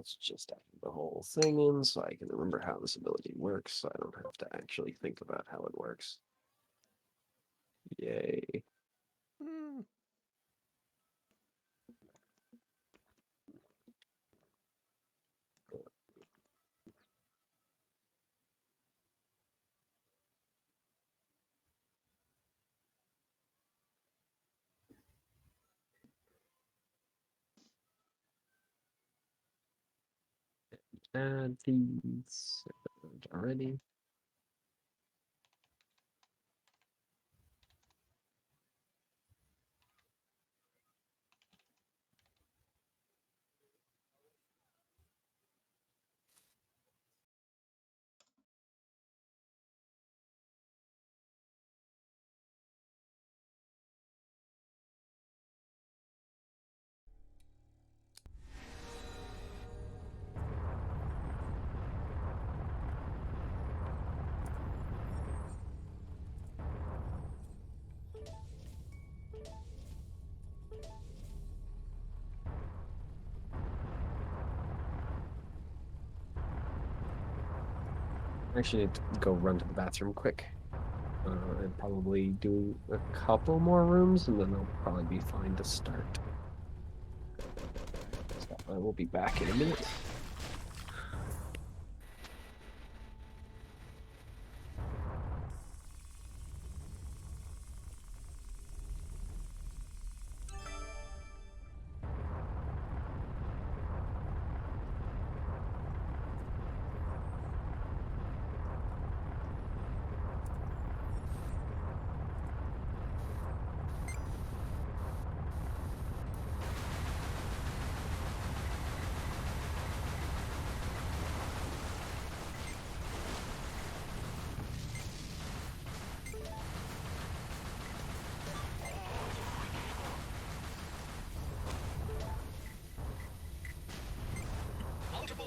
let's just add the whole thing in so I can remember how this ability works, so I don't have to actually think about how it works. Yay. Add these already. I actually need to go run to the bathroom quick. And probably do a couple more rooms, and then I'll probably be fine to start. So I will be back in a minute.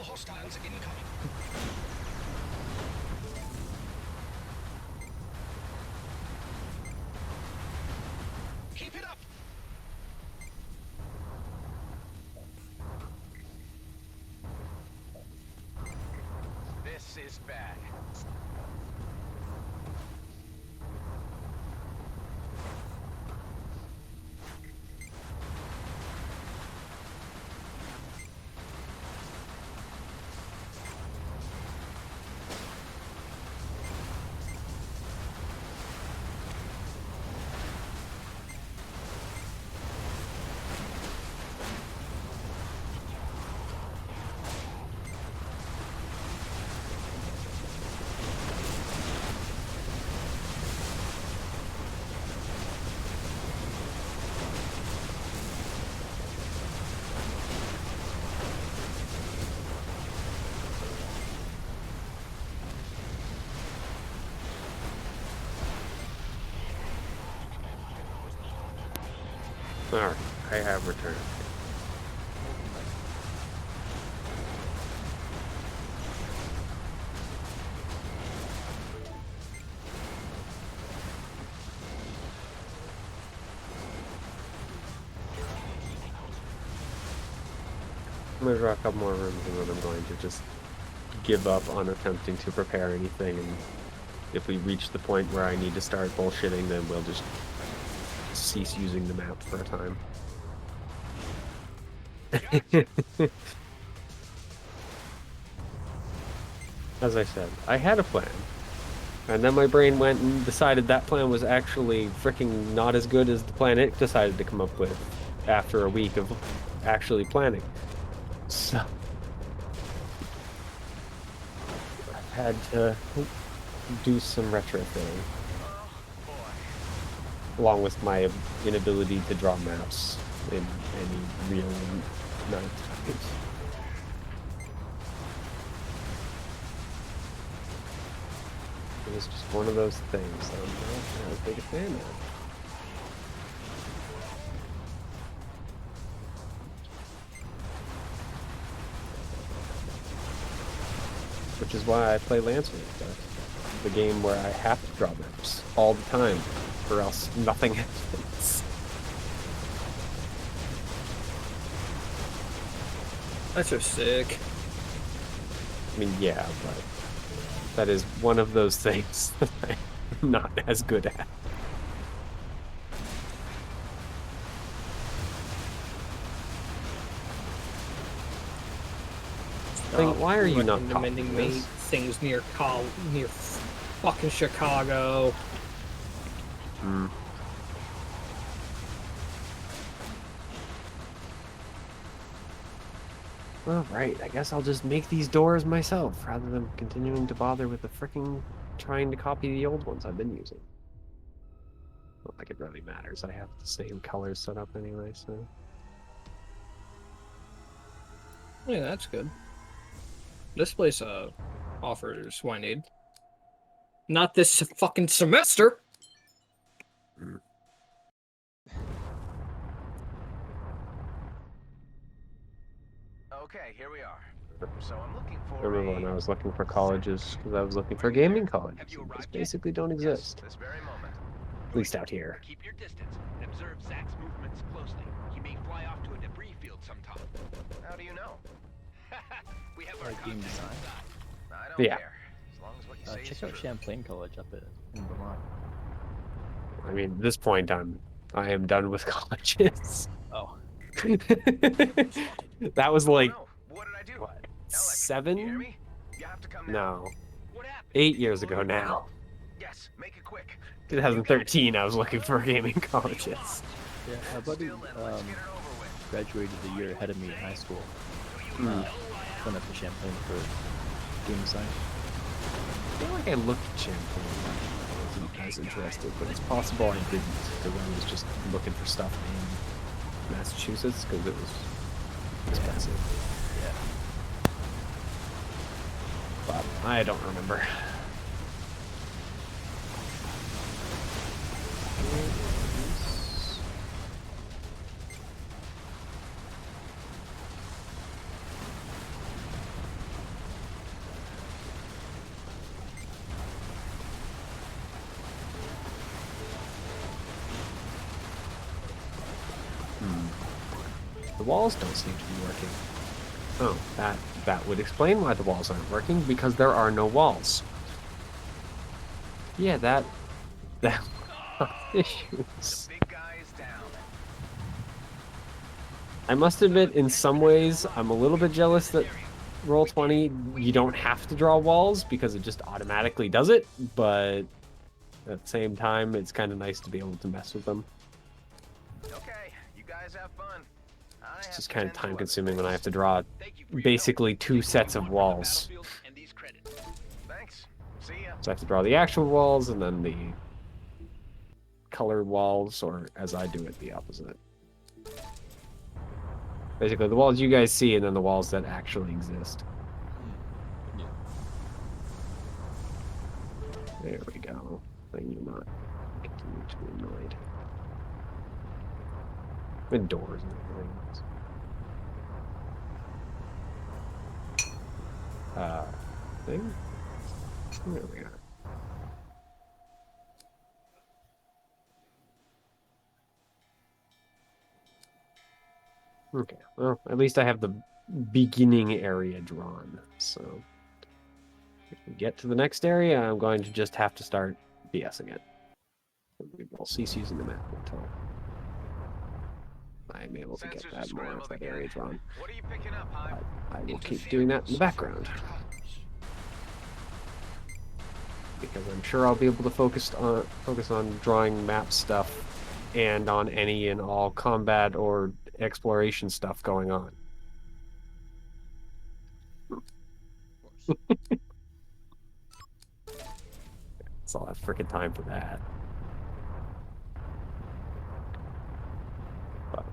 Hostiles incoming. Keep it up. This is bad. Alright, I have returned. I'm going to draw a couple more rooms, and then I'm going to just give up on attempting to prepare anything, and if we reach the point where I need to start bullshitting, then we'll just cease using the map for a time. As I said, I had a plan, and then my brain went and decided that plan was actually freaking not as good as the plan it decided to come up with after a week of actually planning. So I've had to do some retrofitting, along with my inability to draw maps in any real amount of time. It was just one of those things that I'm not a big fan of. Which is why I play Lancer, the game where I have to draw maps all the time, or else nothing happens. That's just sick. I mean, yeah, but that is one of those things that I'm not as good at. Why are you not recommending me this? things near fucking Chicago? Hmm. Well, right. I guess I'll just make these doors myself rather than continuing to bother with the fricking trying to copy the old ones I've been using. Not like it really matters. I have the same colors set up anyway, so. Yeah, that's good. This place offers what I need. Not this fucking semester. Okay, here we are. So I'm looking I for remember when I was looking for colleges because I was looking for gaming colleges. Have you Those arrived basically yet? don't Yes, exist, this very moment. at least out here. Keep your distance and observe Zach's movements closely. He may fly off to a debris field sometime. How do you know? We have our game contacts design. inside. I don't Yeah. care. As long as what you say Check is out true. Champlain College up in Vermont. I mean, at this point, I am done with colleges. Oh, That was like Oh, no. What did I do? what, Alec, you hear 7? me? You have to come now. No, What happened? 8 Did you years blow ago your now. whistle? Yes, make it quick. 2013, I was looking for gaming colleges. yeah. My buddy Still, then let's get it over with. graduated a year ahead of me in high school. Hmm. Went up to Champlain for game design. I feel like I looked at Champlain. I wasn't as interested, but it's possible I didn't because I was just looking for stuff in Massachusetts because it was expensive. Yeah. But I don't remember. The walls don't seem to be working. Oh, that would explain why the walls aren't working, because there are no walls. Yeah, that issues. Big guy is down. I must admit, in some ways, I'm a little bit jealous that Roll20, you don't have to draw walls because it just automatically does it, but at the same time, it's kind of nice to be able to mess with them. Okay, you guys have fun. It's just kind of time consuming when I have to draw basically 2 sets of walls. Thanks. See ya. So I have to draw the actual walls and then the colored walls, or as I do it, the opposite. Basically, the walls you guys see and then the walls that actually exist. Yeah. There we go. Then you're not continue to be annoyed. With doors and everything else. Thing? There we are. Okay, well, at least I have the beginning area drawn, so if we get to the next area, I'm going to just have to start BSing it. I'll cease using the map until I'm able to get that more of that area drawn. What are you picking up, Hive? I will keep doing that in the background. Because I'm sure I'll be able to focus on drawing map stuff and on any and all combat or exploration stuff going on. That's all I have freaking time for that. But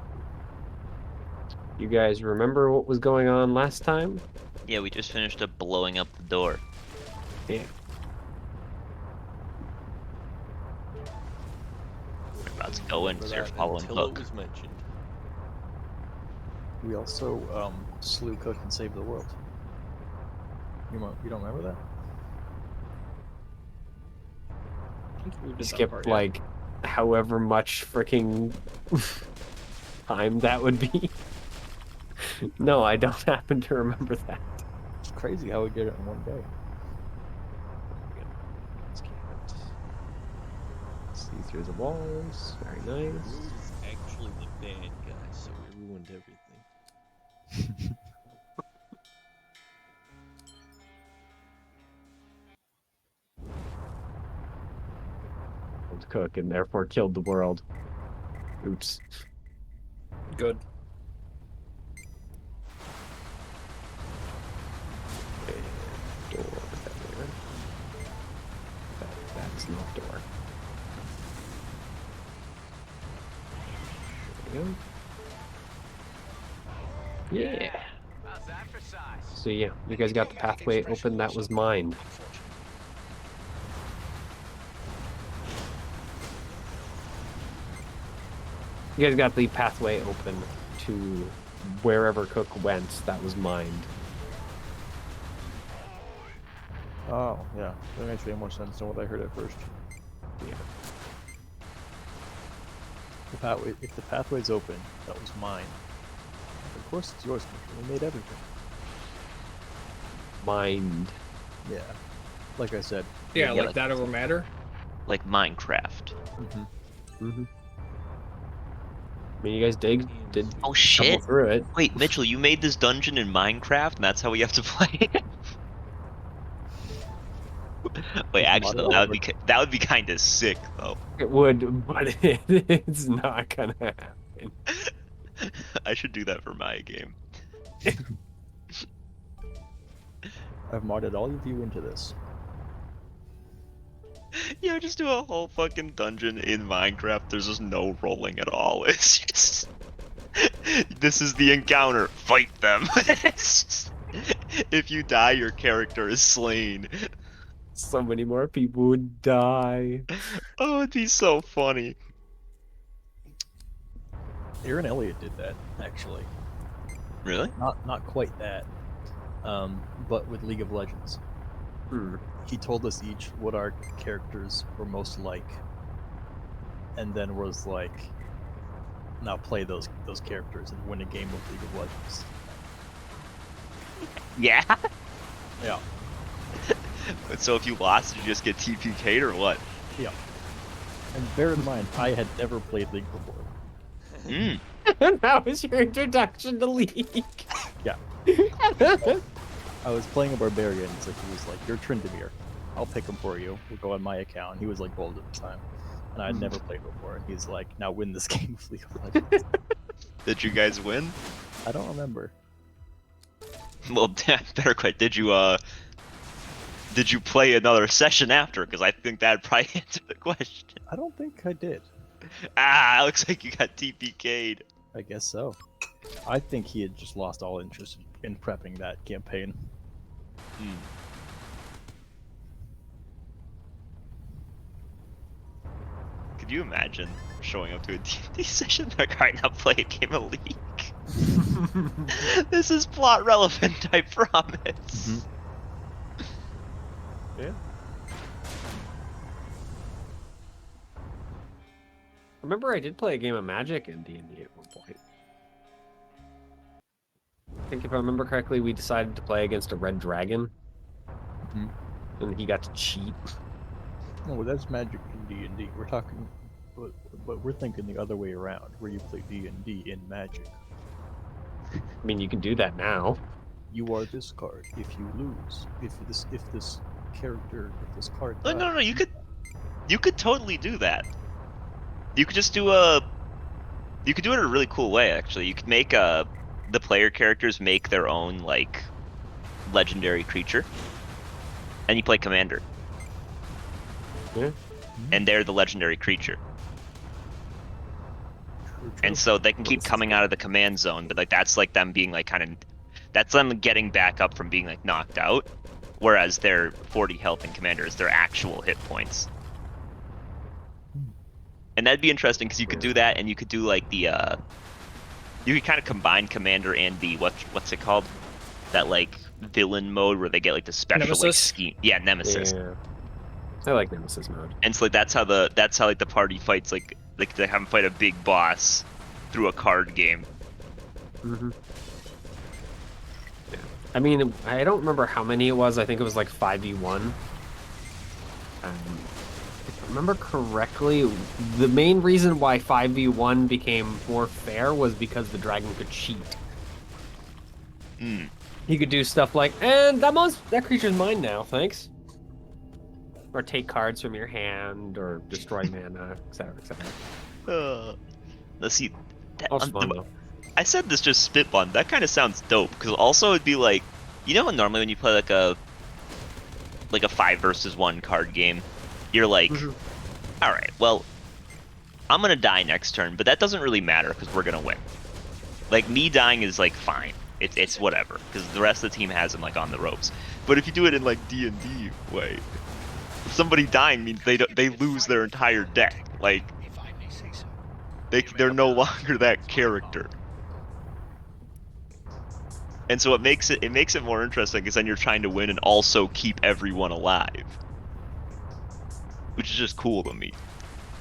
you guys remember what was going on last time? Yeah, we just finished up blowing up the door. Yeah. We're about to go in, start following until it Hook. was mentioned. We also slew Cook and saved the world. You don't remember that? You skipped like however much freaking time that would be. No, I don't happen to remember that. It's crazy how we did it in one day. See through the walls. Very nice. Rose is actually the bad guy, so we ruined everything. Killed Cook and therefore killed the world. Oops. Good. Door there. That's not door. There we go. Yeah. How's that for size? So yeah, you guys got the pathway open. That was mined. You guys got the pathway open to wherever Cook went. That was mined. Oh, yeah. That makes way more sense than what I heard at first. Yeah. If the pathway's open, that was mine. Of course it's yours, Mitchell. We made everything. Mined. Yeah. Like I said. Yeah, Yeah, like that over matter. Like Minecraft. Mm-hmm. I mean, you guys did Oh stumble shit! through it. Wait, Mitchell, you made this dungeon in Minecraft, and that's how we have to play it? Wait, actually, though, that would be kind of sick, though. It would, but it's not gonna happen. I should do that for my game. I've modded all of you into this. Yeah, just do a whole fucking dungeon in Minecraft. There's just no rolling at all. It's just this is the encounter. Fight them. It's just... If you die, your character is slain. So many more people would die. Oh, it'd be so funny. Aaron Elliott did that, actually. Really? Not quite that. But with League of Legends. He told us each what our characters were most like, and then was like, now play those characters and win a game of League of Legends. Yeah. Yeah. So if you lost, did you just get TPK'd or what? Yeah. And bear in mind, I had never played League before. Mm. That was your introduction to League. Yeah. I was playing a barbarian, so he was like, "You're Tryndamere. I'll pick him for you. We'll go on my account." He was like gold at the time, and I'd never played before. And he's like, "Now win this game of League of Legends." Did you guys win? I don't remember. Well, better quite. Did you play another session after? Because I think that'd probably answer the question. I don't think I did. Ah, looks like you got TPK'd. I guess so. I think he had just lost all interest in prepping that campaign. Could you imagine showing up to a D&D session like, alright, now play a game of League? This is plot relevant, I promise. Yeah. Remember, I did play a game of Magic in D&D at one point. I think if I remember correctly, we decided to play against a red dragon, and he got to cheat. No, that's Magic in D&D. We're talking, but we're thinking the other way around, where you play D&D in Magic. I mean, you can do that now. You are this card. If you lose, if this character, if this card. Oh, no, dies, you could totally do that. You could just do you could do it in a really cool way, actually. You could make the player characters make their own like legendary creature, and you play commander. Yeah. And they're the legendary creature. True. And so they can keep coming out of the command zone, but like that's like them being like that's them getting back up from being like knocked out, whereas their 40 health in commander is their actual hit points. And that'd be interesting because you could do that, and you could do like the you could kind of combine commander and the what's it called, that like villain mode where they get like the special like Nemesis? scheme. Yeah, Nemesis. Yeah. I like Nemesis mode. And so like that's how like the party fights like they have them fight a big boss through a card game. I mean, I don't remember how many it was. I think it was like 5v1. If I remember correctly, the main reason why 5v1 became more fair was because the dragon could cheat. Hmm. He could do stuff like, and that creature's mine now, thanks. Or take cards from your hand, or destroy mana, etc., etc. Let's see. That, That was fun, though. I said this just spitball. That kind of sounds dope because also it'd be like, you know, normally when you play like a 5 versus 1 card game, you're like, all right, well, I'm gonna die next turn, but that doesn't really matter because we're gonna win. Like me dying is like fine. It's whatever because the rest of the team has him like on the ropes. But if you do it in like D&D way, somebody dying means they lose their entire deck. Like they're no longer that character. And so it makes it more interesting because then you're trying to win and also keep everyone alive, which is just cool to me.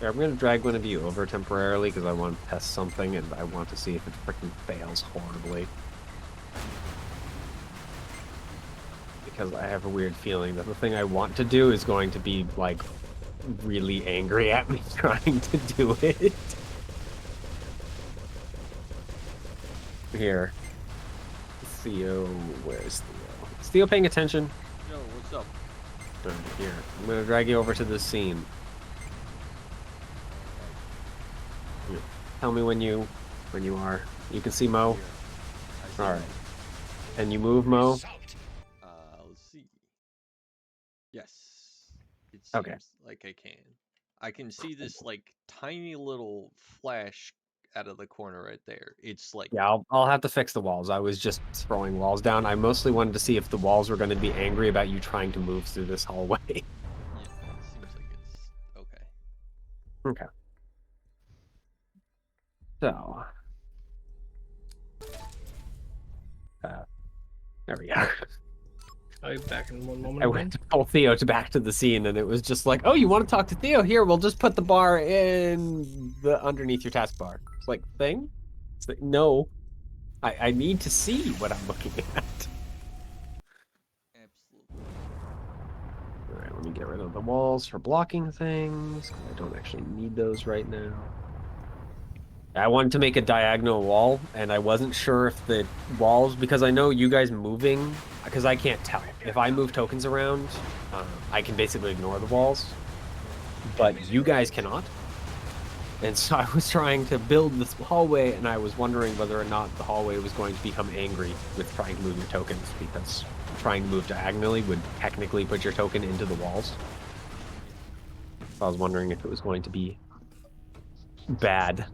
Yeah, I'm gonna drag one of you over temporarily because I want to test something and I want to see if it freaking fails horribly. Because I have a weird feeling that the thing I want to do is going to be like really angry at me trying to do it. Here. Theo, where's Theo? Is Theo paying attention? Yo, what's up? Here, I'm gonna drag you over to this scene. Here. Tell me when you are. You can see Mo. All right. Can you move, Mo? Let's see. Yes, it seems Okay. like I can. I can see this like tiny little flash out of the corner right there. It's like Yeah, I'll have to fix the walls. I was just throwing walls down. I mostly wanted to see if the walls were going to be angry about you trying to move through this hallway. yeah, it seems like it's okay. Okay. So, there we go. I'll be back in one moment. I went to pull Theo back to the scene, and it was just like, "Oh, you want to talk to Theo? Here, we'll just put the bar in the underneath your taskbar." It's like thing. It's like no, I need to see what I'm looking at. Absolutely. All right, let me get rid of the walls for blocking things. I don't actually need those right now. I wanted to make a diagonal wall, and I wasn't sure if the walls, because I know you guys moving, because I can't tell. If I move tokens around, I can basically ignore the walls, but you guys cannot. And so I was trying to build this hallway, and I was wondering whether or not the hallway was going to become angry with trying to move your tokens, because trying to move diagonally would technically put your token into the walls. So I was wondering if it was going to be bad.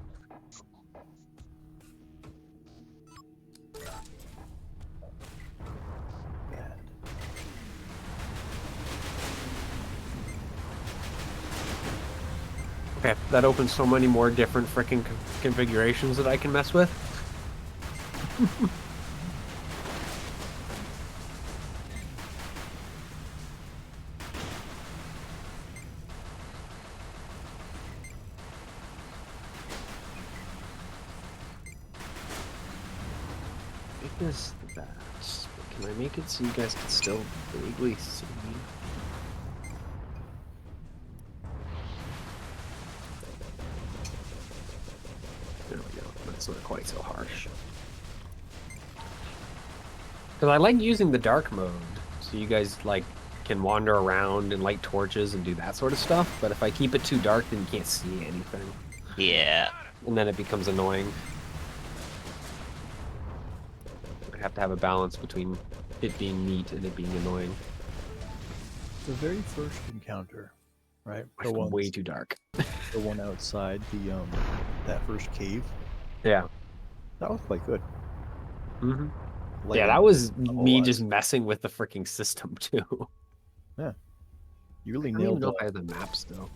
Okay, that opens so many more different freaking configurations that I can mess with. Make this that. Can I make it so you guys can still vaguely see? There we go. That's not quite so harsh. Because I like using the dark mode, so you guys like can wander around and light torches and do that sort of stuff. But if I keep it too dark, then you can't see anything, Yeah. and then it becomes annoying. I have to have a balance between it being neat and it being annoying. The very first encounter, right? It's way too dark. The one outside the that first cave. Yeah. That was quite good. Mm-hmm. Like, Yeah, that was a whole me lot. just messing with the freaking system too. Yeah. You really I don't even nailed know the, if I have the maps though.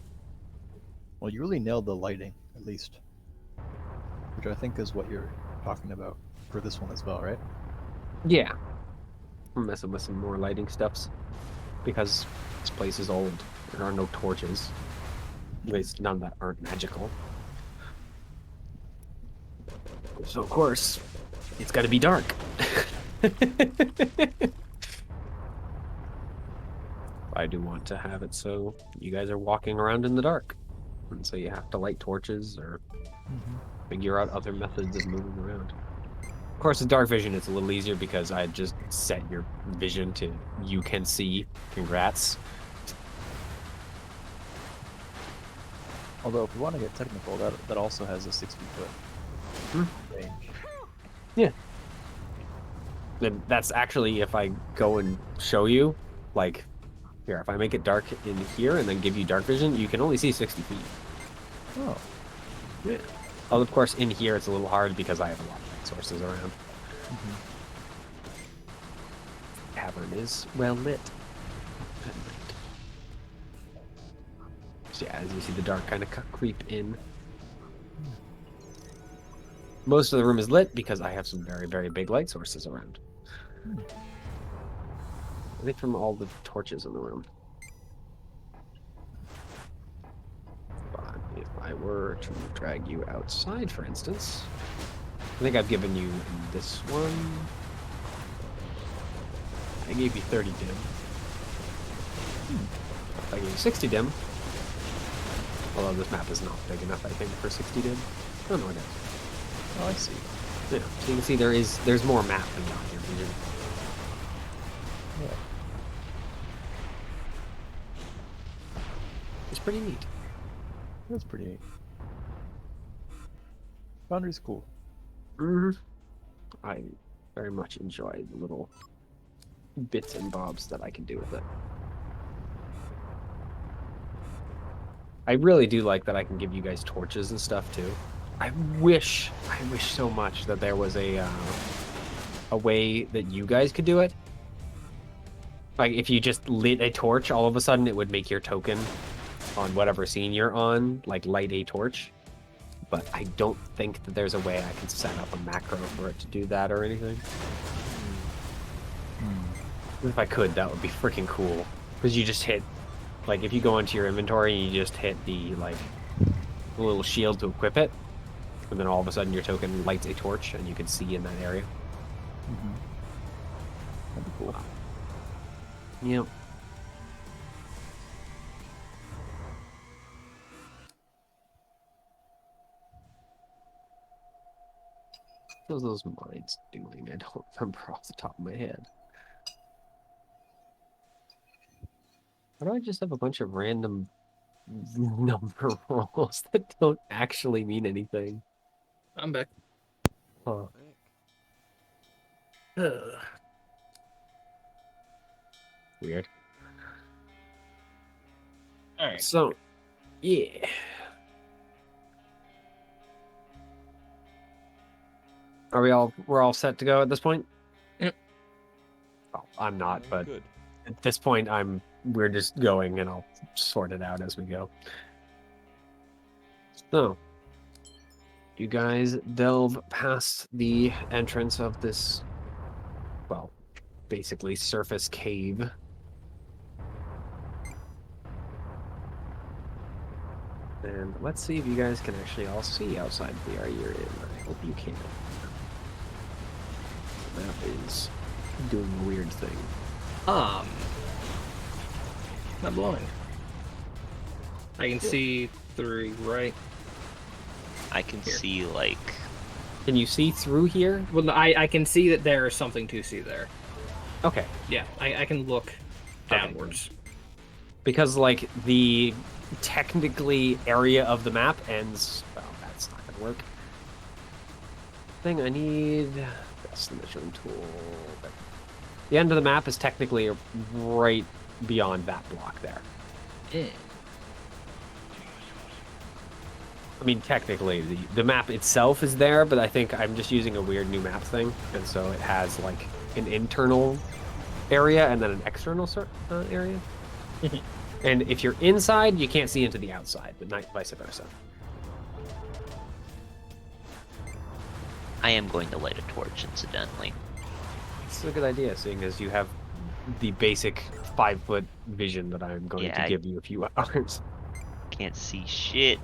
well, you really nailed the lighting, at least. Which I think is what you're talking about for this one as well, right? Yeah. I'm messing with some more lighting stuffs because this place is old. There are no torches. At least none that aren't magical. So of course, it's got to be dark. I do want to have it so you guys are walking around in the dark. And so you have to light torches or figure out other methods of moving around. Of course, with dark vision, it's a little easier because I just set your vision to you can see. Congrats. Although, if we want to get technical, that also has a 60-foot range. Yeah. And that's actually, if I go and show you, like, here, if I make it dark in here and then give you dark vision, you can only see 60 feet. Oh. Yeah. Oh, of course, in here it's a little hard because I have a lot of light sources around. Cavern is well lit. So yeah, as you see the dark kind of creep in. Most of the room is lit because I have some very, very big light sources around. I think from all the torches in the room. But if I were to drag you outside, for instance, I think I've given you this one. I gave you 30 dim. I gave you 60 dim. Although this map is not big enough, I think, for 60 dim. Oh no, it is. Oh, I see. Yeah, so you can see there's more map than not your vision. Yeah. It's pretty neat. That's pretty neat. Foundry's cool. I very much enjoy the little bits and bobs that I can do with it. I really do like that I can give you guys torches and stuff too. I wish so much that there was a way that you guys could do it. Like if you just lit a torch, all of a sudden it would make your token on whatever scene you're on, like light a torch. But I don't think that there's a way I can set up a macro for it to do that or anything. If I could, that would be freaking cool. Because you just hit, like if you go into your inventory and you just hit the little shield to equip it, and then all of a sudden your token lights a torch and you can see in that area. That'd be cool. Yep. What are those mines doing? I don't remember off the top of my head. Why do I just have a bunch of random number rolls that don't actually mean anything? I'm back. Huh. Weird. All right. So, yeah. We're all set to go at this point? Yep. Oh, I'm not, but Good. at this point we're just going and I'll sort it out as we go. So, you guys delve past the entrance of this, well, basically surface cave. And let's see if you guys can actually all see outside the area you're in. I hope you can. The map is doing a weird thing. Not blowing. I can see through, right? I can Here. see like Can you see through here? Well, I can see that there is something to see there. Okay. Yeah, I can look downwards. Because, like, the technically area of the map ends... Well, that's not going to work. Thing I need... That's the measuring tool. The end of the map is technically right beyond that block there. I mean, technically, the map itself is there, but I think I'm just using a weird new map thing, and so it has, like, an internal area and then an external area. And if you're inside, you can't see into the outside, but not vice versa. I am going to light a torch, incidentally. It's a good idea, seeing as you have the basic 5-foot vision that I'm going to give you a few hours. Can't see shit.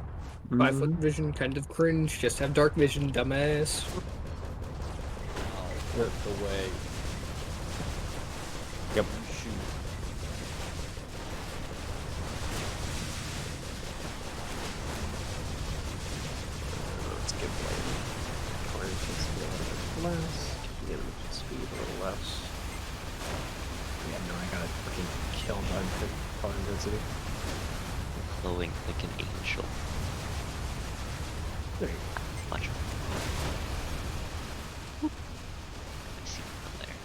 5-foot vision, kind of cringe. Just have dark vision, dumbass. Out the way. Yep. Shoot. Let's give like orange just a little bit less. Give the enemy speed a little less. Yeah, no, I gotta freaking kill bug for color intensity. Glowing like an angel. There you go. Watch. I see one there.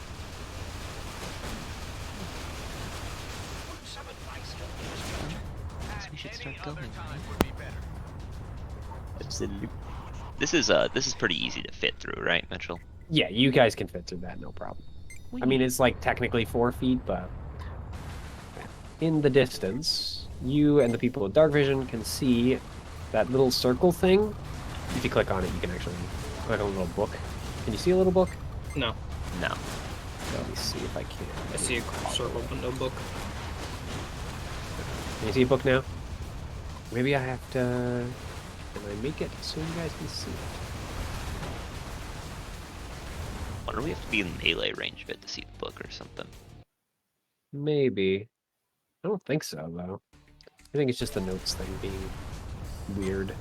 Guess we should start going. Right? Absolutely. This is pretty easy to fit through, right, Mitchell? Yeah, you guys can fit through that, no problem. I mean, it's like technically 4 feet, but in the distance, you and the people with dark vision can see that little circle thing. If you click on it, you can actually click on a little book. Can you see a little book? No, No. Let me see if I can. I see a circle but no book. Can you see a book now? Maybe I have to... Can I make it so you guys can see it? Wonder we have to be in melee range of it to see the book or something. Maybe. I don't think so, though. I think it's just the notes thing being weird.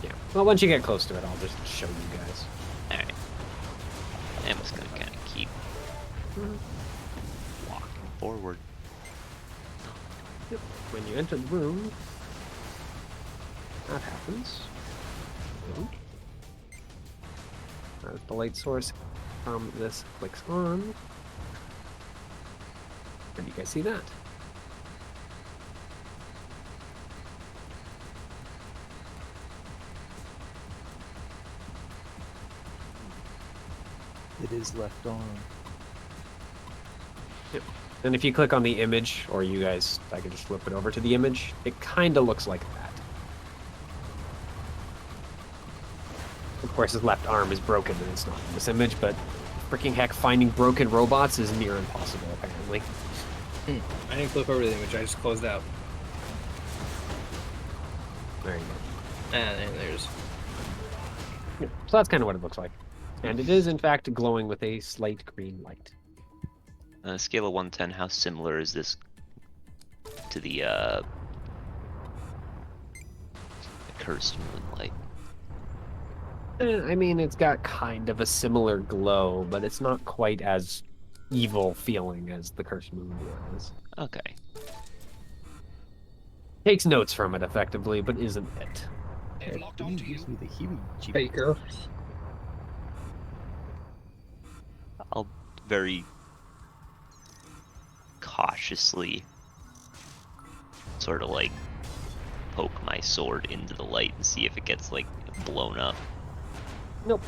Yeah. Well, once you get close to it, I'll just show you guys. Alright. I'm just gonna kind of keep walking forward. Yep. When you enter the room, that happens. As the light source from this clicks on. And you guys see that? It is left on. Yep. And if you click on the image, or you guys, I can just flip it over to the image, it kind of looks like that. Of course, his left arm is broken and it's not in this image, but freaking heck, finding broken robots is near impossible, apparently. I didn't flip over the image, I just closed out. There you go. And there's... Yeah. So that's kind of what it looks like. And it is, in fact, glowing with a slight green light. Scale of 1 to 10, how similar is this to the cursed moonlight? I mean, it's got kind of a similar glow, but it's not quite as evil feeling as the Cursed Moon is. Okay. Takes notes from it, effectively, but isn't it. It gives me the heebie-jeebies. Faker. I'll very cautiously sort of like poke my sword into the light and see if it gets like blown up. Nope.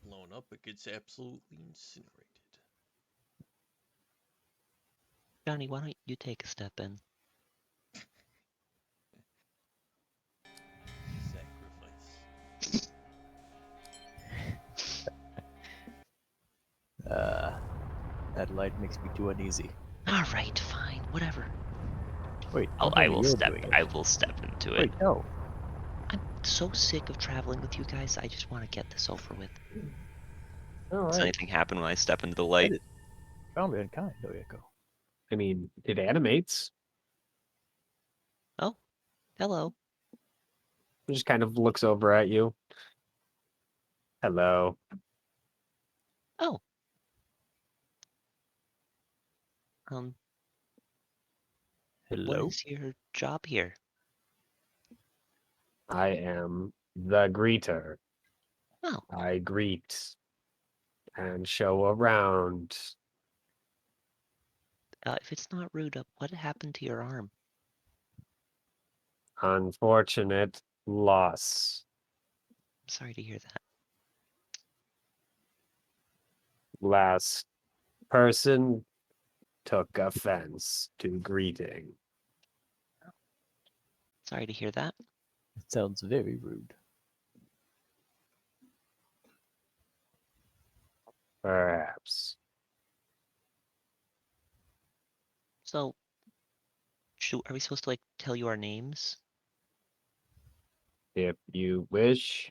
Blown up, it gets absolutely incinerated. Johnny, why don't you take a step in? Sacrifice. That light makes me too uneasy. All right, fine, whatever. Wait, I will you're step. doing it. I will step into it. Wait, no. I'm so sick of traveling with you guys. I just want to get this over with. All Does right. anything happen when I step into the light? Found mankind, oh yeah, go. I mean, it animates. Oh, hello. It just kind of looks over at you. Hello. Oh. What Hello? is your job here? I am the greeter. Oh, I greet and show around. if it's not rude, what happened to your arm? Unfortunate loss. I'm sorry to hear that. Last person took offense to greeting. Sorry to hear that. It sounds very rude. Perhaps. So, are we supposed to like tell you our names? If you wish,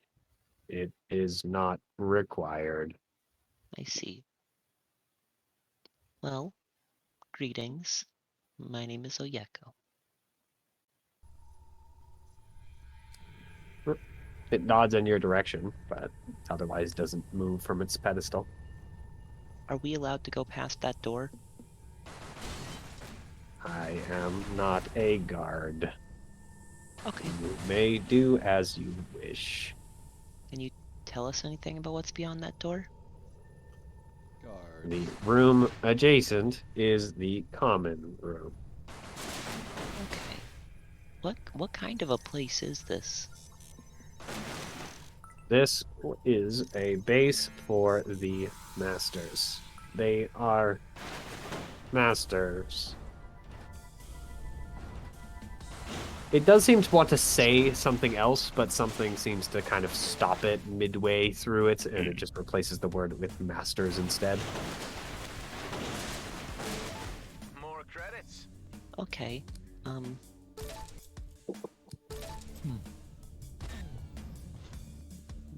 it is not required. I see. Well, greetings. My name is Oyeko. It nods in your direction, but otherwise doesn't move from its pedestal. Are we allowed to go past that door? I am not a guard. Okay. You may do as you wish. Can you tell us anything about what's beyond that door? Guard. The room adjacent is the common room. Okay. What kind of a place is this? This is a base for the masters. They are masters. It does seem to want to say something else, but something seems to kind of stop it midway through it, and it just replaces the word with masters instead. More credits. Okay.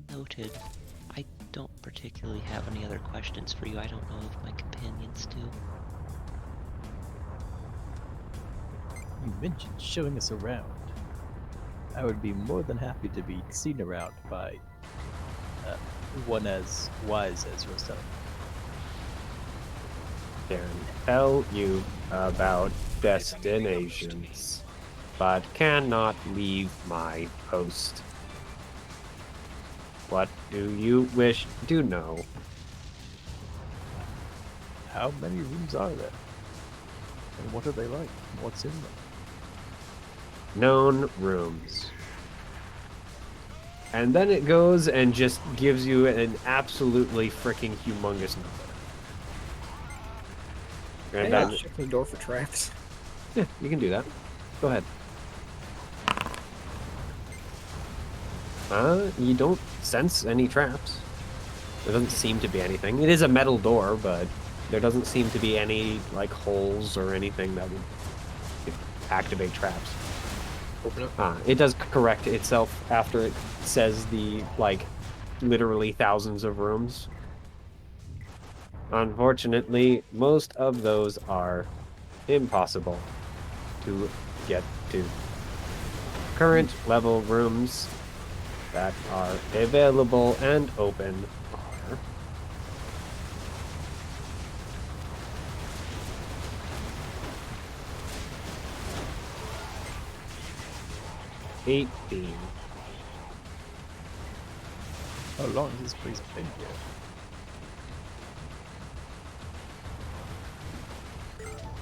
Noted. I don't particularly have any other questions for you. I don't know if my companions do. You mentioned showing us around. I would be more than happy to be seen around by one as wise as yourself. Can tell you about destinations, but cannot leave my post. What do you wish to know? How many rooms are there? And what are they like? What's in them? Known rooms. And then it goes and just gives you an absolutely freaking humongous number. And Hey, then, check the door for traps. yeah, you can do that. Go ahead. You don't sense any traps. There doesn't seem to be anything. It is a metal door, but there doesn't seem to be any, like, holes or anything that would activate traps. Open it. It does correct itself after it says the, like, literally thousands of rooms. Unfortunately, most of those are impossible to get to. Current level rooms that are available and open are $18. How long has this place been here?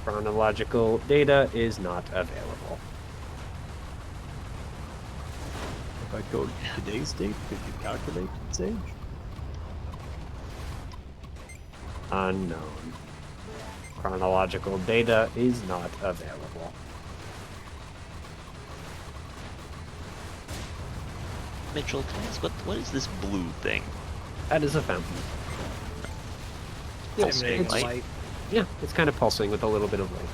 Chronological data is not available. If I go to today's date, could you calculate its age? Unknown. Chronological data is not available. Mitchell, can I ask what is this blue thing? That is a fountain. Pulsating it's- light? Yeah, it's kind of pulsing with a little bit of light.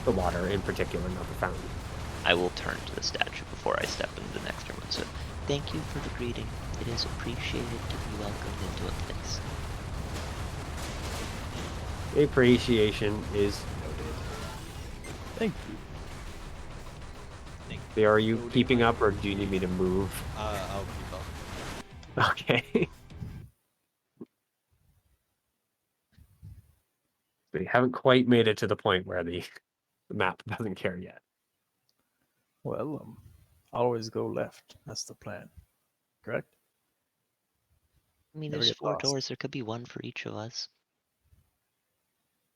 The water in particular, not the fountain. I will turn to the statue before I step into the next room and say, thank you for the greeting. It is appreciated to be welcomed into a place. Appreciation is noted. Thank you. Are you keeping up, or do you need me to move? I'll keep up. Okay. We haven't quite made it to the point where the map doesn't care yet. Well, always go left. That's the plan. Correct? I mean, Never there's get 4 lost. doors. There could be one for each of us.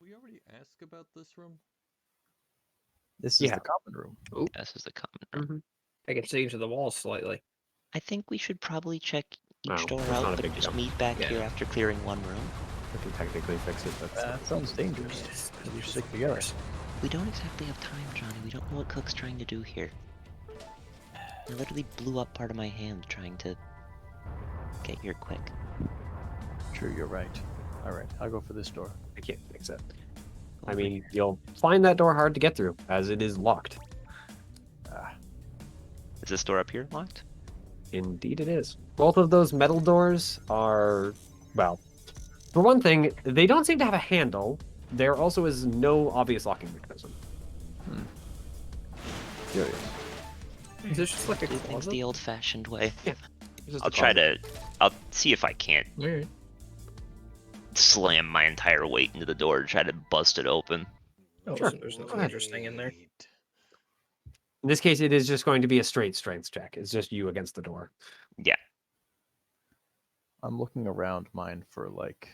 We already asked about this room? This is Yeah. the common room. This is the common room. I can see into the wall slightly. I think we should probably check each Wow, door that's not out, a but big just jump. meet back Yeah. here after clearing one room. I can technically fix it, but That sounds dangerous. You're sick together. We don't exactly have time, Johnny. We don't know what Cook's trying to do here. I literally blew up part of my hand trying to get here quick. Sure, you're right. All right, I'll go for this door. I can't fix it. I Over mean, here. you'll find that door hard to get through, as it is locked. The Is this door up here locked? Indeed, it is. Both of those metal doors are, well, for one thing, they don't seem to have a handle. There also is no obvious locking mechanism. Curious. Is this just like a Do things closet? the old-fashioned way. Yeah. It's just I'll a try closet. to. I'll see if I can't Alright. slam my entire weight into the door to try to bust it open. Oh, Sure. there's Go nothing ahead. interesting in there. In this case, it is just going to be a straight strength check. It's just you against the door. Yeah. I'm looking around mine for like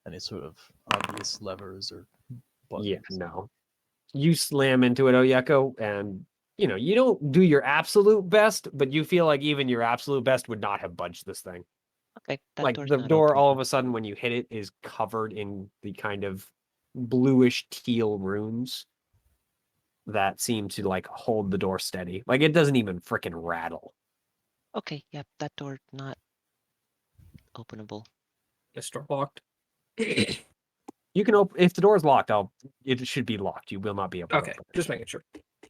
any sort of obvious levers or buttons. Yeah, no. You slam into it, Oyeko, and you don't do your absolute best, but you feel like even your absolute best would not have budged this thing. Okay, that Like door's the not door, open. all of a sudden, when you hit it, is covered in the kind of bluish teal runes that seem to like hold the door steady. Like it doesn't even frickin' rattle. Okay, yep, that door not openable. This door locked. You can open if the door is locked. It should be locked. You will not be able to Okay, open it. just making sure.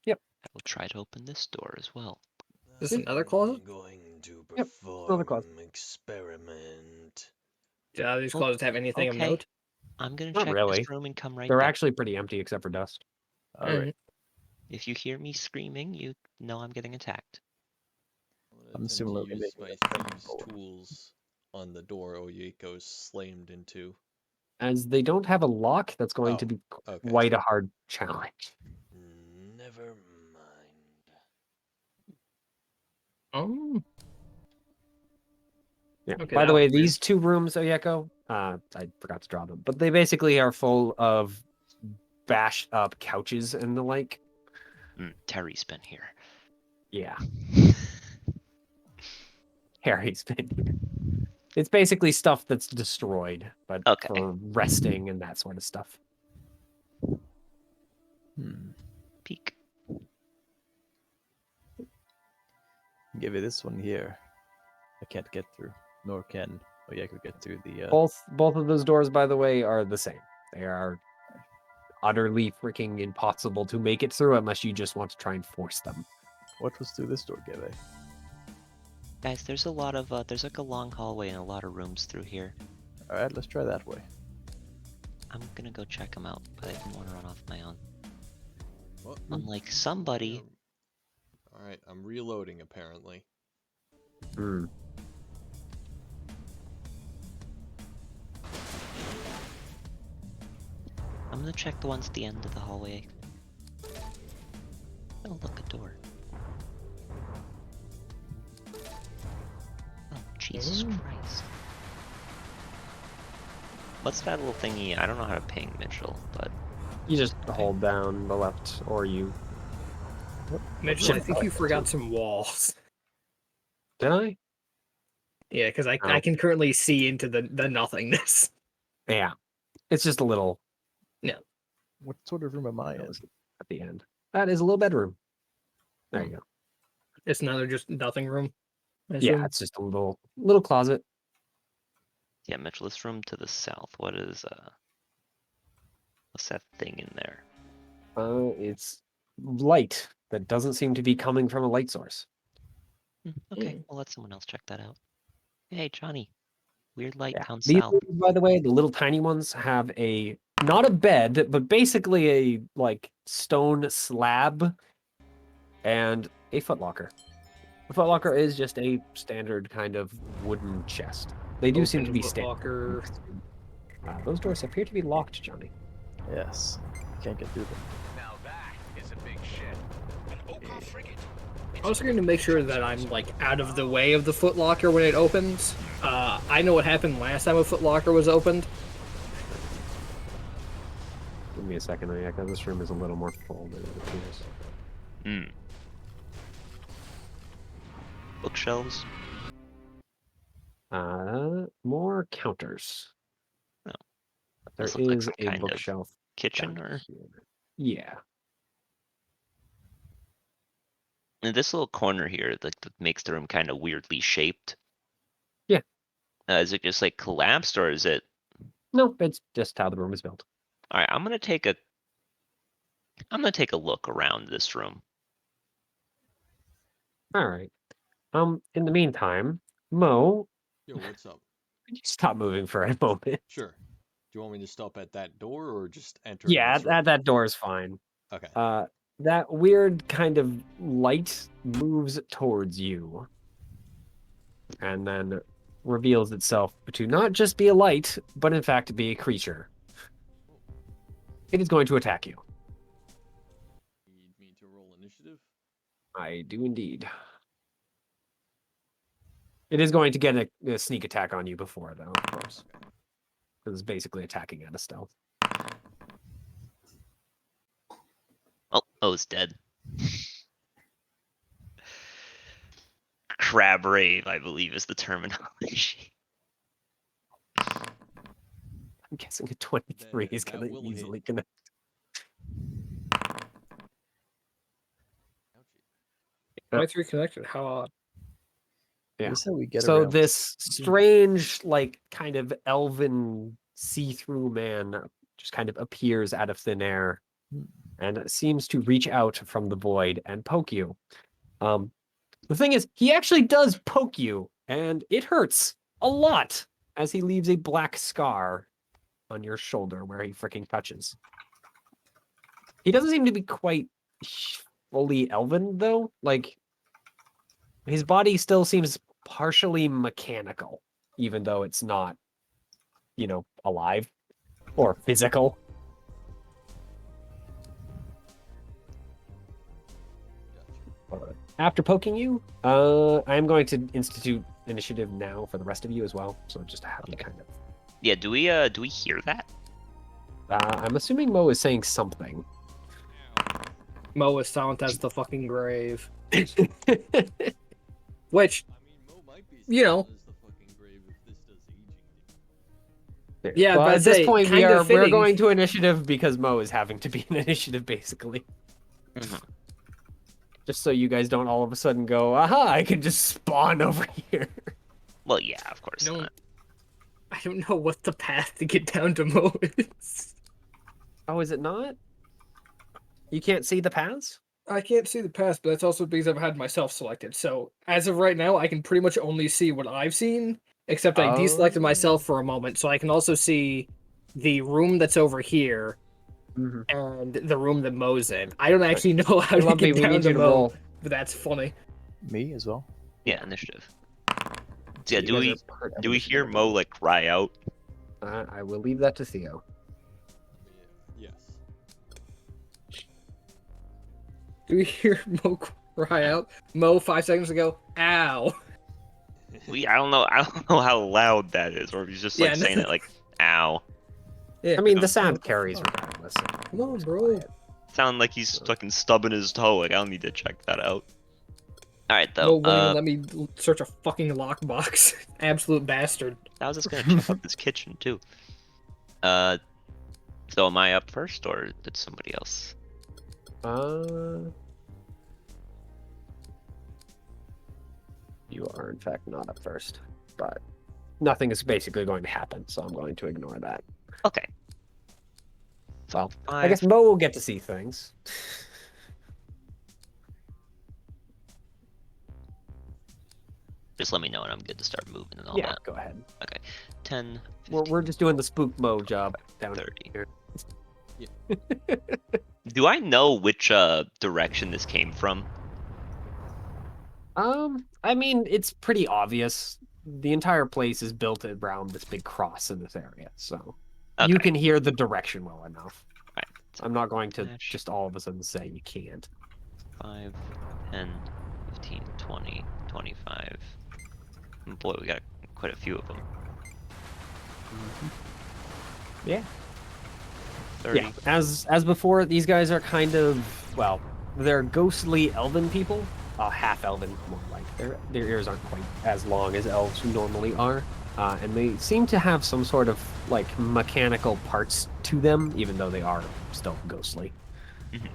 I will try to open this door as well. Is this another closet? I'm going to Yep, another closet. experiment. Do these Oh, closets have anything of okay. note? I'm gonna Not check really. this room and come right They're back. actually pretty empty except for dust. All right. Alright. If you hear me screaming, you know I'm getting attacked. I'm attempt to similarly use making my a second thieves' roll. tools on the door Oyeko's slammed into. As they don't have a lock, that's going to Oh, be okay. quite a hard challenge. Never mind. Oh. Yeah. Okay, By the that way, was weird. these two rooms, Oyeko, I forgot to draw them, but they basically are full of bashed up couches and the like. Terry's been here. Yeah, Harry's been here. It's basically stuff that's destroyed, but Okay. for resting and that sort of stuff. Peek. Give you this one here. I can't get through, nor can Oyeko get through the. Both of those doors, by the way, are the same. They are utterly freaking impossible to make it through unless you just want to try and force them. What was through this door, Gebe? Guys, there's a lot of there's like a long hallway and a lot of rooms through here. All right, let's try that way. I'm gonna go check them out, but I didn't want to run off my own. What? Unlike somebody. Alright, I'm reloading apparently. Hmm. I'm gonna check the ones at the end of the hallway. Oh, look, a door. Oh, Jesus Christ. What's that little thingy? I don't know how to ping Mitchell, but You just hold down the left, or you. Mitchell, I think you forgot some walls. Did I? Yeah, because I Oh. can currently see into the nothingness. Yeah. It's just a little What sort of room am I in? at the end. That is a little bedroom. There you go. It's another just nothing room. I Yeah, assume. it's just a little closet. yeah, Mitchell, this room to the south. What's that thing in there? It's light that doesn't seem to be coming from a light source. Okay, we'll let someone else check that out. Hey, Johnny. Weird light down These, south. by the way, the little tiny ones have not a bed, but basically a like stone slab and a footlocker. The footlocker is just a standard kind of wooden chest. They do seem to be locker. Those doors appear to be locked, Johnny. Yes, can't get through them. Now that is a big ship. An Oka frigate. I was going to make sure that I'm like out of the way of the footlocker when it opens. I know what happened last time a footlocker was opened. Give me a second, Oyeka. This room is a little more full than it appears. Hmm. Bookshelves. More counters. Oh. There Those look like is some a kind of bookshelf Kitchen down or here. Yeah. and this little corner here that makes the room kind of weirdly shaped. Yeah. Is it just like collapsed or is it? No, it's just how the room is built. All right, I'm gonna take a look around this room. All right. In the meantime, Mo, Yo, what's up? could you stop moving for a moment? Sure. Do you want me to stop at that door or just entering Yeah, this room? that door is fine. Okay. That weird kind of light moves towards you, and then reveals itself to not just be a light, but in fact be a creature. It is going to attack you. Need me to roll initiative? I do indeed. It is going to get a sneak attack on you before, though, of course. Because it's basically attacking at a stealth. Oh, O's dead. Crab rave, I believe, is the terminology. I'm guessing a 23 is That going to will hit. easily connect. Ouchie. 23 connected. How odd. Yeah. This is how we get So around. this strange, like, kind of elven see-through man just kind of appears out of thin air and seems to reach out from the void and poke you. The thing is, he actually does poke you, and it hurts a lot as he leaves a black scar on your shoulder where he freaking touches. He doesn't seem to be quite fully elven, though. Like, his body still seems partially mechanical, even though it's not, alive or physical. After poking you, I'm going to institute initiative now for the rest of you as well. So just to have you kind of. Yeah, do we hear that? I'm assuming Mo is saying something. Mo is silent as the fucking grave. Which, I mean, Mo might be You know. silent as the fucking grave if this does aging. Yeah, Well, but at this say, point, kinda we're fitting. going to initiative because Mo is having to be an initiative, basically. Mhm. Just so you guys don't all of a sudden go, aha, I can just spawn over here. Well, yeah, of course don't- not. I don't know what the path to get down to Mo is. Oh, is it not? You can't see the paths? I can't see the path, but that's also because I've had myself selected. So as of right now, I can pretty much only see what I've seen, except I deselected myself for a moment, so I can also see the room that's over here and the room that Mo's in. I don't actually know how to Lovely, get we down need to you to Mo, roll. but that's funny. Me as well. Yeah, initiative. Yeah, You do guys we are part of do we initiative. hear Mo like cry out? I will leave that to Theo. Yes. Do we hear Mo cry out? Mo 5 seconds ago, ow. I don't know how loud that is, or if he's just like Yeah, no. saying it like, "Ow." Yeah. I mean, the sound carries regardless. Come on, bro. Sound like he's fucking stubbing his toe. Like, I'll need to check that out. All right, Mo though. won't even let me search a fucking lockbox. Absolute bastard. I was just gonna check out this kitchen too. So am I up first, or did somebody else? You are in fact not up first, but nothing is basically going to happen, so I'm going to ignore that. Okay. Well, I guess Mo will get to see things. Just let me know, and I'm good to start moving and all Yeah, that. go ahead. Okay. 10, We're just doing the spook Mo job down 30. here. Do I know which direction this came from? I mean, it's pretty obvious. The entire place is built around this big cross in this area, so you Okay. can hear the direction well enough. Right. I'm not going to Match. just all of a sudden say you can't. 5, 10, 15, 20, 25. Boy, we got quite a few of them. Yeah. 30. Yeah, as before, these guys are kind of, well, they're ghostly elven people, half elven, more like. Their ears aren't quite as long as elves normally are, and they seem to have some sort of like mechanical parts to them, even though they are still ghostly. Mhm.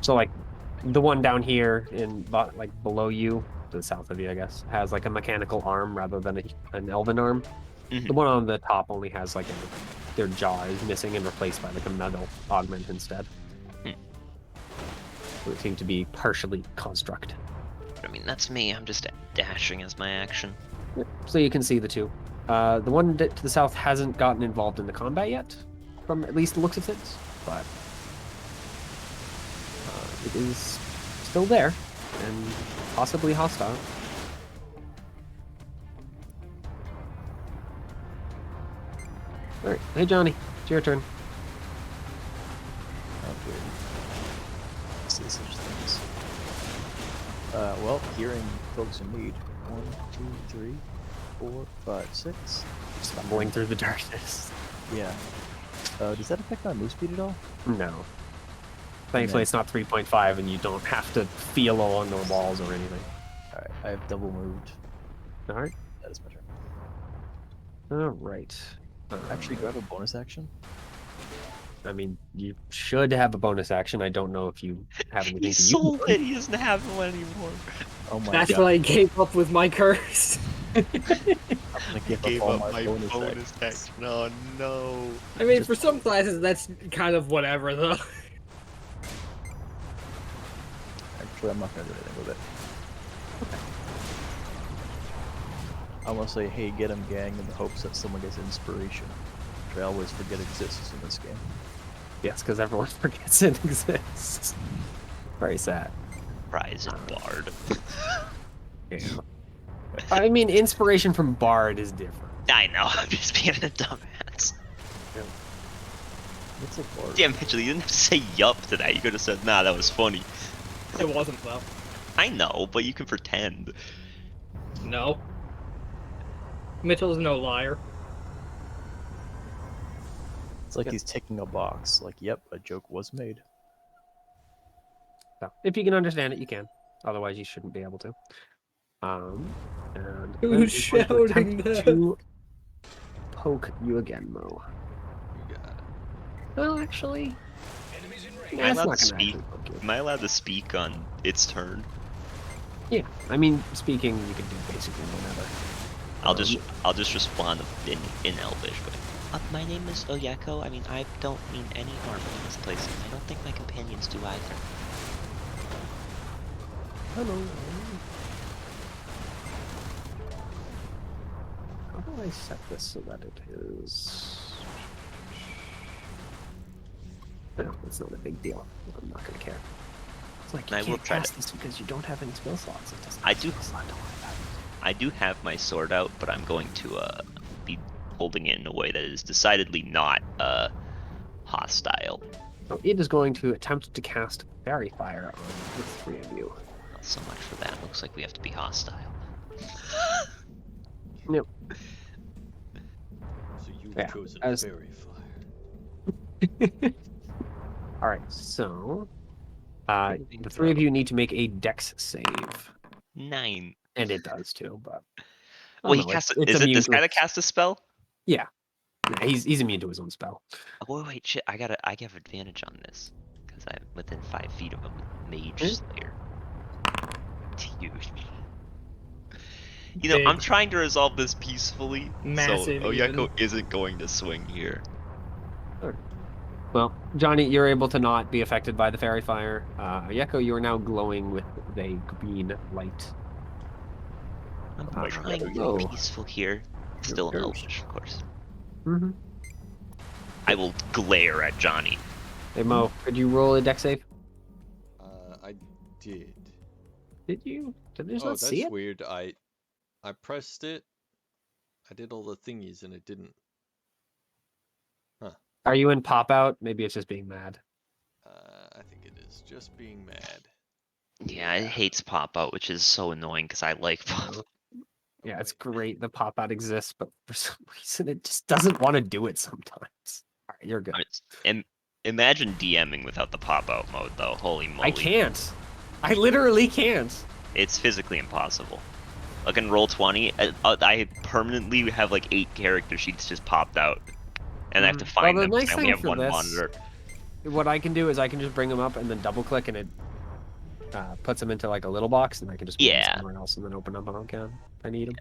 So like the one down here in like below you, to the south of you, I guess, has like a mechanical arm rather than an elven arm. Mhm. The one on the top only has like their jaw is missing and replaced by like a metal augment instead. Hmm. So it seemed to be partially construct. I mean, that's me. I'm just dashing as my action. So you can see the two. The one to the south hasn't gotten involved in the combat yet, from at least the looks of things, but it is still there and possibly hostile. All right, hey Johnny, it's your turn. Oh, weird. See such things. Well, hearing folks in need. 1, 2, 3, 4, 5, 6. Stumbling through the darkness. Yeah. Does that affect my move speed at all? No. Thankfully, it's not 3.5, and you don't have to feel along the walls or anything. Alright, I have double moved. All right. That is my turn. All right. Actually, do I have a bonus action? I mean, you should have a bonus action. I don't know if you have anything He's to so use. lit, he doesn't have one anymore. Oh my That's god. when I gave up with my curse. I'm gonna give up all my bonus actions. action. Oh no. I mean, for some classes, that's kind of whatever, though. Actually, I'm not gonna do anything with it. I'm gonna say, hey, get him, gang, in the hopes that someone gets inspiration. Which I always forget exists in this game. Yes, because everyone forgets it exists. Very sad. Prize and Bard. Yeah. I mean, inspiration from Bard is different. I know, I'm just being a dumbass. What's a bard? Damn, Mitchell, you didn't have to say yup to that. You could have said, nah, that was funny. It wasn't, though. I know, but you can pretend. No. Mitchell's no liar. It's like he's ticking a box. Like, yep, a joke was made. So, if you can understand it, you can. Otherwise, you shouldn't be able to. And Who's then he's going to shouting attempt that? to poke you again, Mo. You got it. Well, actually, Am I it's allowed not to gonna speak? actually poke you. Am I allowed to speak on its turn? Yeah, I mean, speaking, you can do basically whatever. I'll just respond in Elvish. But, my name is Oyako. I mean, I don't mean any harm in this place, and I don't think my companions do either. Hello. How do I set this so that it is? No, it's not a big deal. I'm not gonna care. It's like you I will can't try cast to- this because you don't have any spell slots. It doesn't. I have do- spell slot, don't worry about it. I do have my sword out, but I'm going to be holding it in a way that is decidedly not hostile. So it is going to attempt to cast Fairy Fire on the three of you. Not so much for that. Looks like we have to be hostile. Yep. So you've Yeah, chosen as- fairy fire. All right. So the three of you need to make a Dex save, 9. and it does too. But Well, he no, casts. it's Is it immune this to guy it. that cast a spell? Yeah, he's immune to his own spell. Oh wait, shit! I have advantage on this because I'm within 5 feet of him with Mage Hmm? Slayer. Huge. You know, I'm Big. trying to resolve this peacefully. Massive So Oyako even. isn't going to swing here. Well, Johnny, you're able to not be affected by the fairy fire. Yeko, you are now glowing with a green light. I'm my trying to God. be peaceful here. Still an ghost. Elvish, of course. Mm-hmm. I will glare at Johnny. Hey Mo, could you roll a Dex save? I did. Did you? Did I just Oh, not that's see it? weird. I pressed it. I did all the thingies and it didn't. Are you in pop out? Maybe it's just being mad. I think it is just being mad. Yeah, it hates pop out, which is so annoying because I like pop. Yeah, it's Wait. great the pop out exists, but for some reason it just doesn't want to do it sometimes. All right, you're good. Imagine DMing without the pop out mode, though. Holy moly! I can't. I literally can't. It's physically impossible. Like in Roll20, I permanently have like 8 character sheets just popped out, and I have to Mhm. find Well, them the 'cause nice I only thing have for one this- monitor. What I can do is I can just bring them up and then double click and it puts them into like a little box and I can just move them Yeah. somewhere else and then open them again if I need them.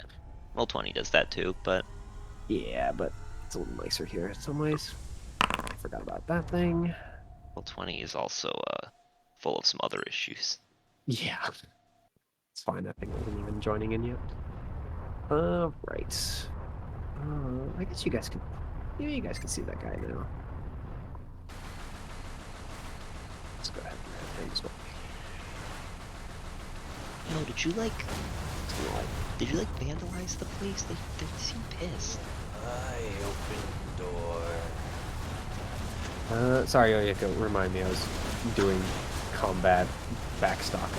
Roll20 does that too, but Yeah, but it's a little nicer here in some ways. I forgot about that thing. Roll20 is also full of some other issues. Yeah. It's fine. That thing wasn't even joining in yet. Right. I guess you guys can. Yeah, you guys can see that guy now. Let's go ahead and hit him as well. Yo, did you like vandalize the place? They seem pissed. I opened the door. Sorry, Oyeko, remind me, I was doing combat backstock.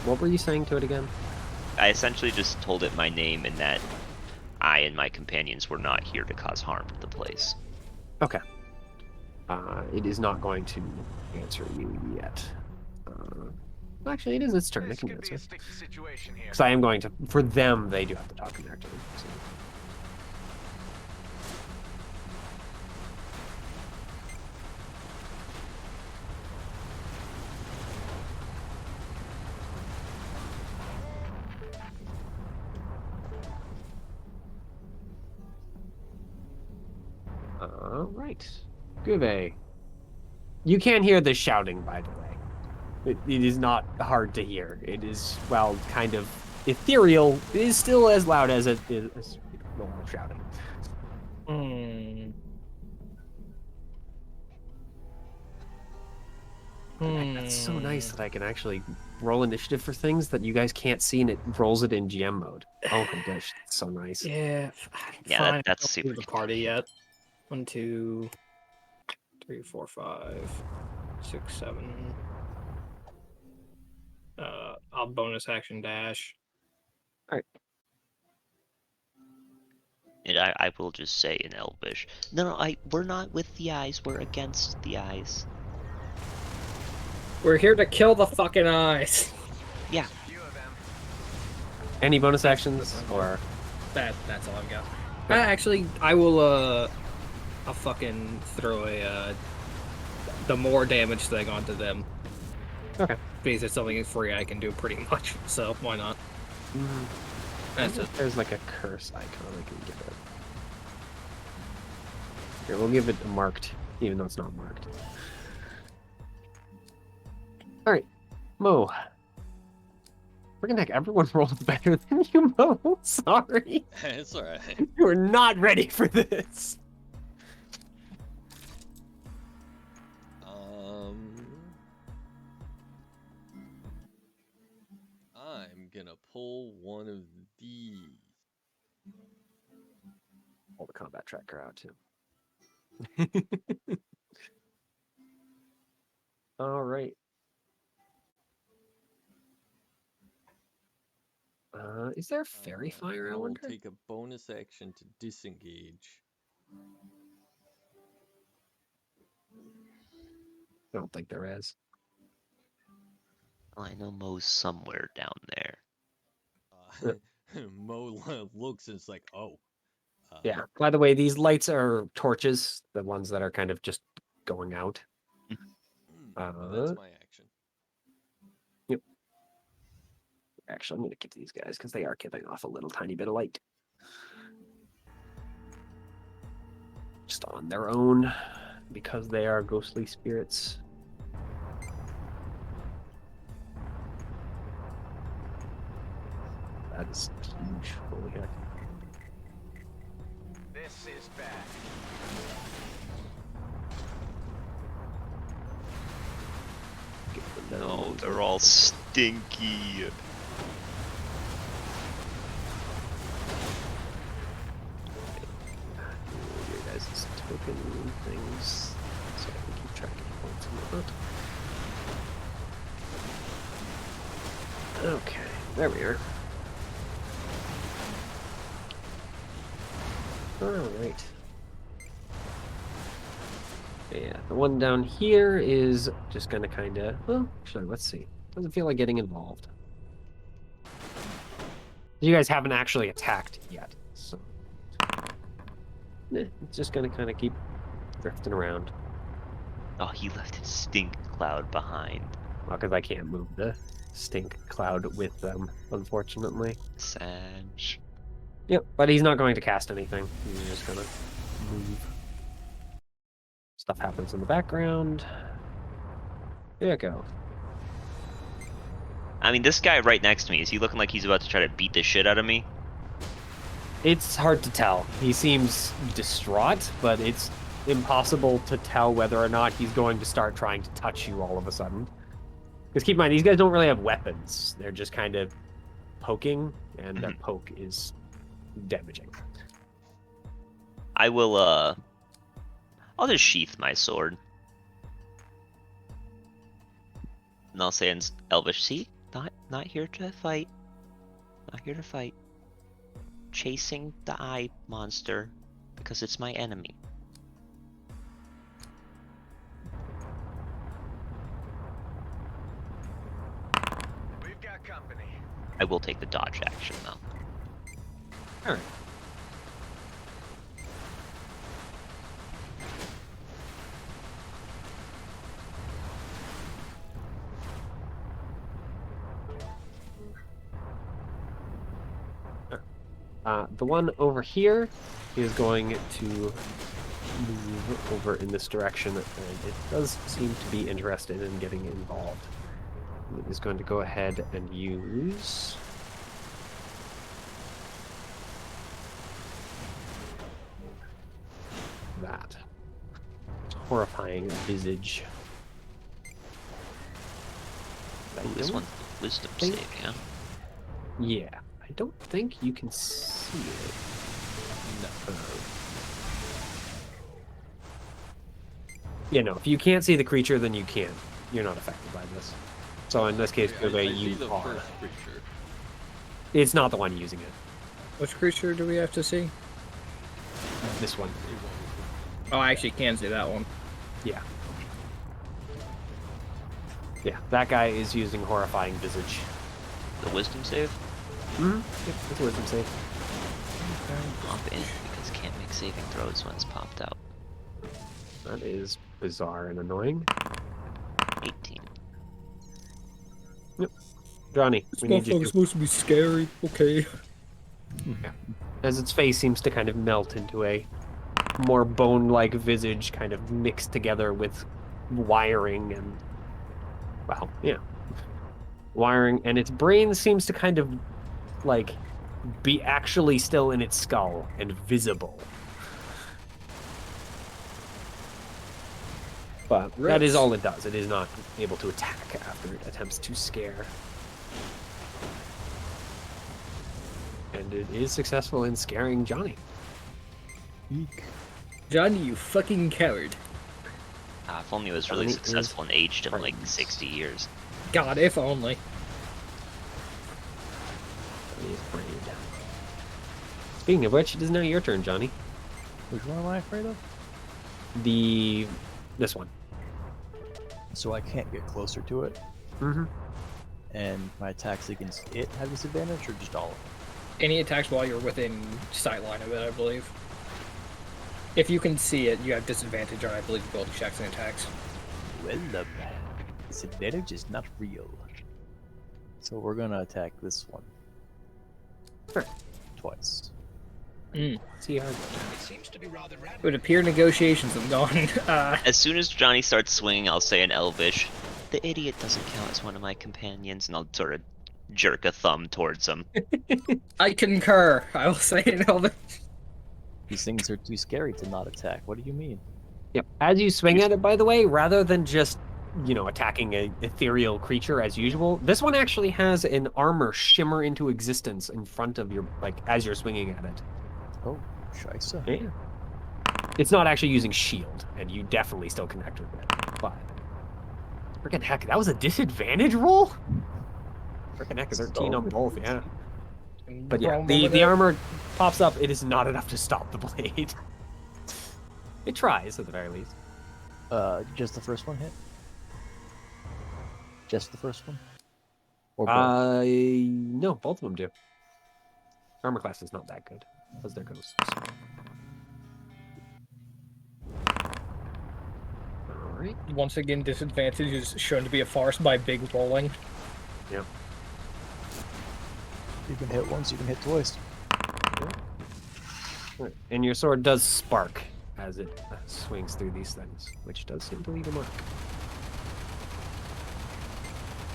What were you saying to it again? I essentially just told it my name and that I and my companions were not here to cause harm to the place. Okay. It is not going to answer you yet. Actually, it is its turn. It This can could be answer. a sticky situation here. Because I am going to, for them, they do have to talk in their turn. So. Right. Guve. You can hear the shouting, by the way. It is not hard to hear. It is, well, kind of ethereal. It is still as loud as it is as normal shouting. That's so nice that I can actually roll initiative for things that you guys can't see, and it rolls it in GM mode. Oh my gosh, that's so nice. Yeah. Yeah, fine. that's I don't super do the party yet. 1, 2, 3, 4, 5, 6, 7. I'll bonus action dash. And I will just say in Elvish, no, we're not with the eyes. We're against the eyes. We're here to kill the fucking eyes. Yeah. Few of them. Any bonus actions or That's all I've got. Actually, I will I'll fucking throw the more damage thing onto them. Okay. Because it's something free I can do pretty much, so why not? That's it. There's like a curse icon I can give it. Here, we'll give it a marked, even though it's not marked. Alright, Mo. Friggin' heck, everyone rolled better than you, Mo. Sorry. It's alright. You were not ready for this. I'm gonna pull one of these. Pull the combat tracker out too. All right. Is there fairy fire? I I'll wonder. take a bonus action to disengage. I don't think there is. Well, I know Mo's somewhere down there. Mo looks and it's like, oh. Yeah. By the way, these lights are torches, the ones that are kind of just going out. That's my action. Yep. Actually, I'm going to get to these guys because they are giving off a little tiny bit of light. Just on their own, because they are ghostly spirits. That is huge. Holy heck. This is bad. Get them down. Oh, they're all stinky. Your guys' token things, so I can keep track of points and whatnot. Okay, there we are. Alright. Yeah, the one down here is just gonna kinda, well, actually, let's see. Doesn't feel like getting involved. You guys haven't actually attacked yet, so. It's just gonna kinda keep drifting around. Oh, he left his stink cloud behind. Well, because I can't move the stink cloud with them, unfortunately. Sag. Yep, but he's not going to cast anything. He's just gonna move. Stuff happens in the background. There you go. I mean, this guy right next to me, is he looking like he's about to try to beat the shit out of me? It's hard to tell. He seems distraught, but it's impossible to tell whether or not he's going to start trying to touch you all of a sudden. Because keep in mind, these guys don't really have weapons. They're just kind of poking, and their poke is damaging. I will, I'll just sheath my sword. And I'll say in Elvish, see? Not here to fight. Not here to fight. Chasing the eye monster because it's my enemy. We've got company. I will take the dodge action though. All right. The one over here is going to move over in this direction, and it does seem to be interested in getting involved. It is going to go ahead and use that. Horrifying visage. Ooh, this one's wisdom save, yeah? Yeah. I don't think you can see it. No. Yeah, no. If you can't see the creature, then you can't. You're not affected by this. So in this case, I you see the are. first creature. It's not the one using it. Which creature do we have to see? This one. Oh, I actually can see that one. Yeah. Yeah, that guy is using horrifying visage. The wisdom save? Mm-hmm. Yep, it's a wisdom save. Pop in because can't make saving throws when it's popped out. That is bizarre and annoying. 18. Johnny, we need you to... supposed to be scary. Okay. As its face seems to kind of melt into a more bone-like visage, kind of mixed together with wiring and... Well, yeah. Wiring, and its brain seems to kind of, like, be actually still in its skull and visible. But that is all it does. It is not able to attack after it attempts to scare. And it is successful in scaring Johnny. Eek. Johnny, you fucking coward. If only it was really Johnny is successful and aged in like frightened. 60 years. God, if only. Johnny is afraid. Speaking of which, it is now your turn, Johnny. Which one am I afraid of? This one. So I can't get closer to it, Mm-hmm. and my attacks against it have disadvantage, or just all of them? Any attacks while you're within sight line of it, I believe. If you can see it, you have disadvantage on, I believe, ability checks and attacks. Well, disadvantage is not real. So we're gonna attack this one. Sure. Twice. See how It seems to be rather It random. would appear negotiations have gone. As soon as Johnny starts swinging, I'll say in Elvish, the idiot doesn't count as one of my companions, and I'll sort of jerk a thumb towards him. I concur. I will say it all the. These things are too scary to not attack. What do you mean? Yep. As you swing at it, by the way, rather than just, attacking an ethereal creature as usual, this one actually has an armor shimmer into existence in front of your, as you're swinging at it. Oh, scheisse. Yeah. It's not actually using shield, and you definitely still connect with it. But freaking heck, that was a disadvantage roll? Freaking heck, 13 on both, yeah. But yeah, the armor pops up. It is not enough to stop the blade. It tries, at the very least. Just the first one hit? Just the first one? Or both? No, both of them do. Armor class is not that good. As there goes. Alright. Once again, disadvantage is shown to be a farce by big rolling. Yeah. You can hit once, you can hit twice. Right. And your sword does spark as it swings through these things, which does seem to leave a mark.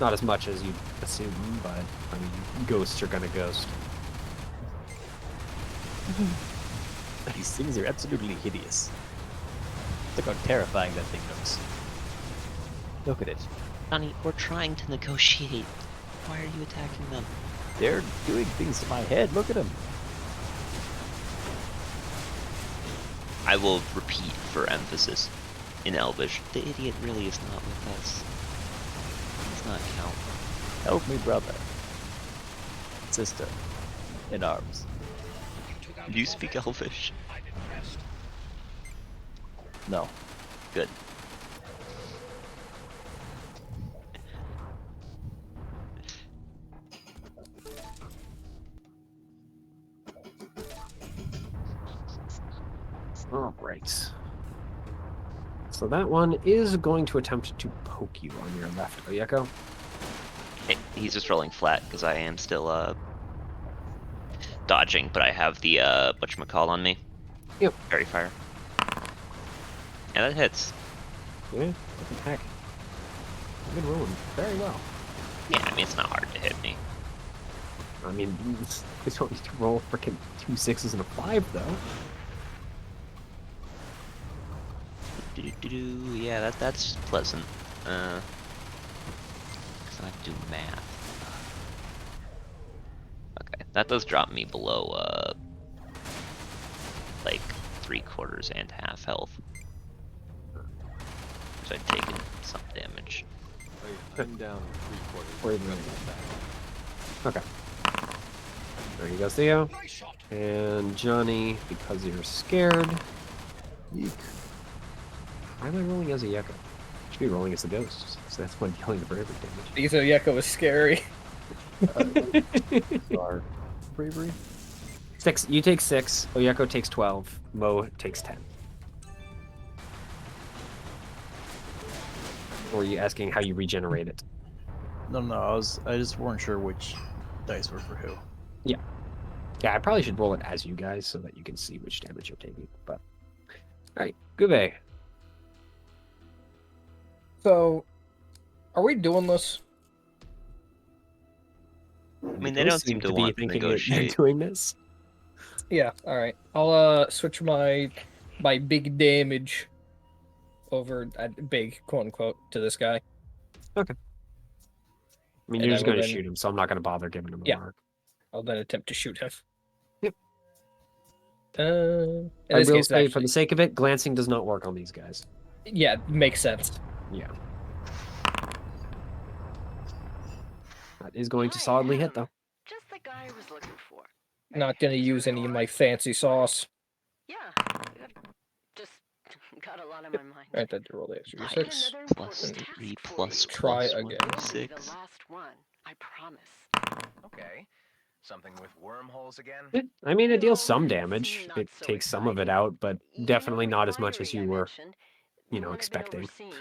Not as much as you'd assume, but I mean, ghosts are gonna ghost. These things are absolutely hideous. Look how terrifying that thing looks. Look at it. Johnny, we're trying to negotiate. Why are you attacking them? They're doing things to my head. Look at them. I will repeat for emphasis in Elvish. The idiot really is not with us. He's not count. Help me, brother. Sister. In arms. Do you speak Elvish? No. Good. All right. So that one is going to attempt to poke you on your left, Oyeko. He's just rolling flat because I am still dodging, but I have the whatchamacall on me. Yep. Fairy fire. And that hits. Yeah, what the heck? You've been rolling very well. Yeah, I mean it's not hard to hit me. I mean, you don't need to roll freaking 2 6s and a 5, though. Yeah, that's pleasant. 'Cause I have to do math. Okay, that does drop me below like 3/4 and half health. So I've taken some damage. Wait, I'm down 3/4. Wait a Got minute. that back. Okay. There you go, Theo. And Johnny, because you're scared. Yeek. Why am I rolling as a Yeko? I should be rolling as a ghost, so that's one dealing for every damage. Because Oyeko is scary. Our bravery. 6. You take 6. Oyeko takes 12. Mo takes 10. Or are you asking how you regenerate it? No. I just weren't sure which dice were for who. Yeah, I probably should roll it as you guys so that you can see which damage you're taking. But all right, Gube. So, are we doing this? I mean, they don't seem to want to thinking that you're negotiate. doing this. Yeah. All right. I'll switch my big damage over big quote unquote to this guy. I mean, And you're I just will going to then- shoot him, so I'm not going to bother giving him a Yeah. mark. I'll then attempt to shoot him. Yep. In I this will case, say, for actually, the sake of it, glancing does not work on these guys. yeah, makes sense. Yeah. That is going to solidly hit, though. Just the guy I was looking for. Not gonna use any of my fancy sauce. Yeah, I've just got a lot on my mind. I had to roll the extra I got d6. another Plus important 3 task for plus you. Try plus again. 1 You'll be the 6. last one, I promise. Okay. Something with wormholes again? I mean, it deals No, some it's damage. not It so takes some of it exciting. out, but You definitely know not as much as refinery I you were, mentioned? you know, Might have been expecting. overseen.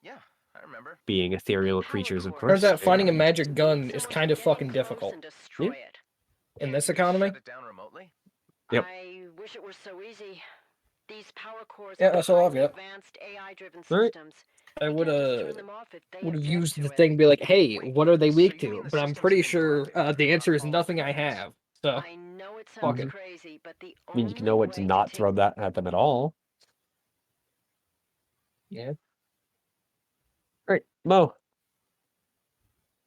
Yeah, I remember. Being ethereal Power creatures, of core. course. Turns out they finding a are- magic gun So is much kind of to get fucking close difficult. and destroy Yeah. it. In Can't this you just economy? shut it down remotely? Yep. I wish it were so easy. These power cores Yeah, are that's all I've highly got. advanced AI-driven All right. systems. I You would can't just turn them off if they have object used to the it. thing, be like, hey, Wait, what are they so weak you mean to? the But I'm system's pretty been sure driving the answer is all nothing I things? have. So I know it Fuck sounds it. crazy, but the I mean, you can know what to only way not take throw that at them at all. yeah. All right, Mo.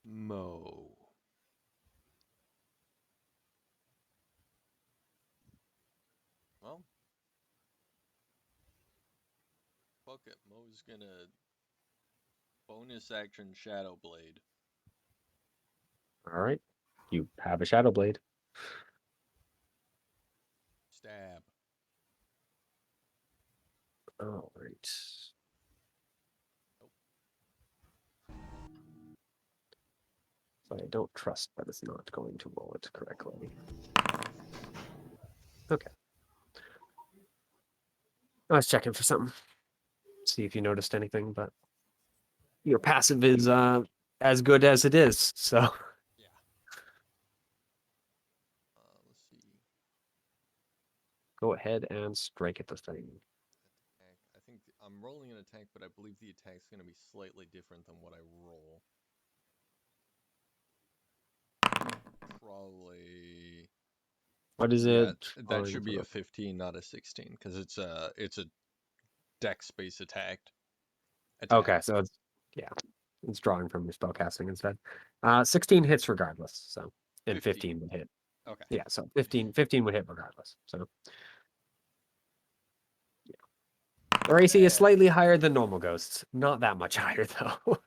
Mo. Well, fuck it. Mo's gonna bonus action Shadow Blade. All right. You have a Shadow Blade. Stab. All right. So I don't trust that it's not going to roll it correctly. Okay. I was checking for something. See if you noticed anything, but your passive is as good as it is. So Yeah. Let's see. go ahead and strike at the thing. Attack. I think I'm rolling an attack, but I believe the attack's gonna be slightly different than what I roll. Probably. What is Yeah, it? that should be a 15, not a 16, because it's a dex space attack. Okay, so it's yeah, it's drawing from your spellcasting instead. 16 hits regardless, so and 15 would hit. Okay. Yeah, so 15 would hit regardless. So yeah. Their AC is slightly higher than normal ghosts. Not that much higher though.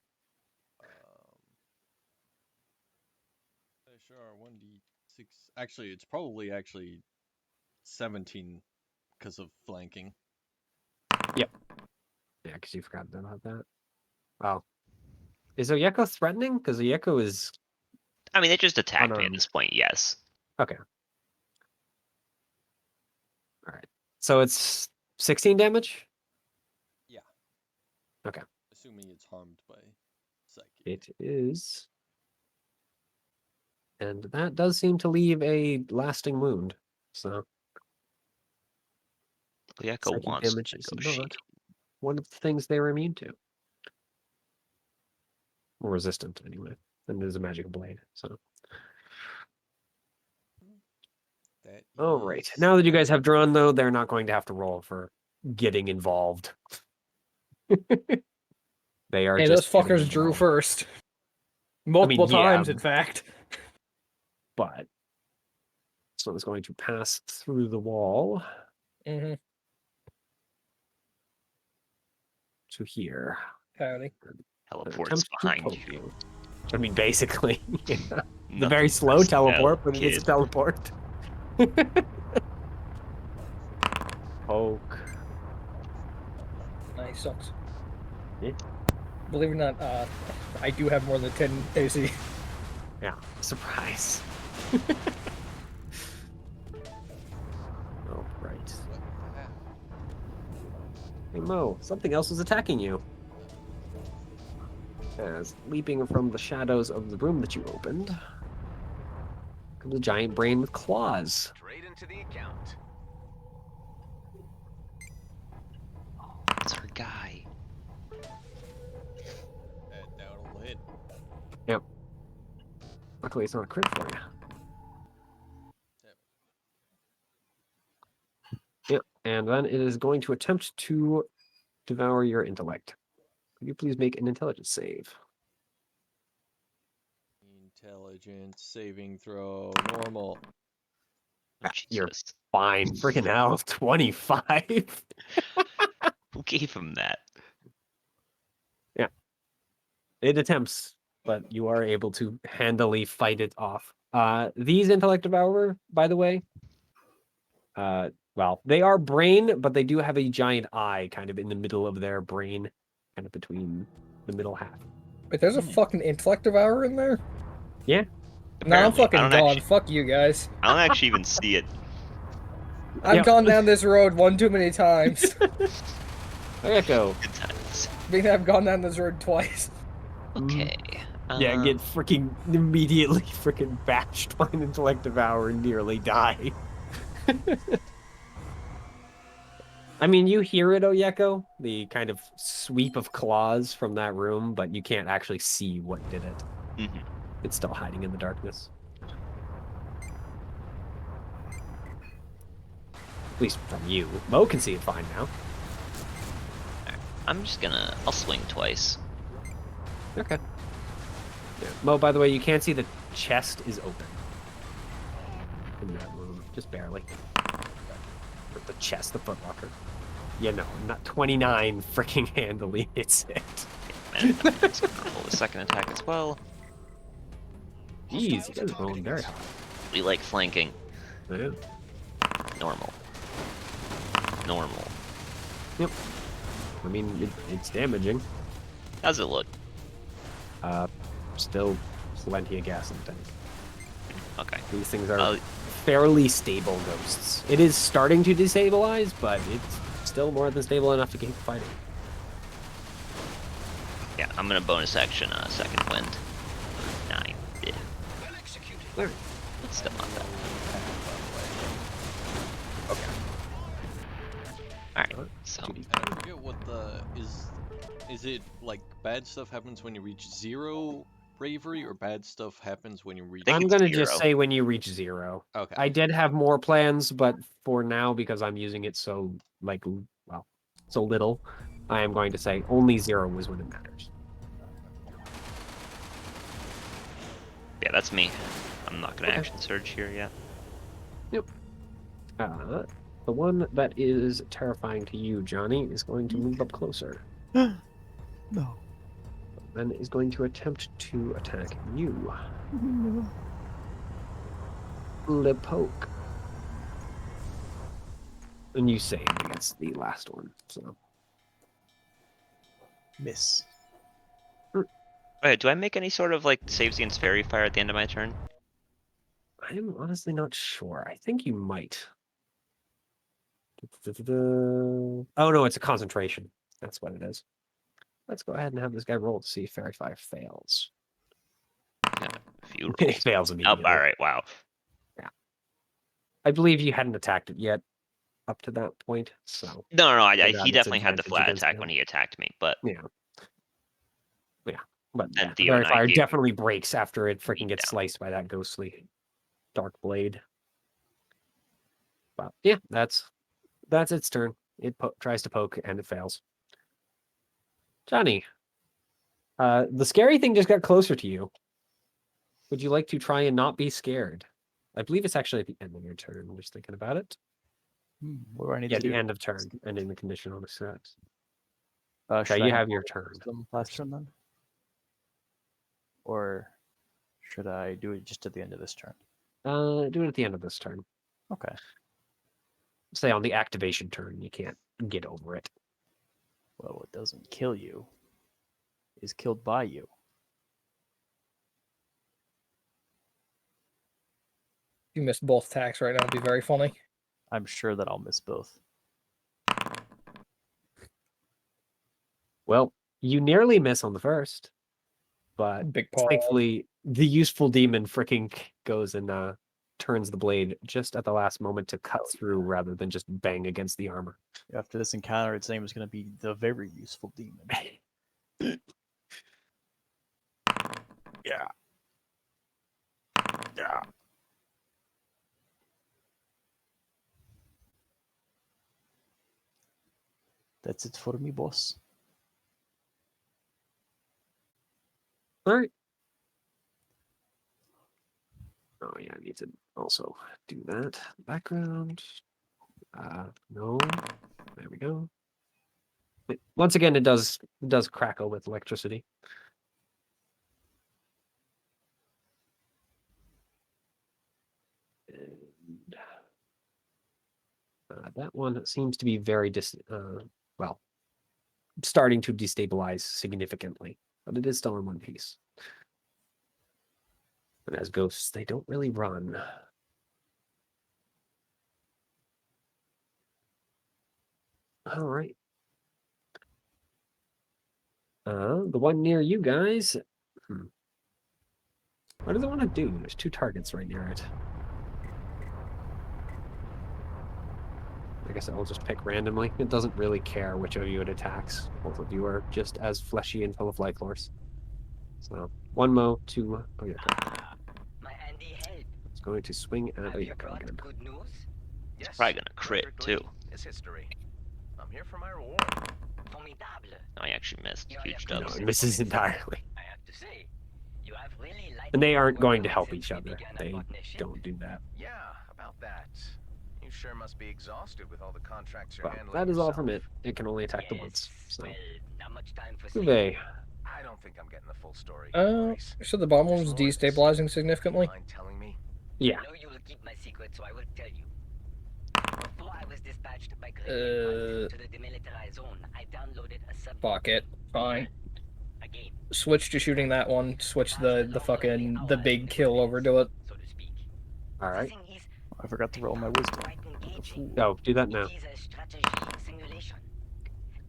Sure, 1d6. Actually, it's probably 17 because of flanking. Yep. Yeah, because you forgot about that. Wow. Is Oyeko threatening? Because Oyeko is I mean, they just attacked me at unarmed. this point. Yes. Okay. All right. So it's 16 damage? Yeah. Okay. Assuming it's harmed by psychic. It is. And that does seem to leave a lasting wound. So Oyeko psychic wants to damage is negotiate. not one of the things they're immune to. Or resistant, anyway. And it is a magic blade, so. That All right. is Now that you guys have drawn, though, they're not going to have to roll for getting involved. They are Hey, just those getting fuckers drew involved. first. Multiple yeah, times, in fact. But this one is going to pass through the wall Mm-hmm. to here. Howdy. Teleports behind you. I mean, basically, yeah. The Nothing very slow but teleport, spell, but it is a kid. teleport. Poke. Nice sucks. Yeah. Believe it or not, I do have more than 10 AC. Yeah, surprise. Oh, right. Hey, Mo, something else is attacking you. As leaping from the shadows of the room that you opened comes a giant brain with claws. Straight into the account. It's our guy. That'll hit. Yep. Luckily, it's not a crit for you. Yep. And then it is going to attempt to devour your intellect. Could you please make an intelligence save? Intelligence saving throw normal. You're Jesus. fine. Freaking hell. 25. Who gave him that? Yeah. It attempts, but you are able to handily fight it off. These intellect devourer, by the way, well, they are brain, but they do have a giant eye kind of in the middle of their brain, kind of between the middle half. Wait, there's a fucking intellect devourer in there? Yeah. No, I'm Apparently. fucking gone. Fuck you guys. I don't actually even see it. I've Yep. gone down this road one too many times. Echo. Good times. I mean, I've gone down this road twice. Okay. Yeah, get freaking immediately freaking bashed by an intellect devourer and nearly die. I mean, you hear it, Oyeko, the kind of sweep of claws from that room, but you can't actually see what did it. Mm-hmm. It's still hiding in the darkness. At least from you. Mo can see it fine now. I'm just gonna. I'll swing twice. Okay. Yeah. Mo, by the way, you can't see the chest is open. In that room, just barely. Or the chest, the footlocker. Yeah, no, not 29 freaking handily hits it. And I'm just gonna roll the second attack as well. Jeez, you guys are rolling very high. We like flanking. Yeah. Normal. Normal. Yep. I mean, it's damaging. How's it look? Still plenty of gas in the tank. Okay. These things are fairly stable ghosts. It is starting to destabilize, but it's still more than stable enough to keep fighting. Yeah, I'm gonna bonus action second wind. 9. Yeah. There. It's still not bad. Okay. Alright, so And I forget what the is it like bad stuff happens when you reach 0 bravery or bad stuff happens when you reach? think I'm it's gonna just 0. say when you reach 0. Okay. I did have more plans, but for now, because I'm using it so so little, I am going to say only 0 is when it matters. Yeah, that's me. I'm not gonna Okay. action surge here yet. The one that is terrifying to you, Johnny, is going to move up closer. No. Then is going to attempt to attack you. Le poke. And you saved against the last one, so. Miss. Alright, do I make any sort of like saves against fairy fire at the end of my turn? I'm honestly not sure. I think you might. Oh no, it's a concentration. That's what it is. Let's go ahead and have this guy roll to see if Fairy Fire fails. Yeah, a few It rolls. fails Oh, immediately. alright, wow. I believe you hadn't attacked it yet up to that point, so. No, for that, he it's definitely had the advantage flat against attack him. when he attacked me, but Yeah. But And yeah, Theo Fairy and I Fire gave- definitely breaks after it freaking gets Yeah. sliced by that ghostly dark blade. But yeah, that's its turn. It tries to poke and it fails. Johnny, the scary thing just got closer to you. Would you like to try and not be scared? I believe it's actually at the end of your turn. I'm just thinking about it. What do I need Yeah, to the do? end of turn, ending the conditional success. Should Okay, I you have your turn. wisdom last turn then? Or should I do it just at the end of this turn? Do it at the end of this turn. Okay. Say on the activation turn, you can't get over it. Well, what doesn't kill you is killed by you. You missed both attacks right now. It'd be very funny. I'm sure that I'll miss both. Well, you nearly miss on the first, but Big paw. thankfully the useful demon freaking goes and turns the blade just at the last moment to cut through rather than just bang against the armor. After this encounter, its name is going to be the very useful demon. Yeah. Yeah. That's it for me, boss. All right. Oh yeah, I need to also do that. Background. No. There we go. Once again, it does crackle with electricity. And, that one seems to be very starting to destabilize significantly, but it is still in one piece. And as ghosts, they don't really run. All right. The one near you guys. What does it want to do? There's 2 targets right near it. I guess I'll just pick randomly. It doesn't really care which of you it attacks. Both of you are just as fleshy and full of life force. So 1 Mo, 2. Oh yeah. My handy help. It's going to swing at Have you Oyeko brought again. good news? Yes. Probably gonna crit, Dr. too. Glee is history. I'm here for my reward. Formidable. No, I actually missed. You are Huge the No, dubs. it misses entirely. I have to say, you have really liked And they our aren't work going to on help since each we other. began a They partnership. don't do that. Yeah, about that. You sure must be exhausted with all the contracts you're But handling that is all from yourself. it. It can only attack the Yes, once. So well, not much time for saying. Uwe. I don't think I'm getting the full story. So the bomb There's was more to this. destabilizing significantly. Mind telling me? Yeah. I know you will keep my secret, so I will tell you. Before I was dispatched by Greg to the demilitarized zone, I downloaded a sub. Fuck it. Fine. A game. Switch to shooting that one. Switch the big kill over to it. So to speak. All right. The thing is, I forgot to roll my wisdom. quite engaging. Oh, do that now. It is a strategy simulation.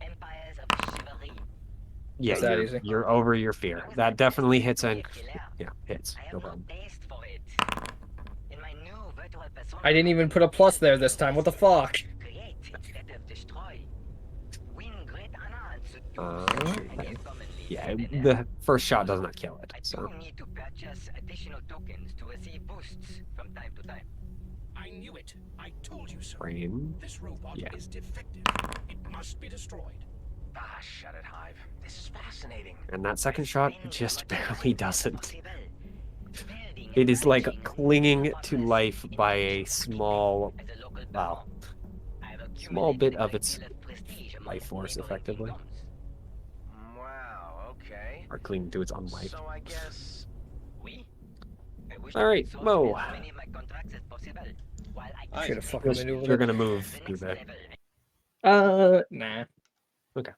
Empires of chivalry. Yeah, It's that easy. you're over your fear. That definitely hits and hits. I have No no problem. taste for it. In my new virtual persona, I didn't even put a plus there this time. What the fuck? create instead of destroy. Win great honor and subdue Okay. against commonly yeah, the first shot does not kill it. I So do need to purchase additional tokens to receive boosts from time to time. I knew it. I told you so. brain. This robot Yeah. is defective. It must be destroyed. Ah, shut it, Hive. This is fascinating. And that second shot Spend just as much barely time as doesn't. possible. Building It is like matching clinging resources to life in by a addition to small, keeping as a local wow, baron. I've small bit accumulated a of great its deal of prestige among life force, neighboring effectively, kingdoms. Wow, okay. or clinging to its own life. So I guess... Oui. I wish All to right, exhaust Mo. as many of my contracts as possible, while I Should have take fucking the maneuvered You're it. gonna to move, the next Gube. level. Nah. Okay.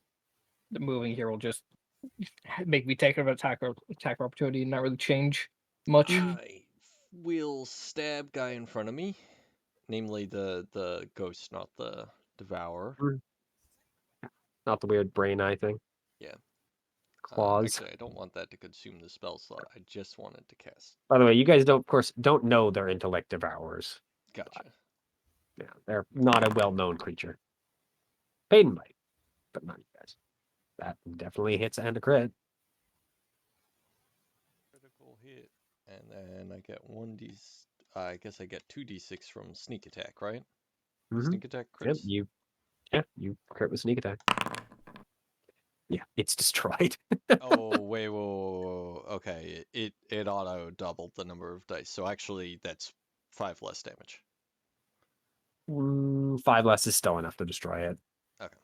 The moving here will just make me take an attack opportunity and not really change much. I will stab guy in front of me, namely the ghost, not the devourer. Not the weird brain eye thing. Yeah. Claws. Actually, I don't want that to consume the spell slot. I just want it to cast. By the way, you guys don't, of course, don't know they're intellect devourers. Gotcha. Yeah, they're not a well-known creature. Payton might, but not you guys. That definitely hits and a crit. Critical hit, and then I get 1d. I guess I get 2d6 from sneak attack, right? Mhm. Sneak attack Yep, crits. you crit with sneak attack. Yeah, it's destroyed. Oh wait, whoa. Okay, it auto doubled the number of dice, so actually that's 5 less damage. 5 less is still enough to destroy it. Okay.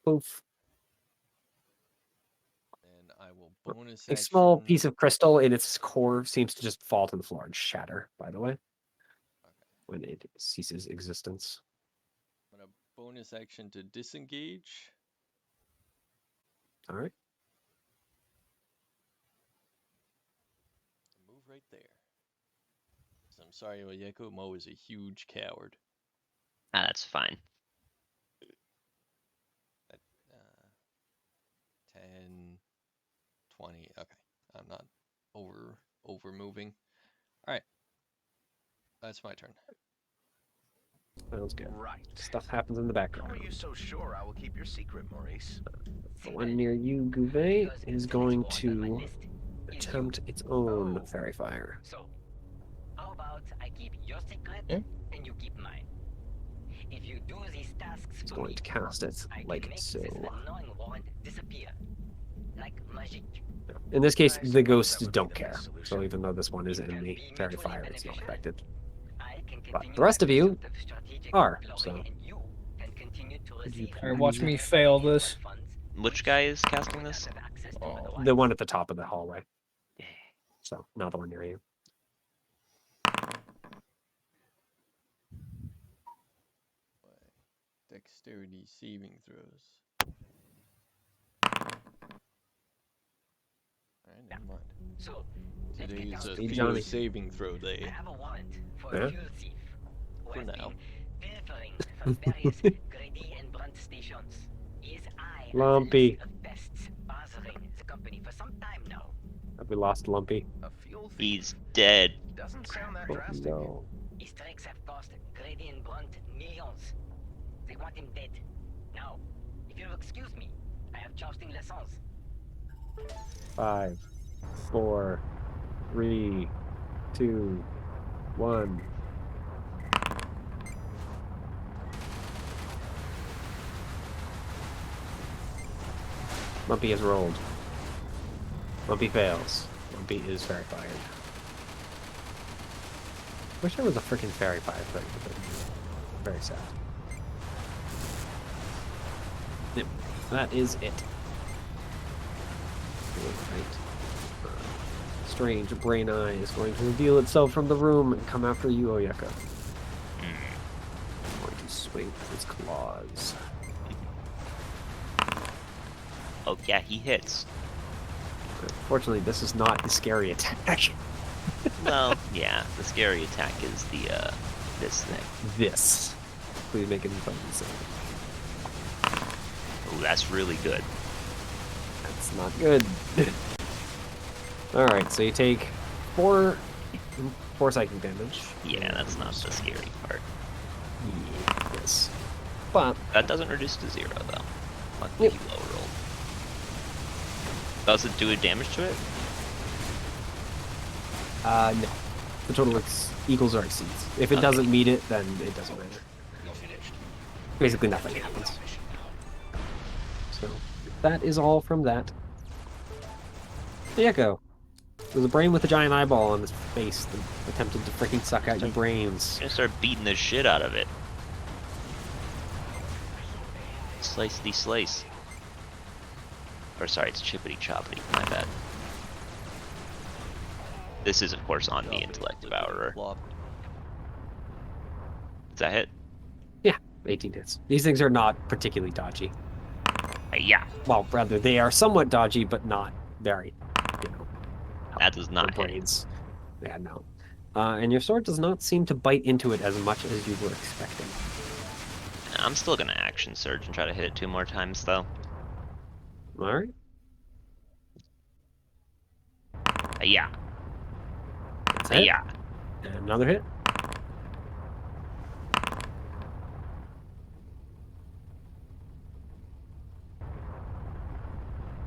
Poof. And I will bonus A small action- piece of crystal in its core seems to just fall to the floor and shatter, by the way, when it ceases existence. I'm gonna bonus action to disengage. All right. Move right there. So I'm sorry, Oyeko. Mo is a huge coward. Ah, that's fine. 10, 20. Okay, I'm not over moving. All right, that's my turn. Sounds good. Right. Stuff happens in the How background. are you so sure I will keep your secret, Maurice? The one near you, Gouvet, is going to attempt its own Oh. fairy fire. So, how about I keep your secret Yeah. and you keep mine? If you do these tasks It's for going me, to cast it I can like make so. this annoying warrant disappear. Like magic. In this case, I the suppose ghosts that would be don't the care. best So solution. even though this one is It in can the be fairy mutually fire, it's not beneficial. affected. I can But continue the rest my of you pursuit of strategic are, glory, so. and you can continue to Could you receive Alright, watch please- me fail this. funds, Which guy is casting would this? have access to Oh, otherwise. The one at the top of the hallway. So, not the one near you. Dexterity saving throws. Alright, never mind. So, let's Today get is down a to Hey, fear Johnny. saving throw I day. have a warrant for Yeah? a fuel thief who For has now. been pilfering from various Grady and Brunt stations. His eye Lumpy. on the list of pests bothering the company for some time now. Have we lost Lumpy? A fuel thief? He's dead. Doesn't sound that Oh, drastic. no. His tricks have cost Grady and Brunt millions. They want him dead. Now, if you'll excuse me, I have jousting lessons. 5, 4, 3, 2, 1. Lumpy has rolled. Lumpy fails. Lumpy is fairy fired. Wish there was a freaking fairy fire thing, but very sad. Yep, that is it. Right. Strange brain eye is going to reveal itself from the room and come after you, Oyeka. Going to swing with its claws. Oh yeah, he hits. Unfortunately, this is not the scary attack. Well, yeah, the scary attack is the this thing. This. Please make it fun. Oh, that's really good. That's not good. Alright, so you take 4 psychic damage. Yeah, that's not the scary part. Yes. But That doesn't reduce to 0 though. Fuck you, low roll. Does it do damage to it? No. The total equals or exceeds. If it doesn't meet it, then it doesn't matter. Basically nothing happens. So that is all from that. The Echo. There's a brain with a giant eyeball on its face that attempted to freaking suck out your brains. I'm gonna start beating the shit out of it. Slicey slice. Or sorry, it's chippity choppity, my bad. This is of course on the Intellect Devourer. Flop. Does that hit? Yeah, 18 hits. These things are not particularly dodgy. Yeah. Well, rather, they are somewhat dodgy, but not very, you know. That does not hit. Brains. Yeah, no. And your sword does not seem to bite into it as much as you were expecting. I'm still gonna action surge and try to hit it 2 more times though. Alright. Yeah. That's it. Yeah. And another hit.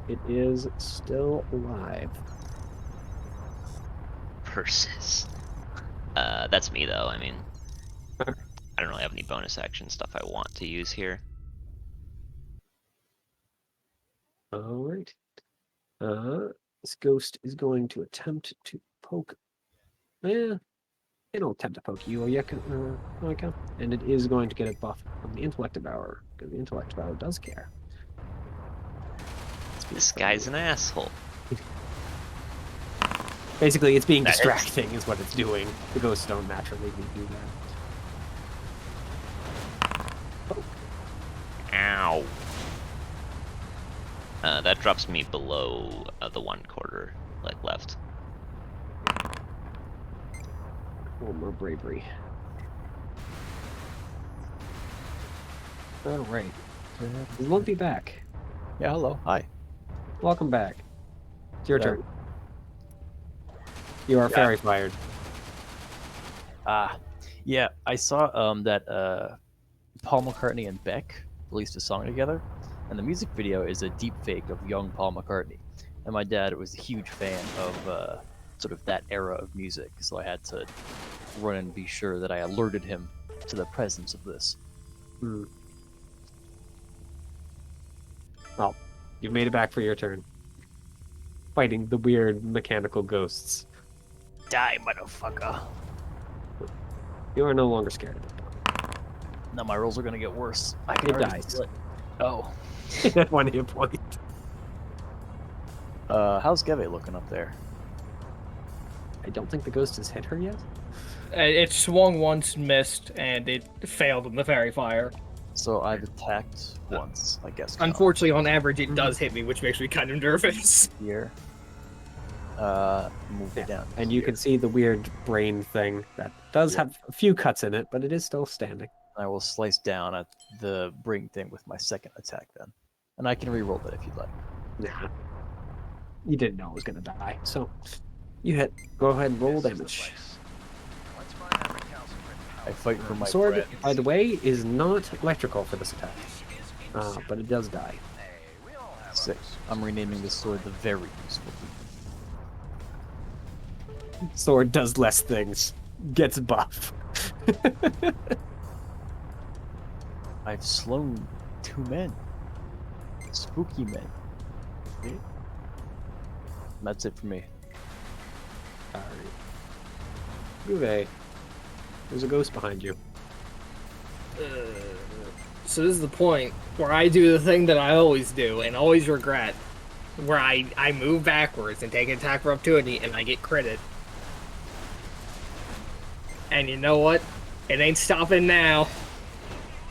It is still alive. Versus. That's me though, I mean. I don't really have any bonus action stuff I want to use here. Alright. This ghost is going to attempt to poke. It'll attempt to poke you, Oika. And it is going to get a buff from the Intellect Devourer, because the Intellect Devourer does care. This guy's an asshole. Basically, it's being That hits. distracting, is what it's doing. The ghosts don't naturally do that. Ow. That drops me below the 1/4, like left. One more bravery. Alright. We won't be back. Yeah, hello. Hi. Welcome back. It's your Yeah. turn. You are fairy fired. Yeah, I saw that Paul McCartney and Beck released a song together, and the music video is a deep fake of young Paul McCartney. And my dad was a huge fan of sort of that era of music, so I had to run and be sure that I alerted him to the presence of this. Well, you've made it back for your turn. Fighting the weird mechanical ghosts. Die, motherfucker! You are no longer scared at this point. Now my rolls are gonna get worse. I can It already dies. feel it. Oh. At 1 hit point. How's Geve looking up there? I don't think the ghost has hit her yet. It swung once, missed, and it failed in the fairy fire. So I've attacked once, I guess. Unfortunately, on average, it does hit me, which makes me kind of nervous. Here. Move it down. And you here. can see the weird brain thing that does have a few cuts in it, but it is still standing. I will slice down at the brain thing with my second attack then. And I can re-roll that if you'd like. Nah. You didn't know it was going to die, so you hit. Go ahead and roll damage. I fight for my Sword, bread. by the way, is not electrical for this attack, but it does die. 6. I'm renaming this sword the Very Useful. Sword does less things. Gets buff. I've slain 2 men. Spooky men. That's it for me. Alright. Uwe, there's a ghost behind you. So this is the point where I do the thing that I always do and always regret, where I move backwards and take an attack for opportunity and I get critted. And you know what? It ain't stopping now.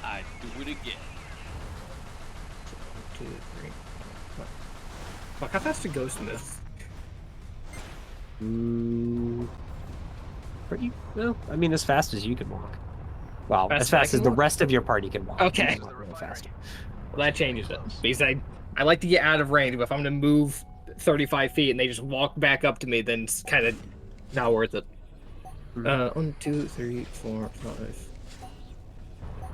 I do it again. 2, 3. Fuck, how fast did Ghost move? Pretty well. I mean, as fast as you can walk. Well, Fast as as I fast can as the walk? rest of your party can walk. Okay. Not really fast. Well, that changes it. Because I like to get out of range, but if I'm going to move 35 feet and they just walk back up to me, then it's kind of not worth it. 1, 2, 3, 4, 5.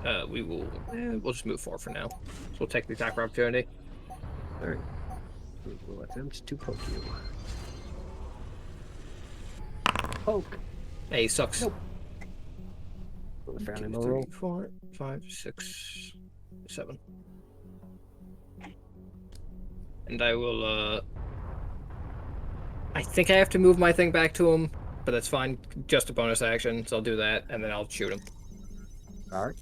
We will. We'll just move forward for now. So we'll take the attack of opportunity. All right. We will attempt to poke you. Poke. Hey, he sucks. Nope. With a fairly 2, low 3, roll. 4, 5, 6, 7. And I will. I think I have to move my thing back to him, but that's fine. Just a bonus action, so I'll do that, and then I'll shoot him. All right.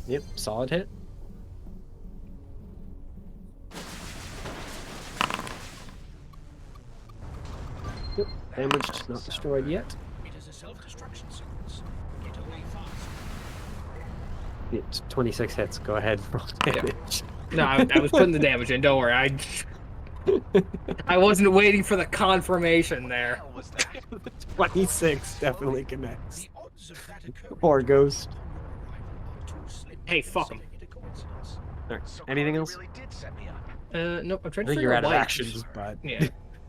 Yep, solid hit. Yep, damaged, not destroyed yet. It is a self-destruction sequence. Get away fast. It's 26 hits. Go ahead, roll damage. No, I was putting the damage in. Don't worry. I wasn't waiting for the confirmation there. hell was that? 26 definitely connects. The odds of that occurring Poor ghost. upon your arrival are too slim, Hey, fuck him. considering it a coincidence. Alright, So anything Carly else? really did set me up. Nope. I'm I trying to think figure you're out out of why. actions, but Yeah.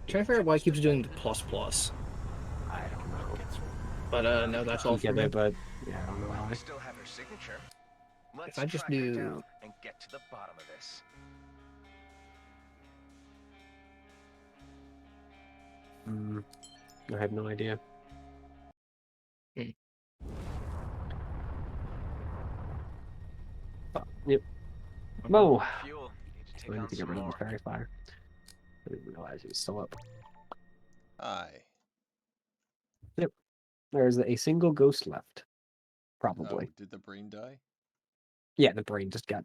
Trying to figure out why he keeps doing the plus plus. I don't know. But no, that's all You for get me. it, but yeah, I don't know Well, why. we still have her signature. Let's I just track her knew- down and get to the bottom of this. I have no idea. Hmm. Oh, yep. Whoa! Fuel. Need to take I need on to get some rid of more. the fairy fire. I didn't realize he was still up. Aye. There's a single ghost left. Oh, Probably. did the brain die? Yeah, the brain just got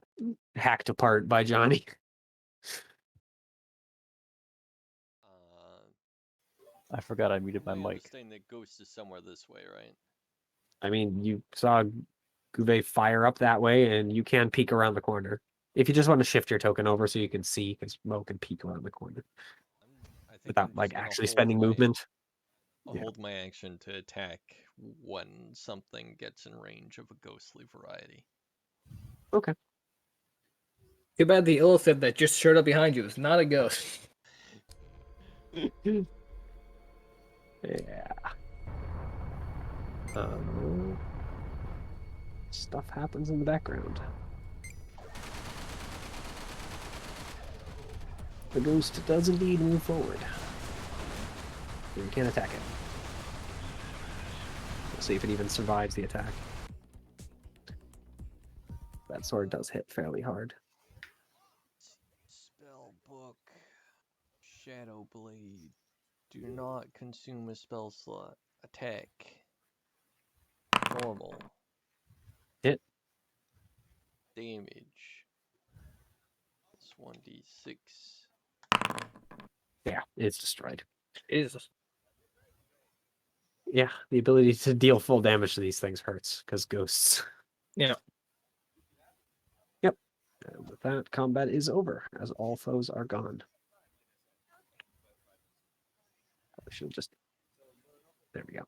hacked apart by Johnny. Uh, I forgot I muted my I mic. understand that ghost is somewhere this way, right? I mean, you saw Gouvet fire up that way, and you can peek around the corner. If you just want to shift your token over so you can see, because Mo can peek around the corner I think without I'm like just gonna actually hold spending my- movement. I'll Yeah. hold my action to attack when something gets in range of a ghostly variety. Okay. Too bad the illithid that just showed up behind you is not a ghost. Yeah. Stuff happens in the background. The ghost does indeed move forward. You can't attack it. We'll see if it even survives the attack. That sword does hit fairly hard. Spell book. Shadow blade. Do not consume a spell slot. Attack. Normal. Hit. Damage. Plus 1d6. Yeah, it's destroyed. Jesus. Yeah, the ability to deal full damage to these things hurts because ghosts. Yeah. Yep. And with that, combat is over as all foes are gone. I should just. There we go.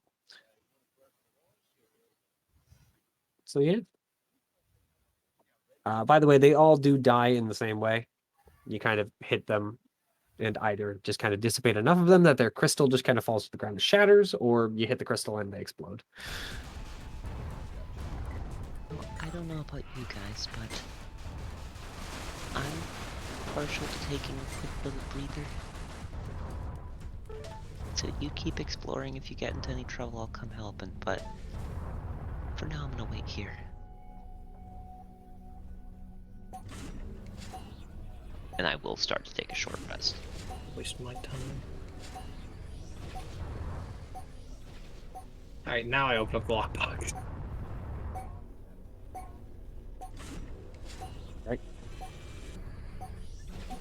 So yeah. By the way, they all do die in the same way. You kind of hit them and either just kind of dissipate enough of them that their crystal just kind of falls to the ground and shatters, or you hit the crystal and they explode. I don't know about you guys, but I'm partial to taking a quick little breather. So you keep exploring. If you get into any trouble, I'll come helping, but for now I'm gonna wait here. And I will start to take a short rest. Waste my time. Alright, now I open up the lockbox. Right.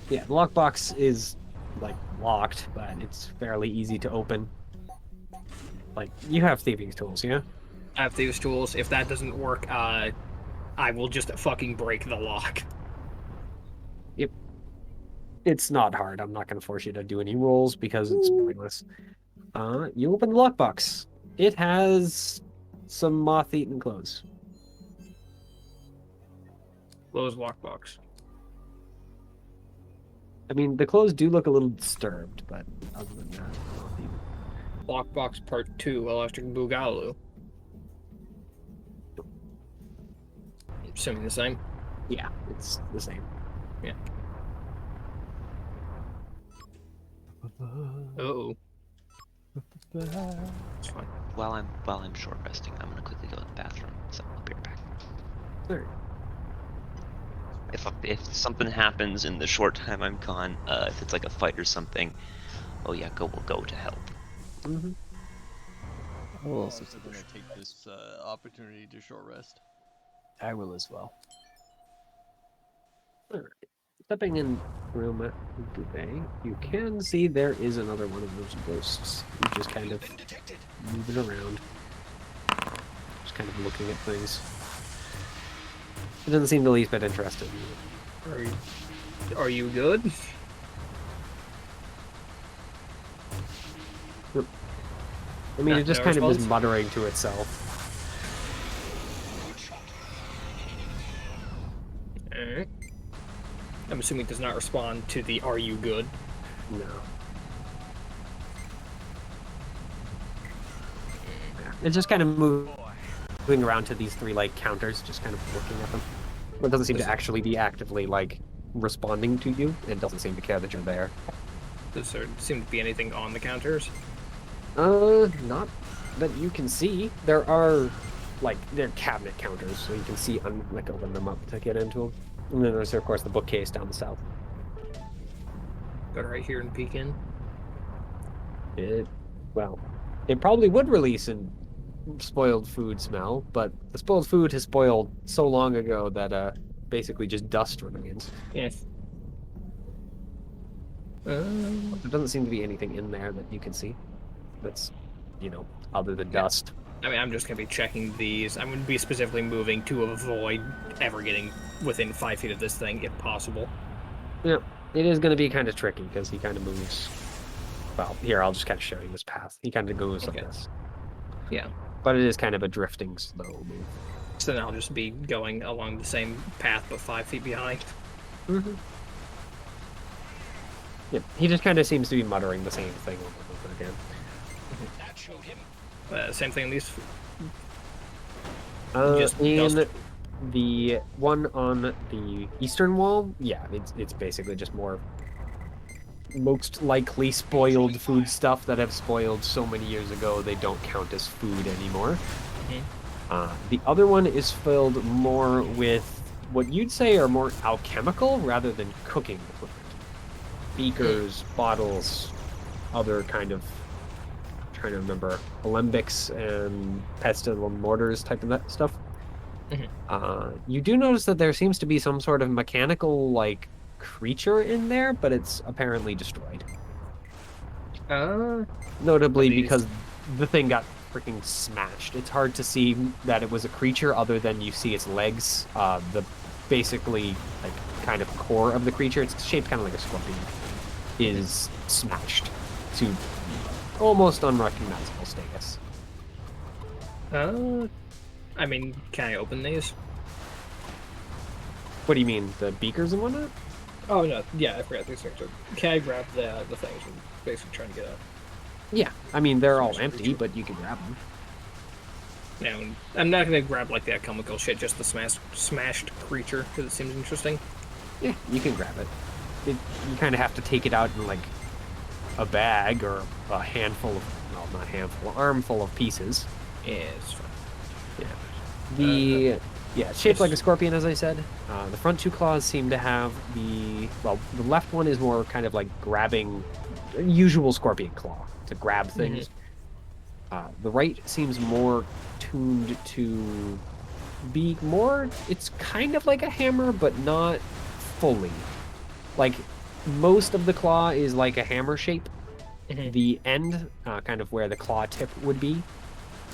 Yeah, the lockbox is like locked, but it's fairly easy to open. Like, you have thieving tools, yeah? I have these tools. If that doesn't work, I will just fucking break the lock. Yep. It's not hard. I'm not going to force you to do any rolls because it's pointless. You open the lockbox. It has some moth-eaten clothes. Close lockbox. I mean, the clothes do look a little disturbed, but other than that, moth-eaten. Lockbox part 2, Electric Boogaloo. Assuming the same. Yeah, it's the same. Oh. It's fine. While I'm short resting, I'm gonna quickly go to the bathroom. So I'll be right back. Alright. If something happens in the short time I'm gone, if it's like a fight or something, oh yeah, we'll go to help. Mm-hmm. I will I'm also also gonna take this opportunity to short rest. I will as well. Alright. Stepping in room Bouvet, you can see there is another one of those ghosts. You just kind of Been detected. moving around. Just kind of looking at things. It doesn't seem the least bit interested. Are you good? I mean, No- it just no kind of is response? muttering to itself. Good shot. Alright. I'm assuming it does not respond to the "Are you good?" No. Yeah. It's just kind of moving around to these three like counters, just kind of looking at them. It doesn't seem to actually be actively like responding to you. It doesn't seem to care that you're there. Does there seem to be anything on the counters? Not that you can see. There are like they're cabinet counters, so you can see like open them up to get into them. And then there's of course the bookcase down the south. Go right here and peek in. It probably would release a spoiled food smell, but the spoiled food has spoiled so long ago that basically just dust remains. Yes. There doesn't seem to be anything in there that you can see that's, other than Yeah. dust. I mean, I'm just gonna be checking these. I'm gonna be specifically moving to avoid ever getting within 5 feet of this thing, if possible. Yeah, it is going to be kind of tricky because he kind of moves. Well, here, I'll just kind of show you this path. He kind of goes like Okay. this. Yeah. But it is kind of a drifting, slow move. So then I'll just be going along the same path, but 5 feet behind. Mm-hmm. Yeah, he just kind of seems to be muttering the same thing over and over again. That showed him. Same thing on these. Just in dust. the one on the eastern wall, yeah, it's basically just more most likely spoiled food stuff that have spoiled so many years ago they don't count as food anymore. The other one is filled more with what you'd say are more alchemical rather than cooking equipment. Beakers, bottles, other kind of, trying to remember, alembics and pestle and mortars type of that stuff. You do notice that there seems to be some sort of mechanical like creature in there, but it's apparently destroyed. Notably because the thing got freaking smashed. It's hard to see that it was a creature other than you see its legs. The basically like kind of core of the creature, it's shaped kind of like a scorpion, is smashed to almost unrecognizable status. I mean, can I open these? What do you mean, the beakers and whatnot? Oh no, yeah, I forgot these things. Can I grab the things and basically trying to get out? Yeah, I mean they're all empty, but you can grab them. Now, I'm not gonna grab like that comical shit, just the smashed creature because it seems interesting. Yeah, you can grab it. You kind of have to take it out in like a bag or a handful of, well, not handful, armful of pieces. Yeah, it's fine. Yeah. It's shaped like a scorpion, as I said. The front two claws seem to have the left one is more kind of like grabbing, usual scorpion claw to grab things. The right seems more tuned to be more, it's kind of like a hammer, but not fully. Like, most of the claw is like a hammer shape. The end, kind of where the claw tip would be,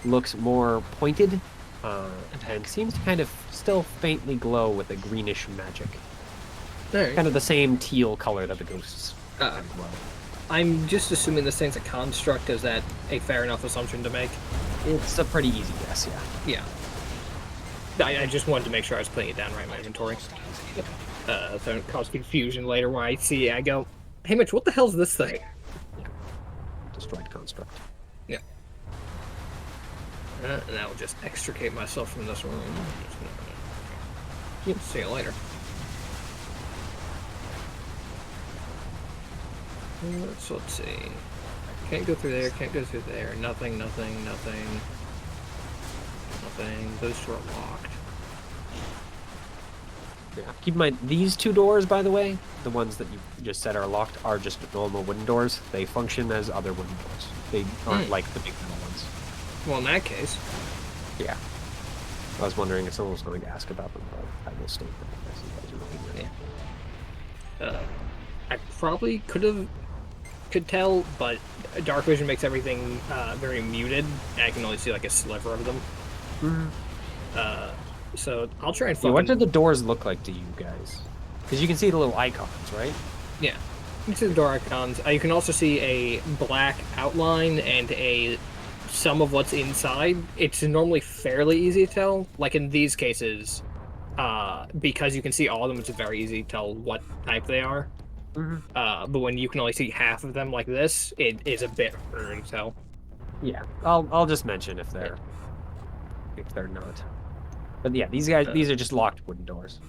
looks more pointed, and seems to kind of still faintly glow with a greenish magic. Right. Kind of the same teal color that the ghosts kind of glow. I'm just assuming this thing's a construct. Is that a fair enough assumption to make? It's a pretty easy guess, yeah. Yeah. I just wanted to make sure I was putting it down right in my inventory. So it don't cause confusion later where I see it, I go, hey Mitch, what the hell's this thing? Destroyed construct. Yeah. And I'll just extricate myself from this room. Yep, see you later. So let's see. Can't go through there, can't go through there. Nothing. Those two are locked. Yeah. Keep in mind, these two doors, by the way, the ones that you just said are locked, are just normal wooden doors. They function as other wooden doors. They aren't like the big metal ones. Well, in that case. Yeah. I was wondering if someone was going to ask about them, but I will state that. I probably could tell, but dark vision makes everything very muted. And I can only see like a sliver of them. So I'll try and fucking... Yeah, what do the doors look like to you guys? Because you can see the little icons, right? Yeah. You can see the door icons. You can also see a black outline and some of what's inside. It's normally fairly easy to tell. Like in these cases, because you can see all of them, it's very easy to tell what type they are. But when you can only see half of them like this, it is a bit harder to tell. Yeah, I'll just mention if they're not. But yeah, these are just locked wooden doors.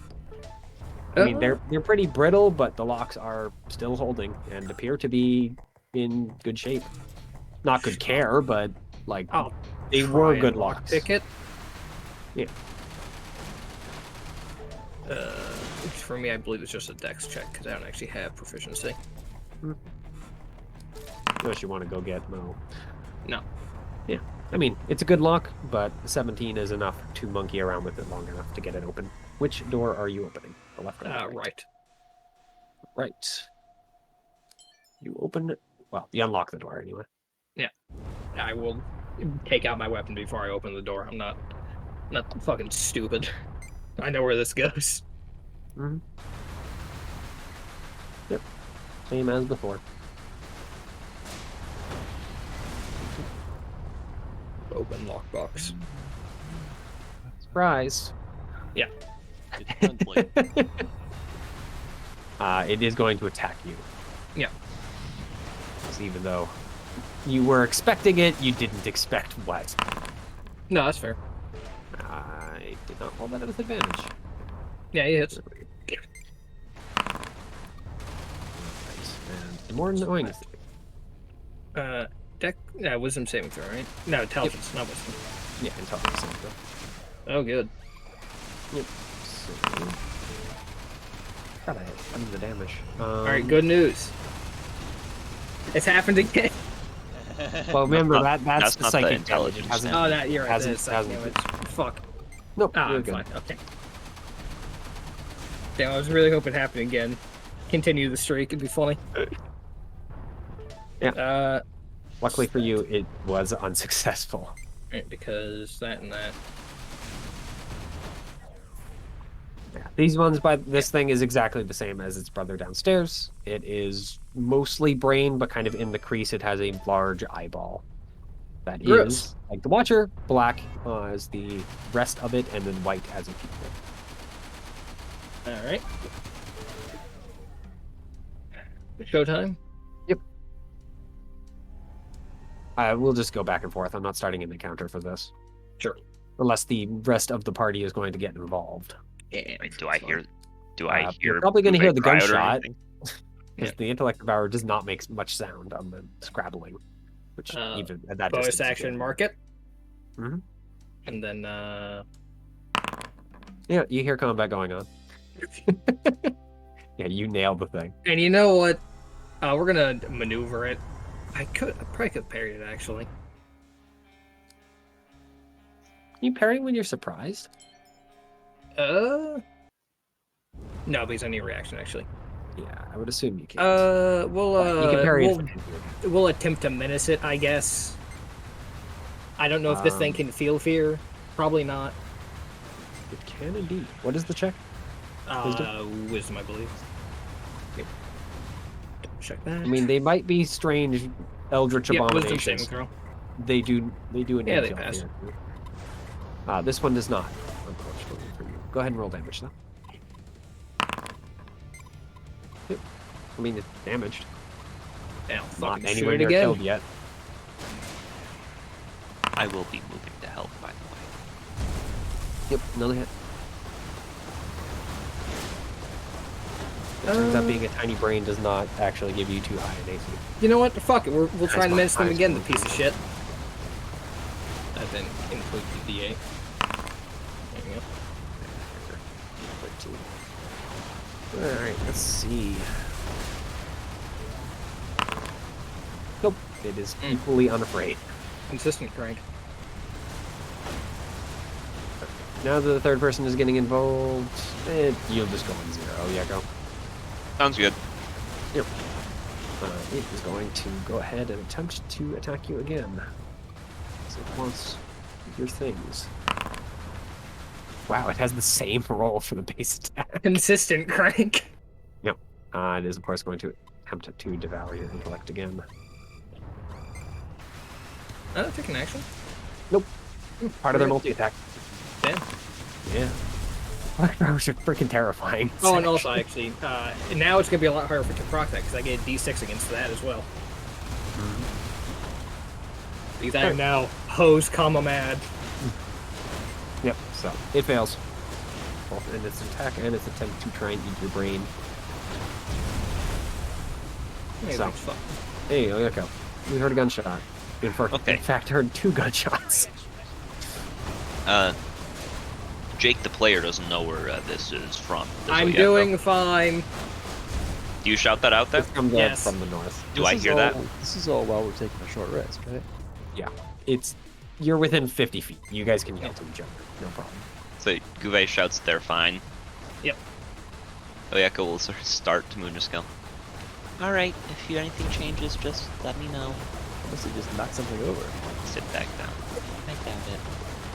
I mean, they're pretty brittle, but the locks are still holding and appear to be in good shape. Not good care, but like they were good locks. Pick it. Yeah. For me, I believe it's just a dex check because I don't actually have proficiency. Unless you want to go get Mo. No. Yeah. I mean, it's a good lock, but 17 is enough to monkey around with it long enough to get it open. Which door are you opening? The left or the right? Right. Right. You open it. Well, you unlock the door anyway. Yeah. I will take out my weapon before I open the door. I'm not fucking stupid. I know where this goes. Yep. Same as before. Open lockbox. Surprise. Yeah. It's friendly. It is going to attack you. Yeah. Even though you were expecting it, you didn't expect what. No, that's fair. I did not roll that with advantage. Yeah, he hits. Right. And the more annoying thing. Wisdom saving throw, right? No, intelligence, not wisdom. Yeah, intelligence saving throw. Oh, good. Yep. So, gotta hit. I need the damage. Alright, good news. It's happened again. Well, remember That's that's the not the psychic intelligence. damage. It hasn't, Oh, that you're right. hasn't- That's psychic hasn't- damage. Fuck. Nope, Ah, you're I'm good. fine. Okay. Damn, I was really hoping it happened again. Continue the streak. It'd be funny. Yeah. Luckily for you, it was unsuccessful. Right, because that and that. Yeah, these ones by this thing is exactly the same as its brother downstairs. It is mostly brain, but kind of in the crease, it has a large eyeball. That Gross. is, like the Watcher, black as the rest of it, and then white as a pupil. Alright. Showtime? Yep. We'll just go back and forth. I'm not starting an encounter for this. Sure. Unless the rest of the party is going to get involved. Yeah. Wait, do I hear? Do I hear? You're probably going to hear the cry out or gunshot. anything? Because the intellect devourer does not make much sound on the scrabbling, which even at that Bonus distance, you action can't- market. Mhm. And then, Yeah, you hear combat going on. Yeah, you nailed the thing. and you know what? We're gonna maneuver it. I probably could parry it, actually. You parry when you're surprised? No, because I need a reaction, actually. Yeah, I would assume you can. We'll, you can parry we'll, it. we'll attempt to menace it, I guess. I don't know if this thing can feel fear. Probably not. It can indeed. What is the check? Wisdom, I believe. Okay. Check that. I mean, they might be strange eldritch wisdom saving abominations. throw. They do an Yeah, they angel pass. here. This one does not, unfortunately for you. Go ahead and roll damage though. Yep. I mean, it's damaged. Yeah, Not fucking shoot anywhere it near again. killed yet. I will be moving to help, by the way. Yep, another hit. It turns out being a tiny brain does not actually give you too high an AC. You know what? Fuck it. We'll try and my menace them highest again, the one. piece of shit. That then include the D8. There you go. 13. Alright, let's see. Nope, it is equally unafraid. Consistent crank. Now that the third person is getting involved, you'll just go on 0. Yeah, go. Sounds good. Yep. It is going to go ahead and attempt to attack you again. So it wants your things. Wow, it has the same roll for the base attack. Consistent crank. Yep. It is, of course, going to attempt to devour your intellect again. Take an action. Nope. Part of their multi-attack. Damn. Yeah. Flamethrowers are freaking terrifying. Oh, and also, actually, now it's going to be a lot harder to proc that, because I get a D6 against that as well. Because I am now hose comma mad. Yep, so it fails. Both in its attack and its attempt to try and eat your brain. Maybe So. it's fun. Hey, there you go. We heard a gunshot. In Okay. fact, heard 2 gunshots. Jake the player doesn't know where this is from. does I'm he? doing fine. Do you shout that out there? It's from the, Yes. from the north. Do I hear that? This is all while we're taking a short rest, right? Yeah. You're within 50 feet. You guys can yell to each other. No problem. So Guve shouts they're fine. Yep. Oyeka will sort of start to move just go. Alright, if anything changes, just let me know. Unless he just knocked something over. Sit back down. I doubt it.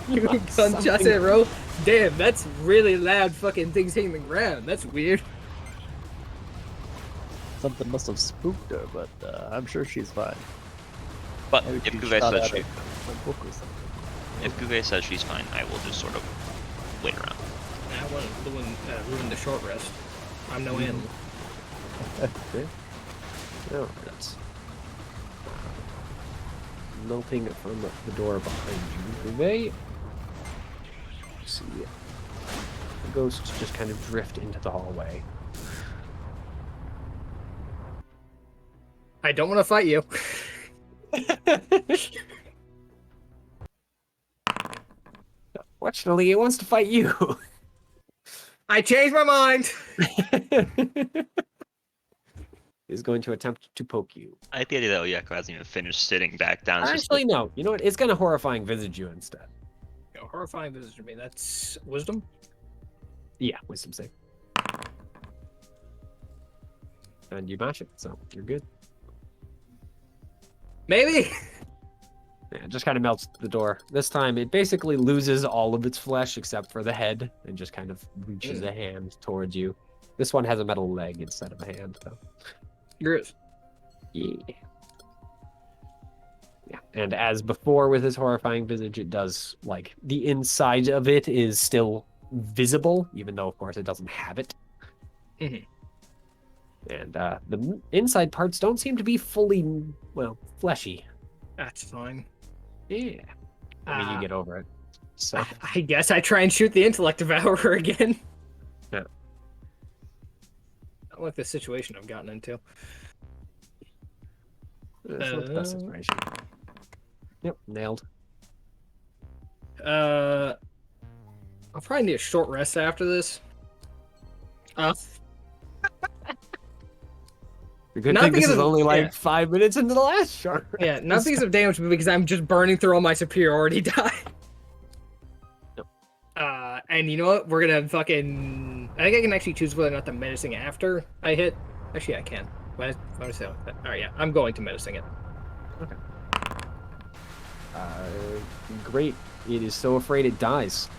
You gunshot it, bro. Damn, that's really loud fucking things hitting the ground. That's weird. Something must have spooked her, but I'm sure she's fine. But Maybe if she Guve shot says at she, a book or something. if Guve says she's fine, I will just sort of wait around. I want to ruin the short rest. I'm no animal. Okay. Alright. Melting from the door behind you. Guve. See. The ghosts just kind of drift into the hallway. I don't want to fight you. Fortunately, it wants to fight you. I changed my mind. Is going to attempt to poke you. I like the idea that Oyeko hasn't even finished sitting back down. It's just Actually, no. You know what? It's going to horrifying visage you instead. Horrifying visitor me. That's wisdom. Yeah, wisdom save. And you match it, so you're good. Maybe. Yeah, it just kind of melts the door. This time, it basically loses all of its flesh except for the head and just kind of reaches a hand towards you. This one has a metal leg instead of a hand, though. Yours. Yeah. Yeah, and as before with his horrifying visage, it does, like, the inside of it is still visible, even though, of course, it doesn't have it. Mhm. And the inside parts don't seem to be fully, well, fleshy. That's fine. Yeah. I mean, you get over it. So, I guess I try and shoot the intellect devourer again. Yeah. I like the situation I've gotten into. it's not the best situation. Yep, nailed. I'll probably need a short rest after this. The good Not thing this because is of- only like yeah. 5 minutes into the last shot. Yeah, not because of damage, but because I'm just burning through all my superiority die. Yep. And you know what? We're gonna fucking... I think I can actually choose whether or not to menacing after I hit. Actually, I can. Why did I say like that? Alright, yeah. I'm going to menacing it. Great. It is so afraid it dies.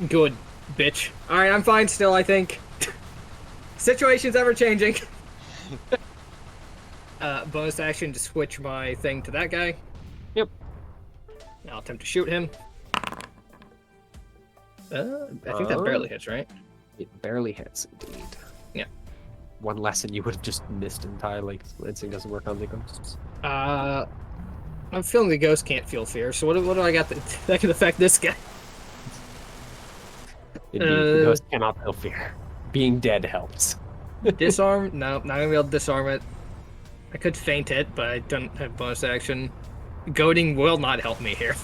Good, bitch. Alright, I'm fine still, I think. Situation's ever changing. Bonus action to switch my thing to that guy. Yep. I'll attempt to shoot him. I think that barely hits, right? It barely hits, indeed. Yeah. One lesson you would have just missed entirely, because lancing doesn't work on the ghosts. I'm feeling the ghost can't feel fear, so what do I got that can affect this guy? Indeed, the ghost cannot feel fear. Being dead helps. Disarm? No, not gonna be able to disarm it. I could feint it, but I don't have bonus action. Goading will not help me here.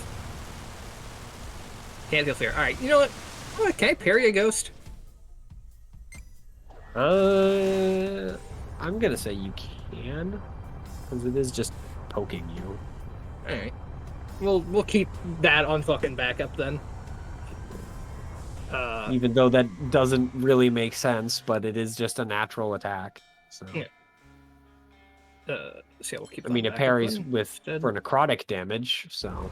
Can't feel fear. Alright, you know what? Can I parry a ghost? I'm gonna say you can, because it is just poking you. Alright. We'll keep that on fucking backup then. Even though that doesn't really make sense, but it is just a natural attack. So Yeah. So yeah, we'll keep I that mean, it backup parries then instead. for necrotic damage. So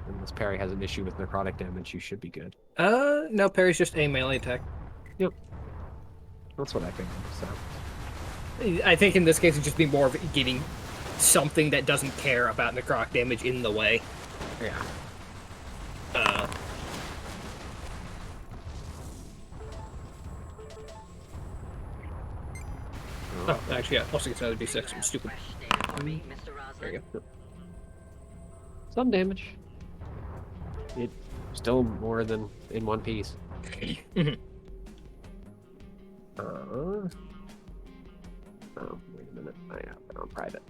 unless parry has an issue with necrotic damage, you should be good. No, parry's just a melee attack. Yep, that's what I figured. So I think in this case it'd just be more of getting something that doesn't care about necrotic damage in the way. yeah. Oh, actually, yeah. Also gets another d6. I'm stupid. There you go. Some damage. It still more than in one piece. Oh, wait a minute. I have it on private.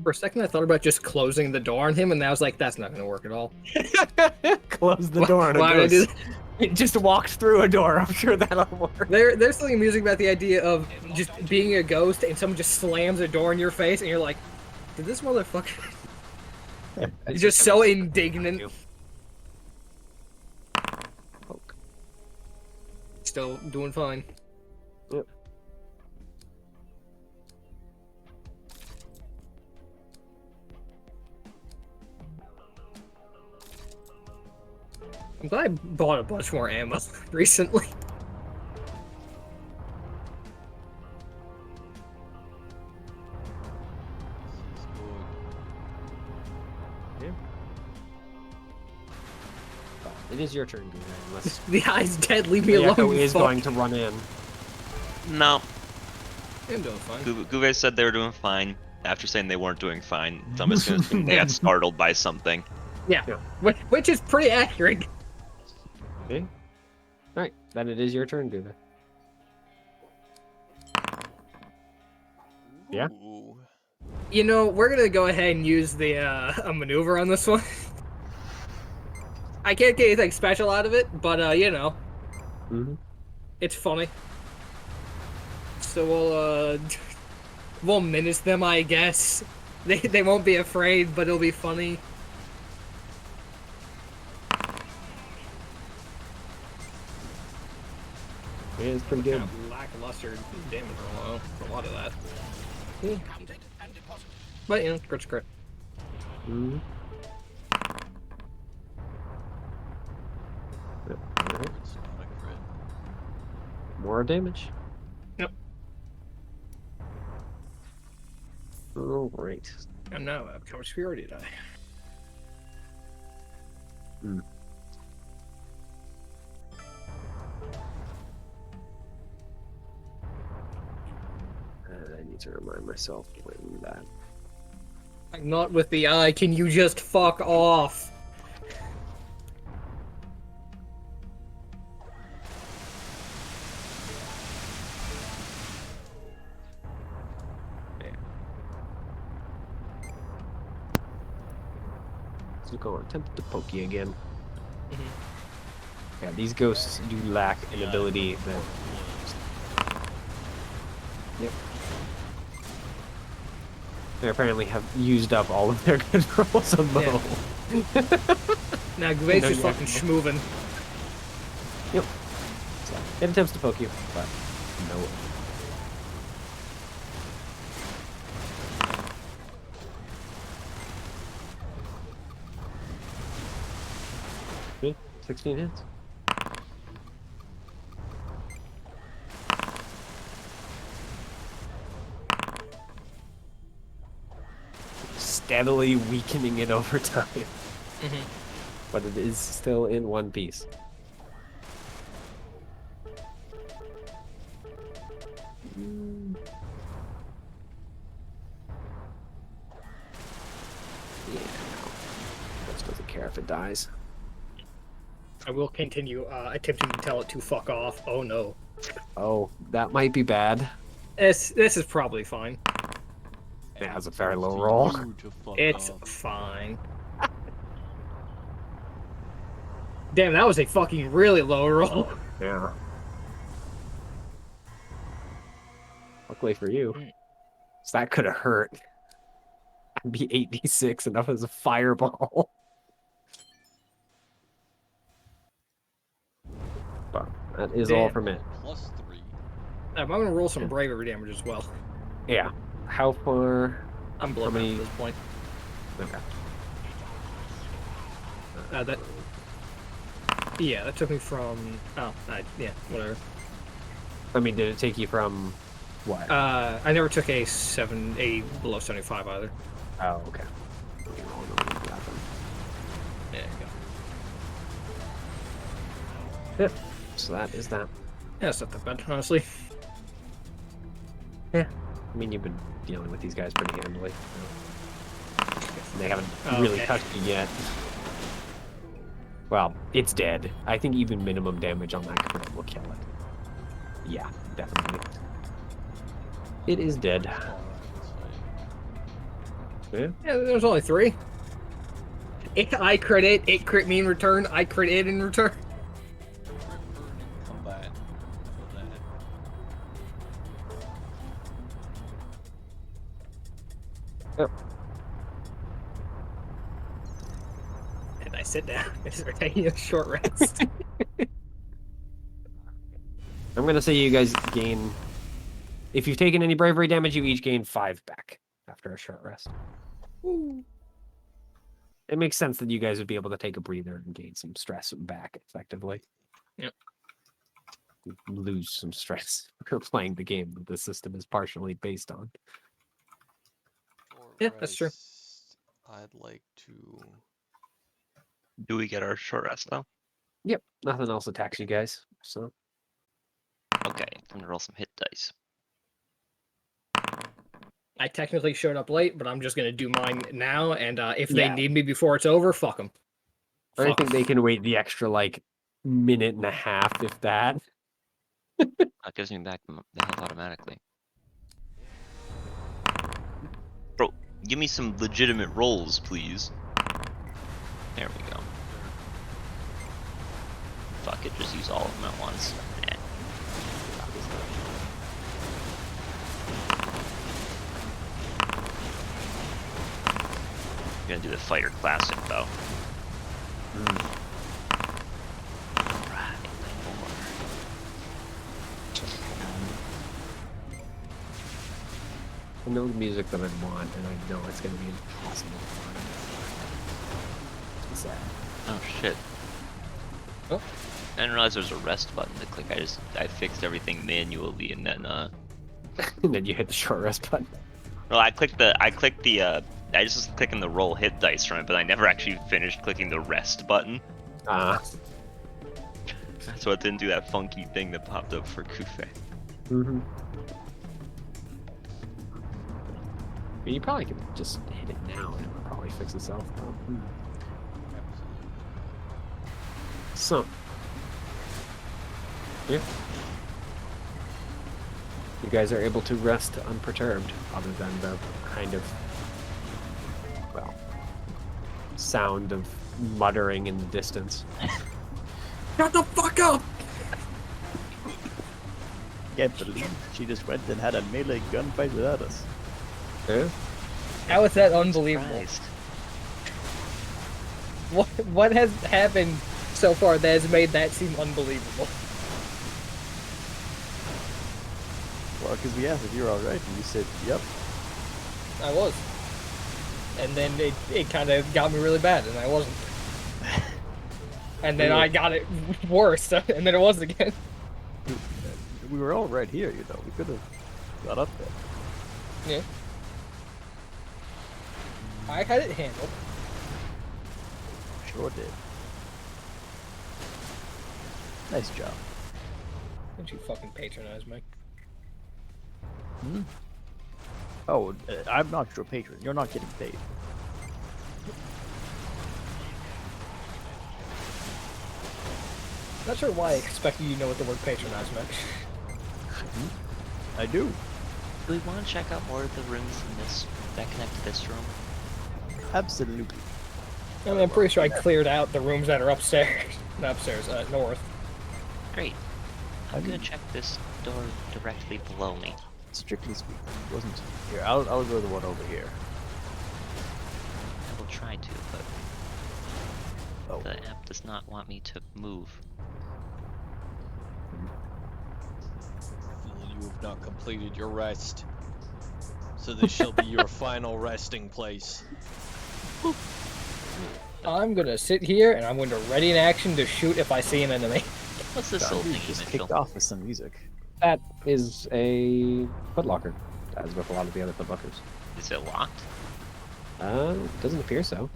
For a second, I thought about just closing the door on him, and I was like, that's not going to work at all. Close the door on a Why would I do ghost. It just walked through a door. I'm sure that'll work. There's something amusing about the idea of just being a ghost and someone just slams a door in your face, and you're like, did this motherfucker... You're just so indignant. Poke. Still doing fine. Yep. I'm glad I bought a bunch more ammo recently. It is your turn, Guna, unless The eye's dead, leave me the alone. echo is fuck. going to run in. No, I'm doing fine. Guve said they were doing fine. After saying they weren't doing fine, so I'm just gonna assume they got startled by something. Yeah, Yeah. which is pretty accurate. Okay. Alright, then it is your turn, Guna. Yeah? Ooh. You know, we're gonna go ahead and use the a maneuver on this one. I can't get anything special out of it, but you know, it's funny. So we'll menace them, I guess. They won't be afraid, but it'll be funny. It is pretty good. Kind of lackluster damage roll for a lot of that. Counted and deposited. But you know, crit's crit. Mm-hmm. Yep. Alright. It's not a crit. More damage. Yep. Alright. And now I have cover superiority die. I need to remind myself when that. I'm not with the eye, can you just fuck off? So go on, attempt to poke you again. Yeah, these ghosts do lack an ability that. Yep. They apparently have used up all of their good rolls of bow. Now Guve's No, just yeah. fucking schmoovin'. Yep. So, it attempts to poke you, but no. Okay, 16 hits. Steadily weakening it over time. But it is still in one piece. Yeah, no. Ghost doesn't care if it dies. I will continue attempting to tell it to fuck off. Oh no. Oh, that might be bad. This is probably fine. It has a very Tells low to roll. you to fuck It's off. fine. Damn, that was a fucking really low roll. Yeah. Luckily for you. Mm. So that could have hurt. I'd be 8d6 enough as a fireball. But that is all Damn. from it. Plus 3. I'm gonna roll some bravery damage as well. Yeah. How far? I'm blowing many- at this point. Okay. That. Yeah, that took me from. Oh, yeah, whatever. I mean, did it take you from what? I never took a below 75 either. Oh, okay. There you go. Yep. So that is that. Yeah, it's not that bad, honestly. I mean, you've been dealing with these guys pretty handily. So. They haven't really Okay. touched you yet. Well, it's dead. I think even minimum damage on that crit will kill it. Yeah, definitely. It is dead. Alright, Yeah. Yeah, there's only 3. I crit it crit me in return, I crit it in return. so crit burning combat for that. Yep. And I sit down and start taking a short rest. I'm gonna say you guys gain. If you've taken any bravery damage, you each gain 5 back after a short rest. It makes sense that you guys would be able to take a breather and gain some stress back effectively. Yep. Lose some stress for playing the game that the system is partially based on. For Yeah, that's true. rest, I'd like to. Do we get our short rest though? Yep, nothing else attacks you guys. So Okay, I'm gonna roll some hit dice. I technically showed up late, but I'm just gonna do mine now, and if they Yeah. need me before it's over, fuck them. I think they can wait the extra like minute and a half, if that. That gives me back the health automatically. Bro, give me some legitimate rolls, please. There we go. Fuck it, just use all of them at once. Eh. I'm gonna do the fighter classic though. Right, I know the music that I want, and I know it's going to be impossible to find. It's sad. oh shit. Oh. I didn't realize there was a rest button to click. I fixed everything manually and then And then you hit the short rest button. well I just was clicking the roll hit dice from it, but I never actually finished clicking the rest button. So it didn't do that funky thing that popped up for Kufe. Mm-hmm. You probably could just hit it now and it would probably fix itself. So, yeah. You guys are able to rest unperturbed, other than the kind of, well, sound of muttering in the distance. Shut the fuck up! Can't believe she just went and had a melee gunfight without us. Yeah? How is that unbelievable? Surprised. What has happened so far that has made that seem unbelievable? Well, because we asked if you were alright, and you said, yep. I was. And then it kind of got me really bad, and I wasn't. And then I got it worse, and then it was again. We were all right here, you know. We could have got up there. Yeah. I had it handled. Sure did. Nice job. Don't you fucking patronize me. Hmm? Oh, I'm not your patron. You're not getting paid. Not sure why I expected you to know what the word patronize meant. I do. Do we want to check out more of the rooms in this that connect to this room? Absolutely. I mean, I'm pretty sure I cleared out the rooms that are upstairs. Not upstairs, north. Great. I'm gonna check this door directly below me. Strictly speaking, it wasn't. Here, I'll go to the one over here. I will try to, but Oh. the app does not want me to move. You have not completed your rest. So this shall be your final resting place. I'm gonna sit here and I'm going to ready in action to shoot if I see an enemy. What's this little You thingy, just Mitchell? kicked off with some music. That is a footlocker, as with a lot of the other footlockers. Is it locked? Doesn't appear so.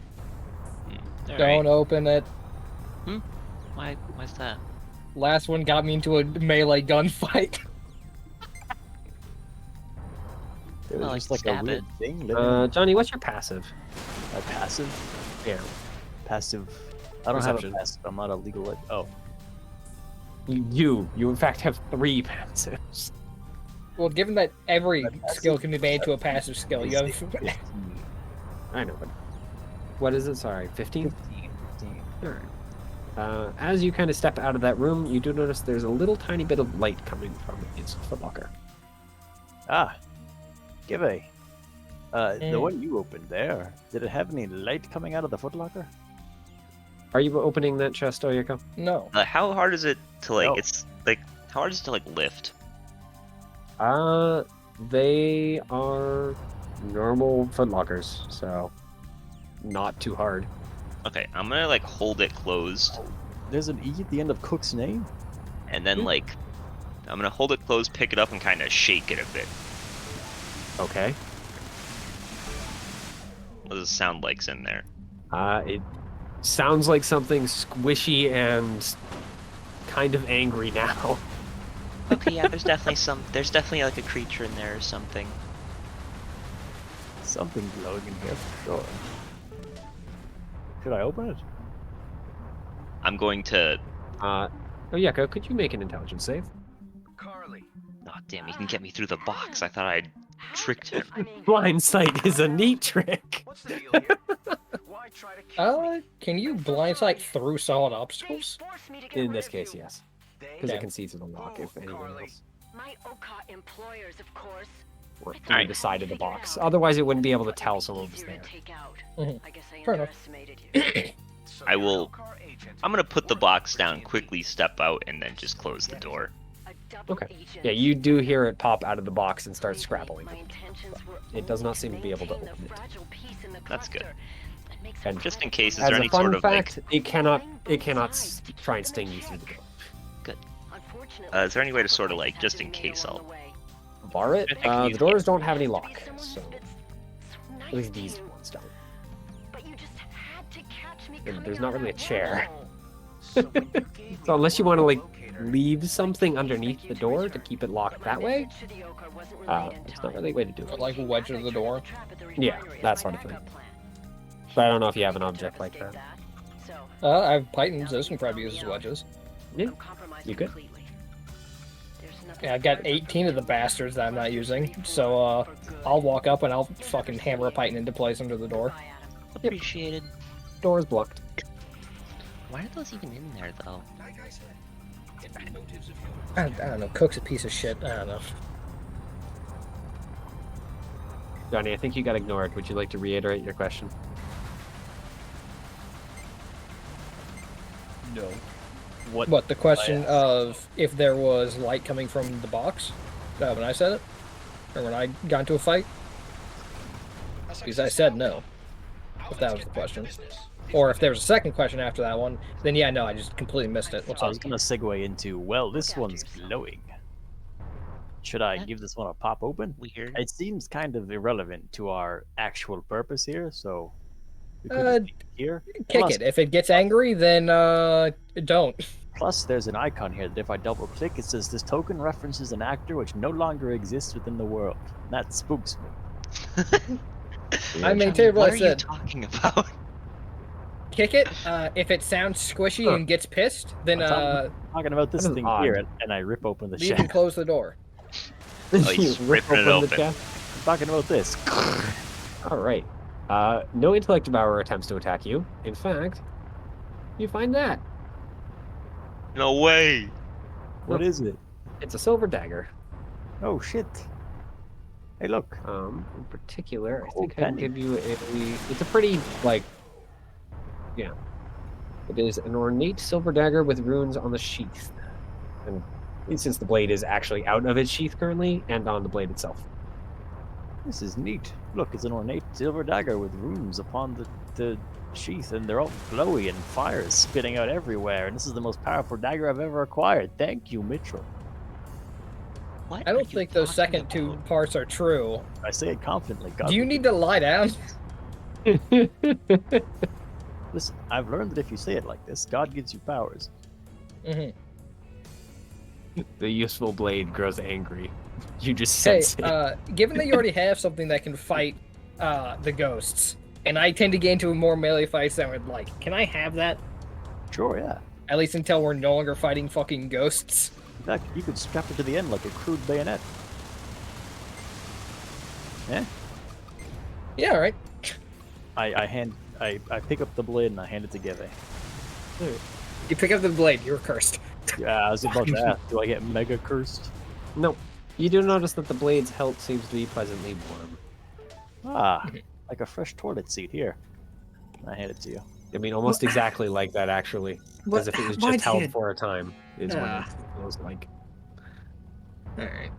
Don't open it. Why's that? Last one got me into a melee gunfight. It was Well, just like, like a stab weird thing. living Johnny, what's your passive? my passive. Yeah. Passive. I don't have a Perception. passive. I'm not a legal. Oh, You in fact have 3 passives. Well, given that every My passive- skill can be made to a passive skill, you have. 15. I know, but what is it? Sorry, 15. 15. Alright. As you kind of step out of that room, you do notice there's a little tiny bit of light coming from its footlocker. Ah, give a. The Mm. one you opened there. Did it have any light coming out of the footlocker? Are you opening that chest, Oyako? No. How hard is it to like? No. It's like how hard is it to like lift? They are normal footlockers, so not too hard. Okay, I'm gonna like hold it closed, There's an E at the end of Cook's name. and then like I'm gonna hold it closed, pick it up, and kind of shake it a bit. Okay. What does it sound like's in there? It sounds like something squishy and kind of angry now. Okay, yeah, there's definitely like a creature in there or something. Something glowing in here for sure. Should I open it? I'm going to. Oyako, could you make an intelligence save? Carly. Oh damn, he can get me through the box. I thought I'd tricked him. Blind sight is a neat trick. What's the deal here? Why try to kill me? Can you blindsight through solid obstacles? In this case, yes. Because They it can see through the lock if anyone Carly. else My Oka employers, of course. were through the side of the box. Otherwise, it wouldn't be able to tell someone was there. Mhm. I guess I Fair enough. underestimated you. So I you're an will- Okar agent. I'm gonna put the Working box for down, TNT. quickly step out, and then just close the door. A double Okay. agent. Yeah, you do hear it pop out of the box and start Believe me, scrabbling. my intentions were It does not only seem to be able to maintain the open it. fragile piece in the That's good. cluster. That makes And a just in private case, is zone. As there a any fun sort of, fact, like- it cannot try and sting you through the door. Unfortunately, Is there any way to sort of like, just in case I'll Bar it? I can use The doors it. don't have any lock, so at least these ones don't. But you just had to catch me And coming there's out not of really a that chair. window. So when you gave me So unless you the want to like locator, leave something underneath the door to keep it locked that way, Message to the Oka wasn't uh, relayed in it's not time. really a way to do it. Like wedge of the door? Yeah, that sort of thing. But I don't know if you have an object like that. I have pythons. Those can probably be used as wedges. Yeah, you could. Yeah, I've got 18 of the bastards that I'm not using. So, I'll walk up and I'll fucking hammer a python into place under the door. Appreciated. Door is blocked. Why are those even in there though? Like I said, hidden motives of yours. I don't know. Cook's a piece of shit. I don't know. Johnny, I think you got ignored. Would you like to reiterate your question? No. What? What, the question asked. of if there was light coming from the box? When I said it? Or when I got into a fight? Because I said no. If that was the question. Or if there was a second question after that one, then yeah, no, I just completely missed it. What's I up? was gonna segue into, well, this one's glowing. Should I give this one a pop open? Weird. It seems kind of irrelevant to our actual purpose here, so we could Uh, just leave it here. Kick Plus- it. If it gets angry, then don't. Plus, there's an icon here that if I double click, it says this token references an actor which no longer exists within the world. That spooks me. I maintain what What I are said. you talking about? kick it. If it sounds squishy Huh. and gets pissed, then I'm talking about this That is thing odd. here, and I rip open the you chest. can close the door. Oh, he's You rip ripping it open the open. chest. I'm talking about this. All right. No intellect devourer attempts to attack you. In fact, you find that No way. What is it? it's a silver dagger. Oh shit! Hey, look. In particular, I Gold think I can penny. give you a. It's a pretty yeah. It is an ornate silver dagger with runes on the sheath, and since the blade is actually out of its sheath currently, and on the blade itself. This is neat. Look, it's an ornate silver dagger with runes upon the sheath, and they're all glowy and fire is spitting out everywhere. And this is the most powerful dagger I've ever acquired. Thank you, Mitchell. What I are don't you think those talking second two about? parts are true. I say it confidently. God Do you forbid. need to lie down? Listen, I've learned that if you say it like this, God gives you powers. Hmm. The useful blade grows angry. You just Hey, sense it. given that you already have something that can fight the ghosts, and I tend to get into more melee fights than I would like, can I have that? Sure, yeah. At least until we're no longer fighting fucking ghosts. In fact, you could strap it to the end like a crude bayonet. Yeah? Yeah, alright. I pick up the blade and I hand it to Geve. You pick up the blade, you're cursed. Yeah, I was about to ask, do I get mega cursed? No, you do notice that the blade's hilt seems to be pleasantly warm. Ah, like a fresh toilet seat here. I hand it to you. I mean, almost exactly like that, actually. As if it was my just held head- for a time, is what Ah. it feels like. Alright.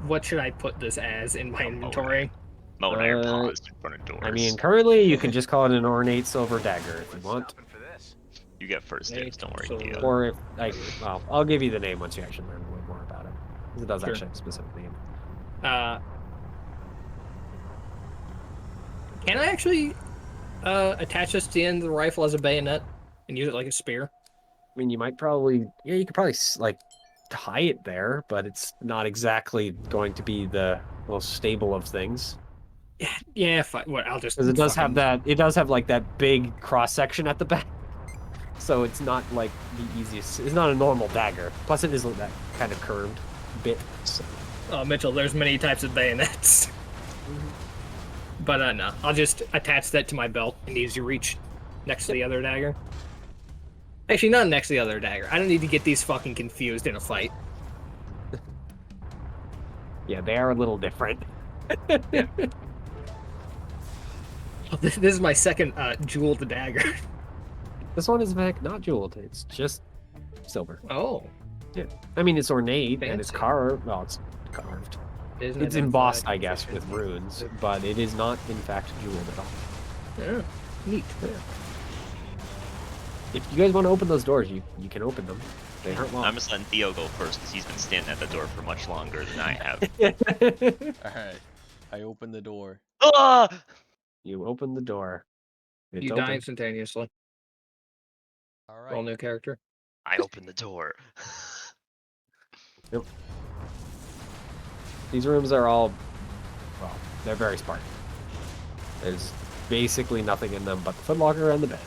What should I put this as in my inventory? Mo and I are Uh, paused in front of doors. I mean, currently, you can just call it an ornate silver dagger if you What's want. stopping for this? you get first dibs. Don't worry, Silver. Dio. Or if, well, I'll give you the name once you actually learn a little more about it. Because it does Sure. actually have a specific name. Can I actually attach this to the end of the rifle as a bayonet and use it like a spear? I mean, you might probably, yeah, you could probably, like, tie it there, but it's not exactly going to be the most stable of things. Yeah, fine. What? I'll just. Because it does have fucking- that, it does have, like, that big cross-section at the back. So it's not, like, the easiest, it's not a normal dagger. Plus it is that kind of curved bit. So. Oh, Mitchell, there's many types of bayonets. But no, I'll just attach that to my belt and easy reach next to the other dagger. Actually, not next to the other dagger. I don't need to get these fucking confused in a fight. Yeah, they are a little different. This is my second jeweled dagger. This one is, in fact, not jeweled. It's just silver. Oh. I mean, it's ornate and it's Fancy. carved. Well, it's carved. Isn't It's it embossed, I inside? guess, with runes, but it is not, in fact, jeweled at all. Yeah. Neat. If you guys want to open those doors, you can open them. They aren't I'm locked. just letting Theo go first because he's been standing at the door for much longer than I have. Alright. I open the door. Ah! You open the door. It's You open. die instantaneously. All Alright. new character. I opened the door. These rooms are all, well, they're very spartan. There's basically nothing in them but the footlocker and the bed.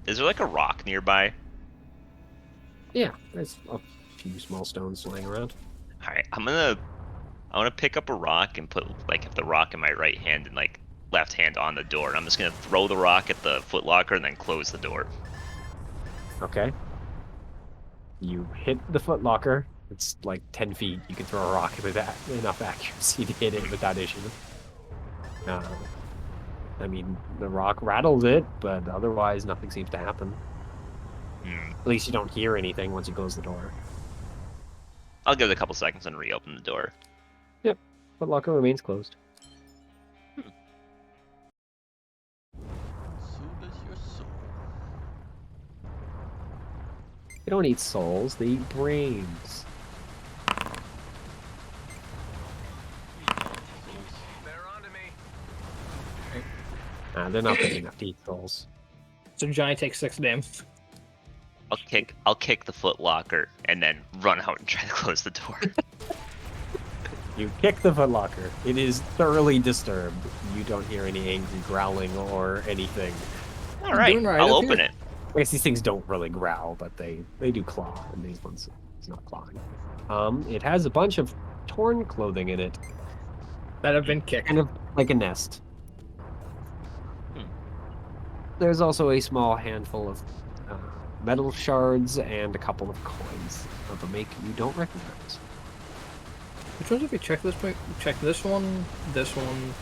Is there like a rock nearby? Yeah, there's a few small stones laying around. Alright, I'm gonna pick up a rock and put like the rock in my right hand and like left hand on the door. And I'm just gonna throw the rock at the footlocker and then close the door. Okay. You hit the footlocker. It's like 10 feet. You can throw a rock with that enough accuracy to hit it without issue. I mean, the rock rattles it, but otherwise nothing seems to happen. Hmm. At least you don't hear anything once you close the door. I'll give it a couple seconds and reopen the door. Footlocker remains closed. So does your soul. They don't eat souls, they eat brains. They're onto me. They're not big enough to eat souls. So Johnny takes 6 damage. I'll kick the footlocker and then run out and try to close the door. You kick the footlocker. It is thoroughly disturbed. You don't hear any angry growling or anything. All right, Doing right I'll up open here. it. I guess these things don't really growl, but they do claw, and these ones it's not clawing. It has a bunch of torn clothing in it, That have been kicked. kind of like a nest. There's also a small handful of metal shards and a couple of coins of a make you don't recognize. Which ones have we checked this point? Check this one, this one.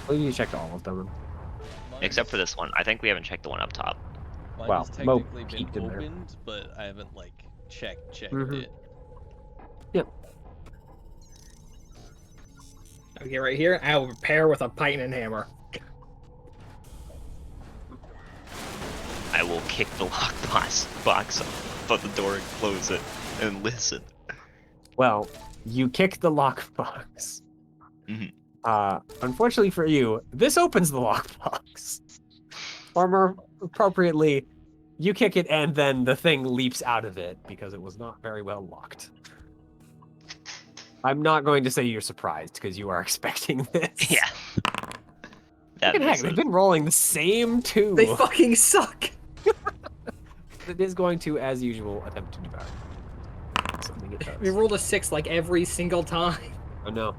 Well, you checked all of them. Except for this one. I think we haven't checked the one up top. Mine Well, has Mo technically been peeked in there. opened, but I haven't like checked Mhm. it. Okay, right here. I will repair with a python and hammer. I will kick the box off the door and close it and listen. Well, you kick the lockbox. Mhm. Unfortunately for you, this opens the lockbox. Or more appropriately, you kick it and then the thing leaps out of it because it was not very well locked. I'm not going to say you're surprised because you are expecting this. Yeah. That Fucking heck, misses. they've been rolling the same two. They fucking suck. It is going to, as usual, attempt to devour. Something it does. We rolled a 6 like every single time. Oh no.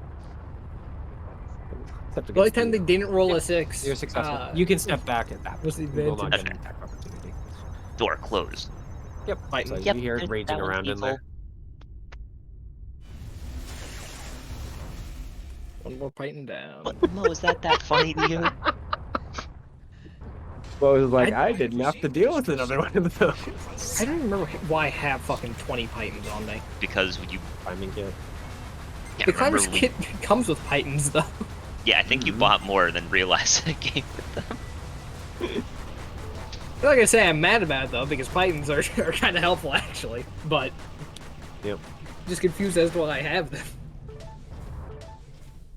Except The only against time you. they didn't roll a 6. You're successful. You can step back at that point. what's the You will not get an advantage? attack opportunity. Door closed. Yep. Python. So Yep, you hear it that raging one's around in evil. there. One more python down. What, Mo, is that funny to you? Well, it was like, I didn't have to deal with another one of those. I don't even remember why I have fucking 20 pythons on me. Because you Climbing kit. can't The remember. climber's kit comes with pythons though. Yeah, I think you bought more than realized I came with them. I'm not gonna say I'm mad about it though, because pythons are kind of helpful actually. But Yep. just confused as to why I have them.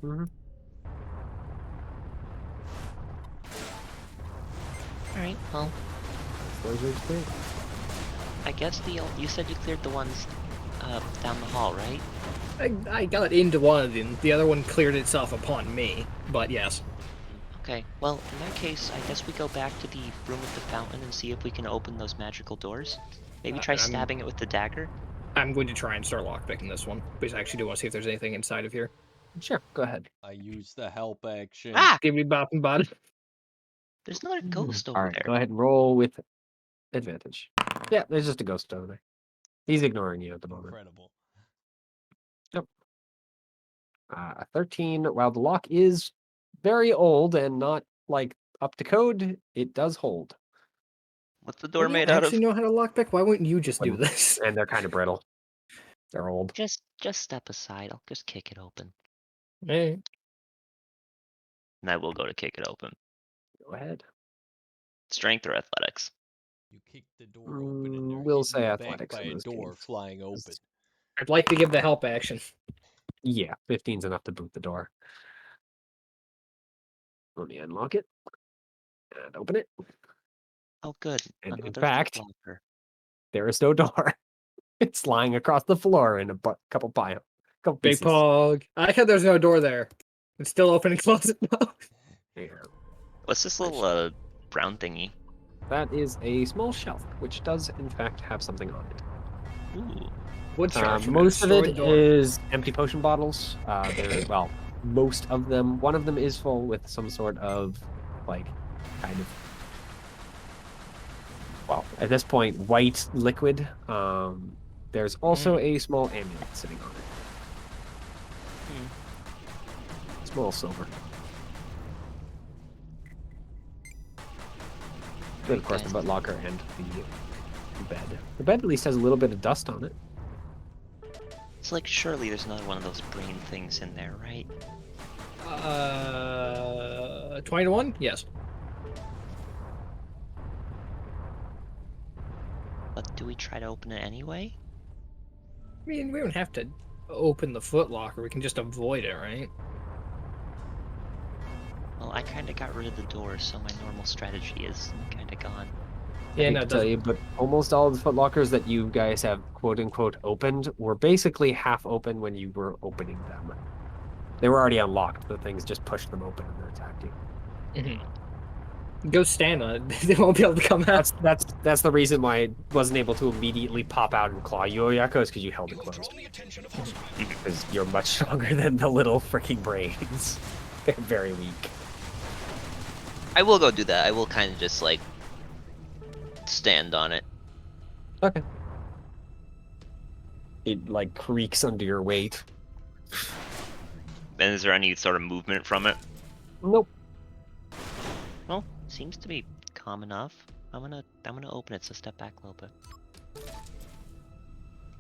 Mm-hmm. Alright, well, I guess you said you cleared the ones down the hall, right? I got into one of them. The other one cleared itself upon me. But yes. Okay, well, in that case, I guess we go back to the room with the fountain and see if we can open those magical doors. Maybe try I'm- stabbing it with the dagger. I'm going to try and start lockpicking this one, because I actually do want to see if there's anything inside of here. Sure, go ahead. I use the help action. Ah! Give me bop and bot. There's another ghost over All right, there. go ahead and roll with advantage. Yeah, there's just a ghost over there. He's ignoring you at the moment. Incredible. A 13. While the lock is very old and not like up to code, it does hold, What's the door Wouldn't you made out of? actually know how to lockpick? Why wouldn't you just do Wouldn't. this? and they're kind of brittle. They're old. Just step aside. I'll just kick it open. Hey. And I will go to kick it open. Go ahead. Strength or athletics? You kick the door open and you're We'll hit in say the back athletics by in a this door case. flying open. I'd like to give the help action. Yeah, 15's enough to boot the door. Let me unlock it and open it. Oh, good. And in Another fact- footlocker. There is no door. It's lying across the floor in a couple Big pieces. Pog. I like how there's no door there. It's still open and closed. Yeah. What's this little brown thingy? That is a small shelf, which does in fact have something on it. Ooh. Wood shards. Most of it door. is empty potion bottles. Well, most of them. One of them is full with some sort of, like, kind of, well, at this point, white liquid. There's also a small amulet sitting on it. Small silver. Good, of course, the butt locker and the bed. The bed at least has a little bit of dust on it. It's like, surely there's another one of those brain things in there, right? 20 to 1? Yes. But do we try to open it anyway? I mean, we don't have to open the footlocker. We can just avoid it, right? Well, I kind of got rid of the door, so my normal strategy is kind of gone. Yeah, I no, hate it to tell doesn't. you, but almost all of the footlockers that you guys have quote unquote opened were basically half open when you were opening them. They were already unlocked. The things just pushed them open and they attacked you. Go stand on it. They won't be able to come out. That's the reason why I wasn't able to immediately pop out and claw you, Oyako, is because you held it You have closed. drawn the attention of hostiles. Because you're much stronger than the little freaking brains. They're very weak. I will go do that. I will kind of just like stand on it. Okay. It like creaks under your weight. And is there any sort of movement from it? Nope. Well, seems to be calm enough. I'm gonna open it, so step back a little bit.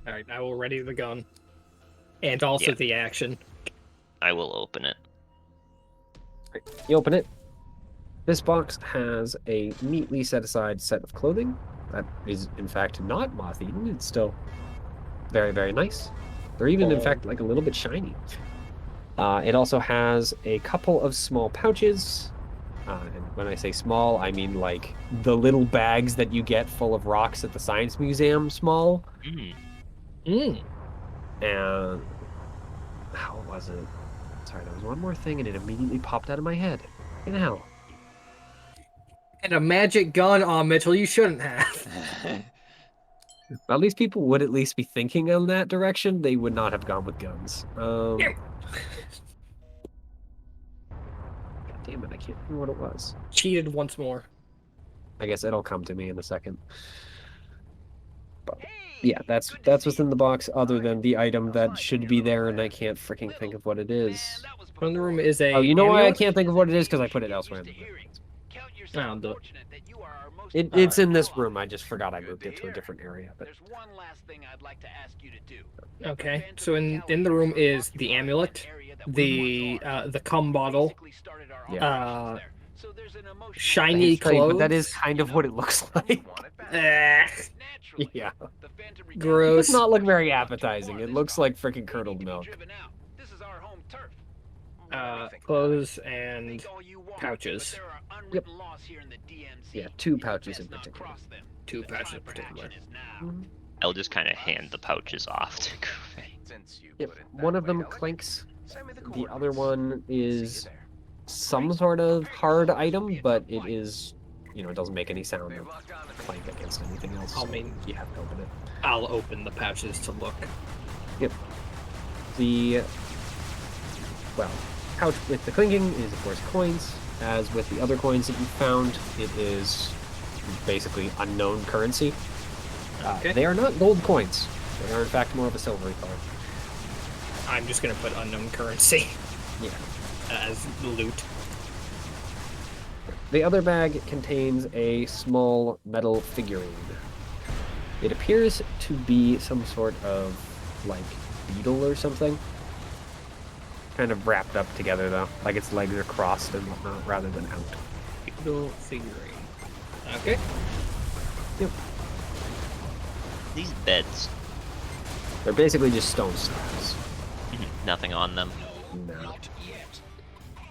All right, I will ready the gun, and also Yeah. the action. I will open it. You open it. This box has a neatly set aside set of clothing that is in fact not moth-eaten. It's still very, very nice. They're even in fact like a little bit shiny. It also has a couple of small pouches. And when I say small, I mean like the little bags that you get full of rocks at the Science Museum small. And how was it? Sorry, there was one more thing and it immediately popped out of my head. What the hell? And a magic gun. Oh, Mitchell, you shouldn't have. At least people would at least be thinking in that direction. They would not have gone with guns. God damn it, I can't remember what it was. Cheated once more. I guess it'll come to me in a second. But Hey, yeah, that's good to what's see in the you. box, other than the item that Fine, should you're be all there, and I back. can't freaking think Little. of what it is. Man, that was In the room before. is a. Oh, you know why I amulet? can't think of what it is? Because I put it elsewhere in the room. Count I'll yourself do it. fortunate that you are our most It's in this ally. room. I just forgot I Good moved to it to a hear. different area. But There's one last thing I'd like to ask you to do. Okay, so in the room is the amulet, the cum bottle, shiny but that is clothes. kind of what it looks like. Yeah. It does Gross. not look very appetizing. It looks like freaking curdled milk. This is our home turf. Clothes and pouches. Yep. Yeah, 2 pouches in particular. 2 pouches in particular. I'll just kind of hand the pouches off to Groovy. Yep. One of them clinks. The other one is some sort of hard item, but it is, it doesn't make any sound of clank against anything else. I mean, you have to open it. I'll open the pouches to look. Yep. The pouch with the clinking is of course coins. As with the other coins that you found, it is basically unknown currency. Okay. They are not gold coins. They are in fact more of a silvery color. I'm just gonna put unknown currency Yeah. as loot. The other bag contains a small metal figurine. It appears to be some sort of, like, beetle or something. Kind of wrapped up together, though. Like its legs are crossed and whatnot, rather than out. Beetle figurine. Okay. Yep. These beds, They're basically just stone slabs. nothing on them. No. Not yet.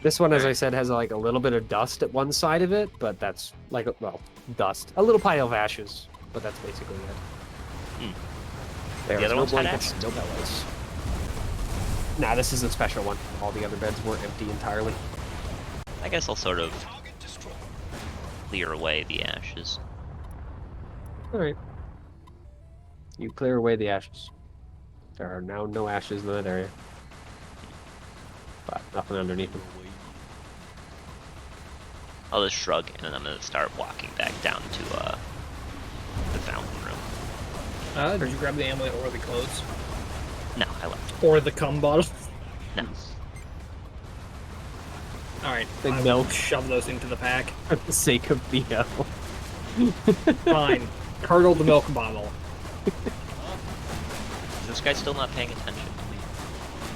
This one, as I said, has like a little bit of dust at one side of it, but that's like, dust. A little pile of ashes, but that's basically it. There's The other no ones had blankets, no pillows. Nah, this is a special one. All the other beds were empty entirely. I guess I'll sort of Target destroyed. clear away the ashes. Alright. You clear away the ashes. There are now no ashes in that area. But nothing underneath them. I'll just shrug and then I'm gonna start walking back down to the fountain room. Did you grab the amulet or the clothes? No, I left. Or the cum bottle? No. Alright, Big I will milk. shove those into the pack. For the sake of BL. Fine. Curdle the milk bottle. Is this guy still not paying attention to me?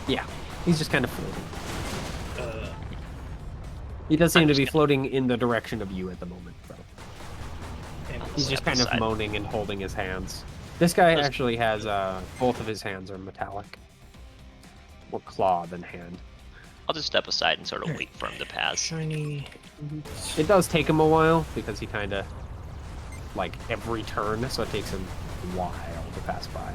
Yeah. He's just kind of floating. Uh, He does seem I'm to just be gonna- floating in the direction of you at the moment, though. and He's Step just kind of aside. moaning and holding his hands. This guy Just- actually has both of his hands are metallic. More claw than hand. I'll just step aside and sort of wait for him to pass. shiny. It does take him a while because he kind of like every turn, so it takes him a while to pass by.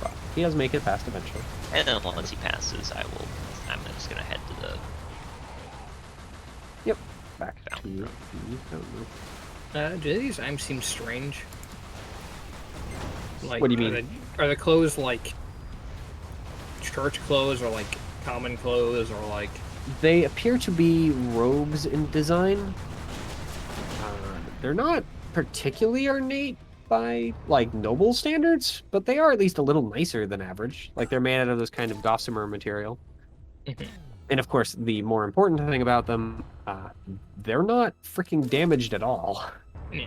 But he does make it past eventually. And then once he passes, I'm just gonna head to the. Yep. Back to Fountain room. the fountain room. Do these items seem strange? Like, What do you mean? Are the clothes like church clothes or like common clothes or like? They appear to be robes in design. They're not particularly ornate by like noble standards, but they are at least a little nicer than average. Like they're made out of this kind of gossamer material. And of course, the more important thing about them, they're not freaking damaged at all. Yeah.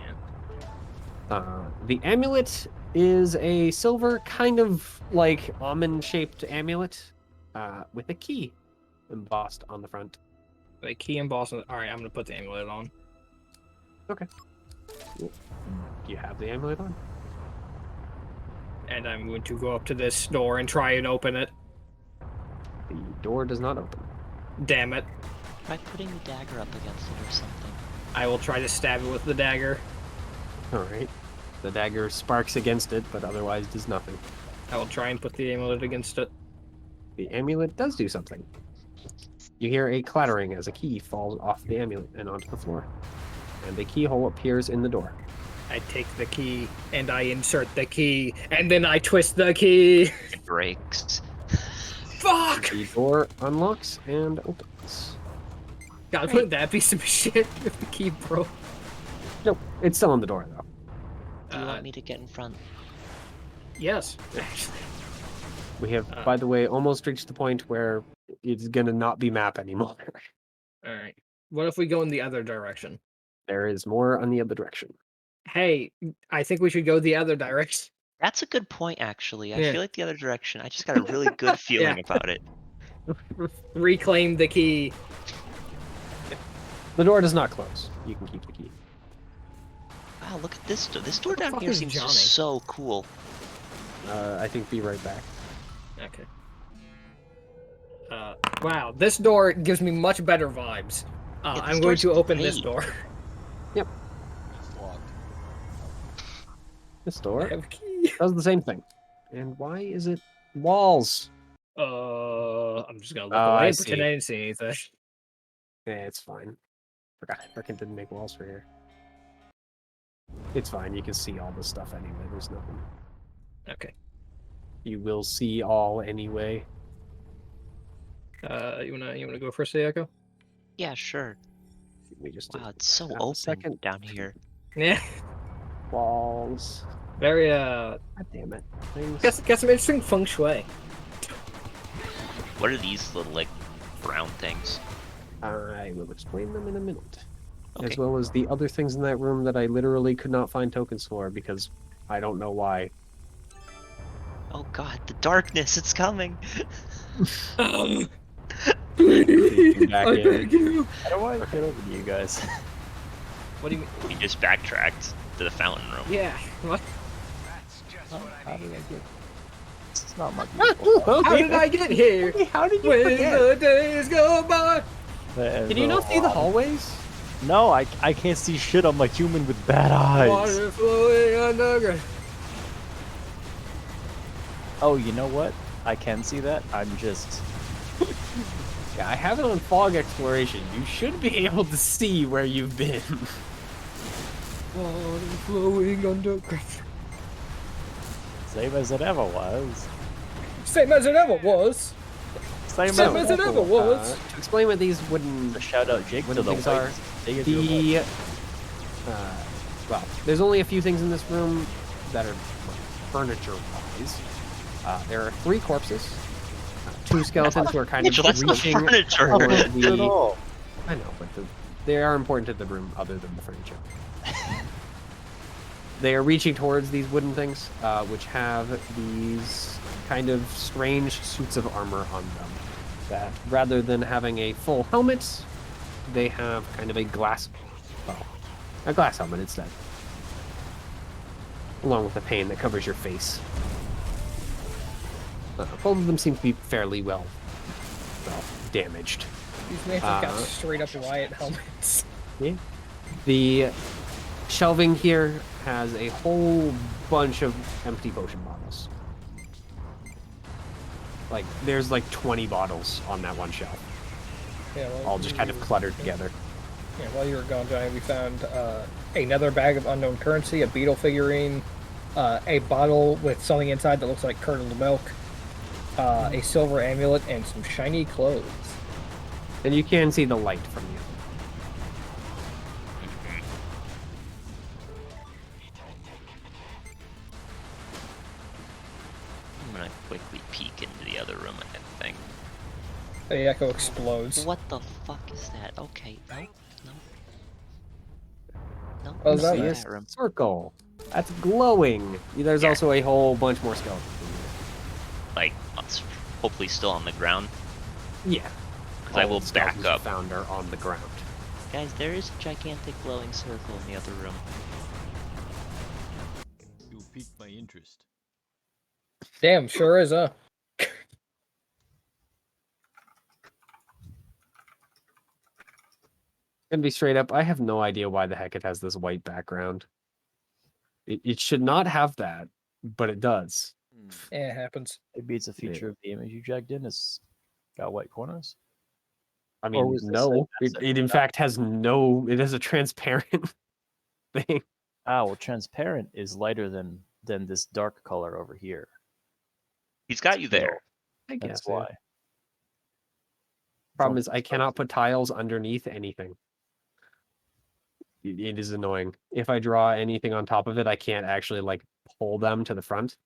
The amulet is a silver, kind of like almond-shaped amulet with a key embossed on the front. The key embossed. All right, I'm gonna put the amulet on. Okay. Do you have the amulet on? And I'm going to go up to this door and try and open it. The door does not open. Damn it. Try putting the dagger up against it or something. I will try to stab it with the dagger. All right. The dagger sparks against it, but otherwise does nothing. I will try and put the amulet against it. The amulet does do something. You hear a clattering as a key falls off the amulet and onto the floor. And a keyhole appears in the door. I take the key and I insert the key and then I twist the key. Breaks. Fuck! The door unlocks and opens. God, wouldn't that be some shit if the key broke? Nope, it's still on the door though. Do you want me to get in front? Yes, actually. We have, by the way, almost reached the point where it's gonna not be map anymore. Alright. What if we go in the other direction? There is more on the other direction. Hey, I think we should go the other direction. That's a good point, actually. I Yeah. feel like the other direction. I just got a really good feeling about it. Reclaim the key. The door does not close. You can keep the key. Wow, look at this door. This door What the down fuck here is seems Johnny? just so cool. I think be right back. Okay. Wow, this door gives me much better vibes. Yeah, this I'm going door's to open this great. door. Yep. It's locked. This I door have a key. does the same thing. And why is it walls? I'm just gonna look Oh, away I and pretend see. I didn't see anything. Yeah, it's fine. Forgot I freaking didn't make walls for here. It's fine. You can see all this stuff anyway. There's nothing. Okay. You will see all anyway. You wanna go first, Echo? Yeah, sure. We just Wow, it's so half a open second. down here. Yeah. Walls. Very God damn it. Things. got some interesting feng shui. What are these little, like, brown things? I will explain them in a minute. Okay. As well as the other things in that room that I literally could not find tokens for because I don't know why. Oh god, the darkness, it's coming! Please, Back I in. beg you. How do I get over to you guys? What do you mean? You just backtracked to the fountain room. Yeah. What? That's just How what I did need. I get? It's not my beautiful. How did I get here? How did you When forget? the days go by. Can you not see the hallways? No, I can't see shit. I'm a human with bad eyes. Water flowing underground. Oh, you know what? I can see that. I'm just. Yeah, I have it on fog exploration. You should be able to see where you've been. Water flowing underground. Same as it ever was. Same as it ever was. Same Same as it ever was. To explain what these wooden Shout out Jake What to the the things white. are, They get to the white. well, there's only a few things in this room that are furniture-wise. There are 3 corpses, 2 skeletons who are kind of Mitchell, that's not reaching furniture. for Not at the. all. I know, but they are important to the room other than the furniture. They are reaching towards these wooden things, which have these kind of strange suits of armor on them. That rather than having a full helmet, they have kind of a glass helmet instead. Along with a pane that covers your face. Both of them seem to be fairly well damaged. These men have got straight up riot helmets. Yeah. The shelving here has a whole bunch of empty potion bottles. Like, there's like 20 bottles on that one shelf, Yeah, well, all just kind of cluttered together. Yeah, while you were gone, Johnny, we found another bag of unknown currency, a beetle figurine, a bottle with something inside that looks like curdled milk, a silver amulet, and some shiny clothes. And you can see the light from you. I'm gonna quickly peek into the other room, I think. The echo explodes. What the fuck is that? Okay, no. No, Oh, no, is that See it? a that room. circle. That's glowing. There's Yeah. also a whole bunch more skeletons. Like, it's hopefully still on the ground. Yeah. Because I All will the back skeletons up. found are on the ground. Guys, there is a gigantic glowing circle in the other room. You piqued my interest. Damn, sure is, Gonna be straight up, I have no idea why the heck it has this white background. It should not have that, but it does. Yeah, it happens. Maybe it's a feature of the image you jagged in. It's got white corners. I Or mean, was this no. a It in fact has no. It is a transparent thing. Ah, well, transparent is lighter than this dark color over here. He's got you there. I guess. That's Yeah. why. Problem Don't is, I cannot put tiles underneath anything. It is annoying. If I draw anything on top of it, I can't actually like pull them to the front.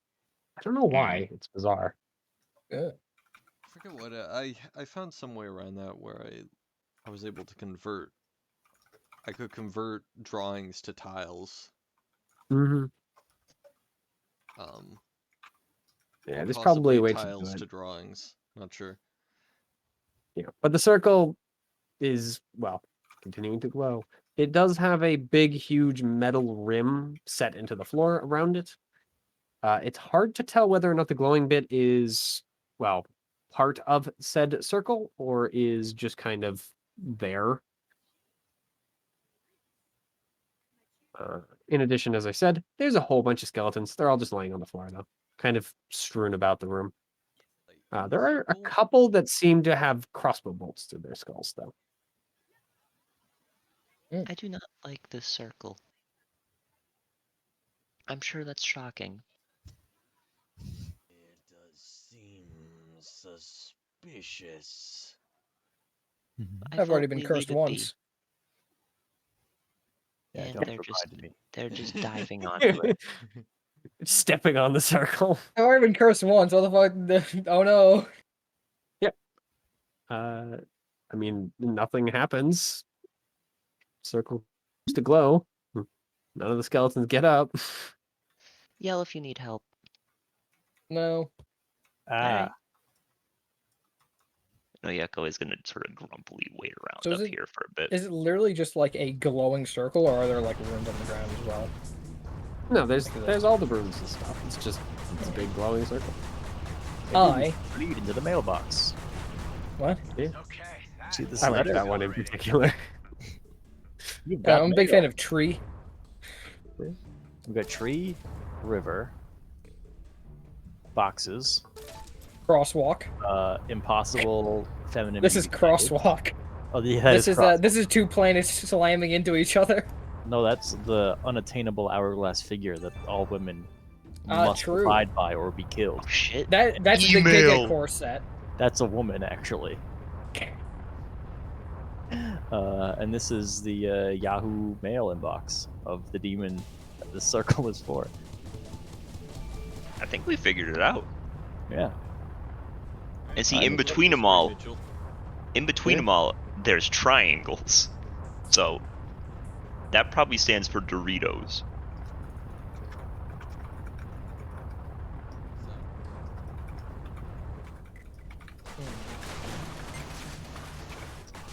I don't know why. It's bizarre. Yeah. I forget what I found some way around that where I was able to convert. I could convert drawings to tiles. Mm-hmm. Um, Yeah, or there's probably possibly a way to do tiles it. to drawings. Not sure. Yeah, but the circle is, well, continuing to glow. It does have a big, huge metal rim set into the floor around it. It's hard to tell whether or not the glowing bit is, well, part of said circle or is just kind of there. In addition, as I said, there's a whole bunch of skeletons. They're all just laying on the floor, though, kind of strewn about the room. There are a couple that seem to have crossbow bolts through their skulls, though. I do not like this circle. I'm sure that's shocking. It does seem suspicious. I I've already vote been we cursed leave it be. once. Yeah, And don't they're remind just me. diving onto it. Stepping on the circle. I've already been cursed once. What the fuck? Oh no. I mean, nothing happens. Circle continues to glow. None of the skeletons get up. Yell if you need help. No. Alright. No, Yeko is gonna sort of grumpily wait around So is up it- here for a bit. Is it literally just like a glowing circle, or are there like runes on the ground as well? No, there's all the runes and stuff. It's a big glowing circle. Read into the mailbox. What? Okay. See this I like letter? that one in particular. You've got I'm a big fan mail. of tree. We've got tree, river, boxes, Crosswalk. impossible feminine. This is beauty package. crosswalk. Oh, yeah, that This is cross- this is two planets slamming into each other. No, that's the unattainable hourglass figure that all women Ah, must true. abide by or be killed. Oh shit. That's the Email. Giga Core set. That's a woman, actually. And this is the Yahoo Mail inbox of the demon that the circle is for. I think we figured it out. Yeah. And see, I in would between them all, Mitchell. there's triangles. So that probably stands for Doritos.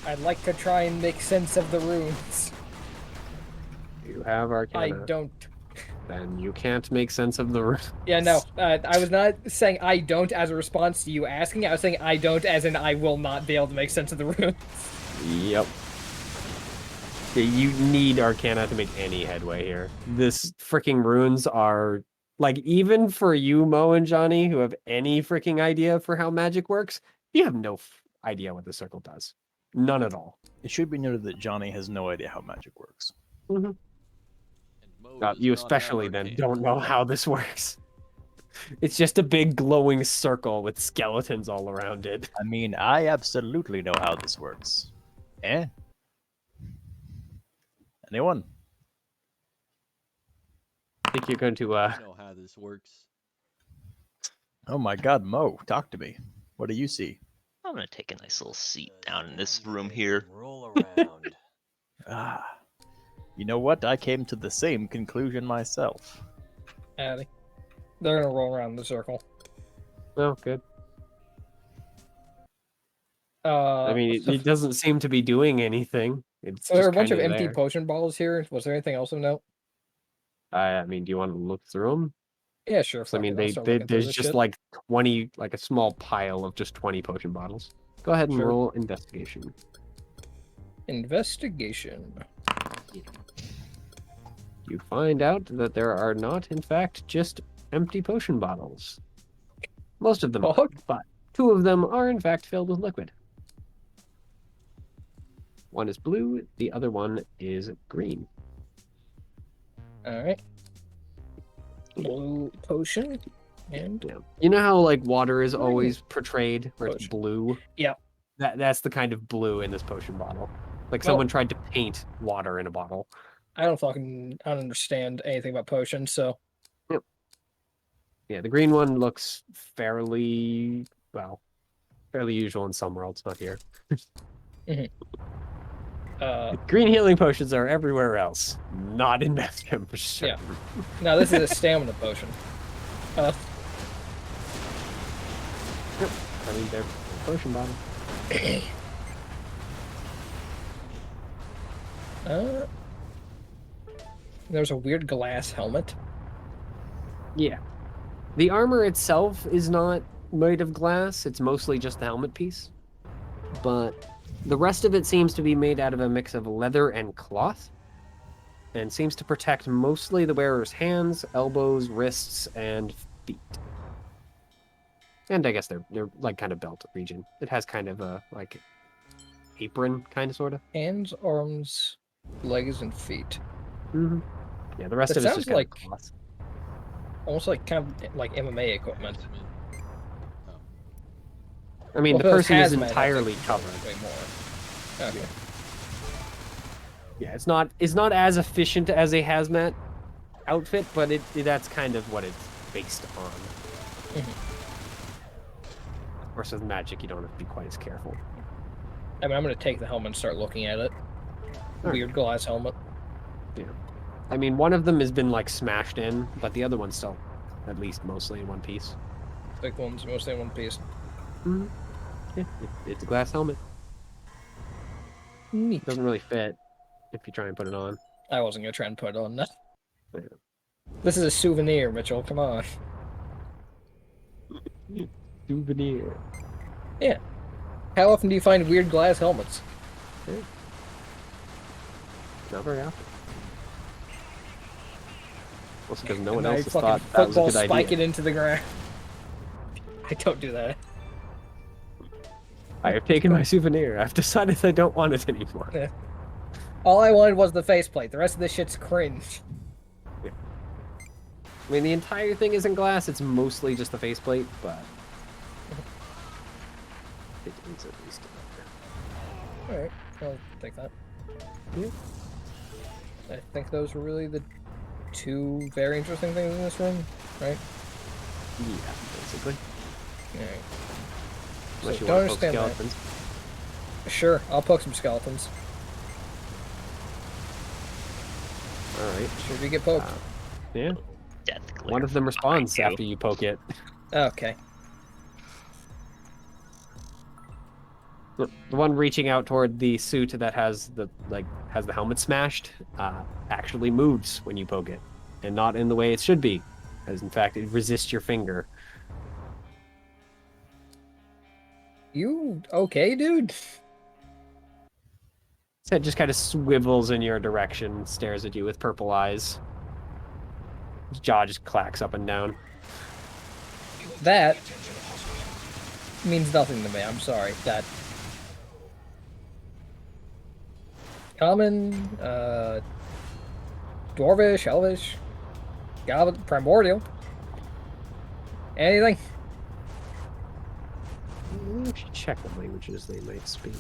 I'd like to try and make sense of the runes. You have Arcana. I don't. Then you can't make sense of the runes. Yeah, no. I was not saying I don't as a response to you asking. I was saying I don't as in I will not be able to make sense of the runes. Yep. Yeah, you need Arcana to make any headway here. This freaking runes are Like, even for you, Mo and Johnny, who have any freaking idea for how magic works, you have no idea what the circle does. None at all. It should be noted that Johnny has no idea how magic works. Mm-hmm. And Mo does You not have especially then arcane. don't know how this works. It's just a big glowing circle with skeletons all around it. I mean, I absolutely know how this works. Eh? Anyone? I think you're going to I know how this works. Oh my god, Mo, talk to me. What do you see? I'm gonna take a nice little seat down in this room here. Roll around. Ah. You know what? I came to the same conclusion myself. Addy. They're gonna roll around the circle. Oh, good. Uh, I mean, so, it doesn't seem to be doing anything. It's so there are a just bunch of kinda empty there. potion bottles here. Was there anything else of note? I mean, do you want to look through them? Yeah, sure. I mean, I'll start looking through there's this just shit. like 20, like a small pile of just 20 potion bottles. Go ahead and Sure. roll investigation. Investigation. You find out that there are not, in fact, just empty potion bottles. Most of them are, Fuck. but 2 of them are, in fact, filled with liquid. One is blue, the other one is green. All right. Blue potion and Yeah. You know how like water is Green. always portrayed where it's Potion. blue? Yeah. That's the kind of blue in this potion bottle. Like Well- someone tried to paint water in a bottle. I don't understand anything about potions, so Yeah, the green one looks fairly usual in some worlds, not here. Green healing potions are everywhere else, not in Methcam for sure. Yeah. Now this is a stamina potion. I mean, they're potion bottle. There's a weird glass helmet. Yeah. The armor itself is not made of glass, it's mostly just the helmet piece. But the rest of it seems to be made out of a mix of leather and cloth, and seems to protect mostly the wearer's hands, elbows, wrists, and feet. And I guess they're like kind of belt region. It has kind of a like apron, kind of sort of. Hands, arms, legs, and feet. Mm-hmm. Yeah, the rest That of it's sounds just kind like- of cloth. Almost like kind of like MMA equipment. I mean, Well, the if it was person is hazmat, I think entirely it's covered. Way more. Okay. Yeah, it's not as efficient as a hazmat outfit, but that's kind of what it's based on. Of course, with magic, you don't have to be quite as careful. I mean, I'm gonna take the helmet and start looking at it. Alright. Weird glass helmet. I mean, one of them has been like smashed in, but the other one's still at least mostly in one piece. Big one's mostly in one piece. Mm-hmm. Yeah, it's a glass helmet. Neat. It doesn't really fit if you try and put it on. I wasn't gonna try and put it on. No. Yeah. This is a souvenir, Mitchell. Come on. Souvenir. How often do you find weird glass helmets? Not very often. Also, because no one And I else has fucking thought that was a football good spike idea. it into the ground. I don't do that. I have taken my souvenir. I've decided I don't want it anymore. Yeah. All I wanted was the faceplate. The rest of this shit's cringe. I mean, the entire thing isn't glass. It's mostly just the faceplate, but it is at least. Alright, I'll take that. Yeah. I think those were really the 2 very interesting things in this room, right? Yeah, basically. Alright. Unless So, you don't want to poke understand that. skeletons. Sure, I'll poke some skeletons. All right. Should we get poked? Yeah. Death glare One of them responds behind you. after you poke it. Okay. The one reaching out toward the suit that has the helmet smashed actually moves when you poke it, and not in the way it should be, as in fact it resists your finger. You okay, dude? So it just kind of swivels in your direction, stares at you with purple eyes. His jaw just clacks up and down. That means nothing to me. I'm sorry. That common, dwarvish, elvish, goblin, primordial. Anything? We should check what languages they might speak.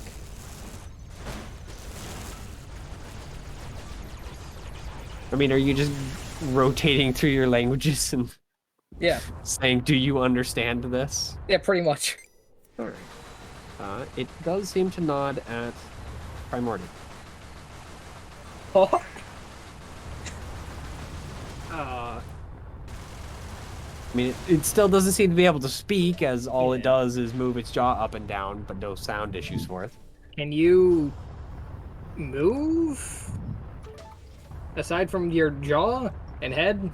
I mean, are you just rotating through your languages and Yeah. saying, "Do you understand this?" Yeah, pretty much. All right. It does seem to nod at primordial. Oh. I mean, it still doesn't seem to be able to speak, as all it does is move its jaw up and down, but no sound issues for it. Can you move? Aside from your jaw and head?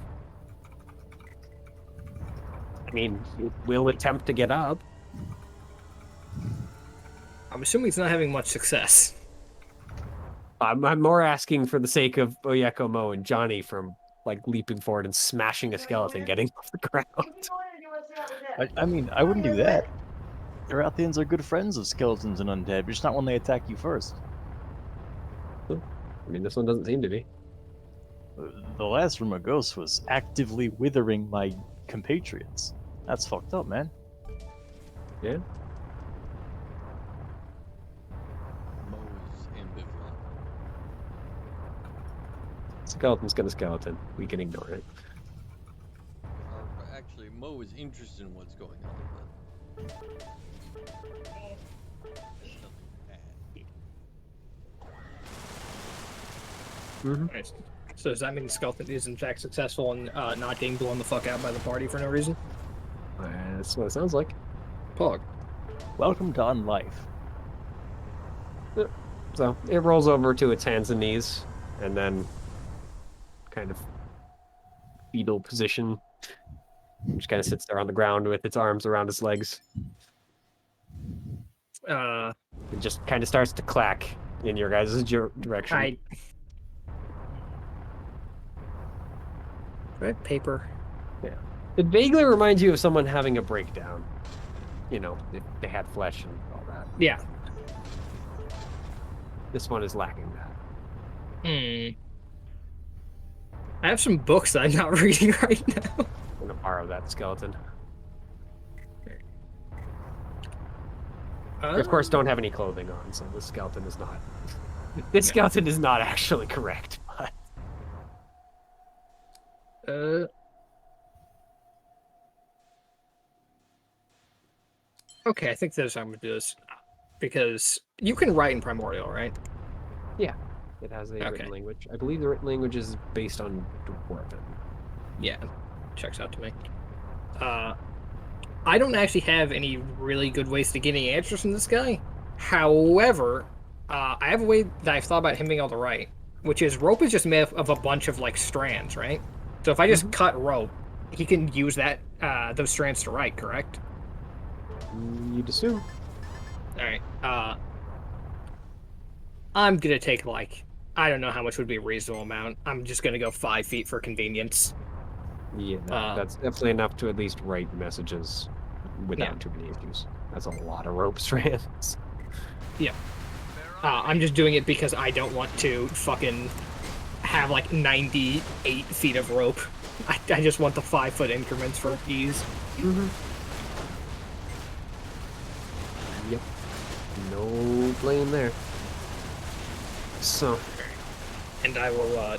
I mean, it will attempt to get up. I'm assuming it's not having much success. I'm more asking for the sake of Oyeko Mo and Johnny from like leaping forward and smashing a skeleton, getting off the ground. I mean, I wouldn't do that. Erathians are good friends of skeletons and undead, but just not when they attack you first. I mean, this one doesn't seem to be. The last rumor ghost was actively withering my compatriots. That's fucked up, man. Yeah. Mo is ambivalent. Skeleton's got a skeleton. We can ignore it. Actually, Mo is interested in what's going on, but Nice. So does that mean the skeleton is in fact successful in not getting blown the fuck out by the party for no reason? That's what it sounds like. Pog. Welcome to Unlife. So it rolls over to its hands and knees, and then kind of fetal position. Just kind of sits there on the ground with its arms around its legs. It just kind of starts to clack in your guys' direction. Red paper. Yeah. It vaguely reminds you of someone having a breakdown. You know, if they had flesh and all that. Yeah. This one is lacking that. I have some books that I'm not reading right now. I'm gonna borrow that skeleton. Of course, don't have any clothing on, so this skeleton is not. This skeleton is not actually correct, but. Okay, I think this I'm gonna do this because you can write in Primordial, right? Yeah, it has a written language. I believe the written language is based on Dwarven. Yeah, checks out to me. I don't actually have any really good ways to get any answers from this guy. However, I have a way that I've thought about him being able to write, which is rope is just made of a bunch of like strands, right? So if I just cut rope, he can use that those strands to write, correct? You'd assume. All right. I'm gonna take like I don't know how much would be a reasonable amount. I'm just gonna go 5 feet for convenience. Yeah, that's definitely enough to at least write messages without too many issues. That's a lot of rope strands. Yeah. I'm just doing it because I don't want to fucking have like 98 feet of rope. I just want the 5 foot increments for ease. Yep. No blame there. So. And I will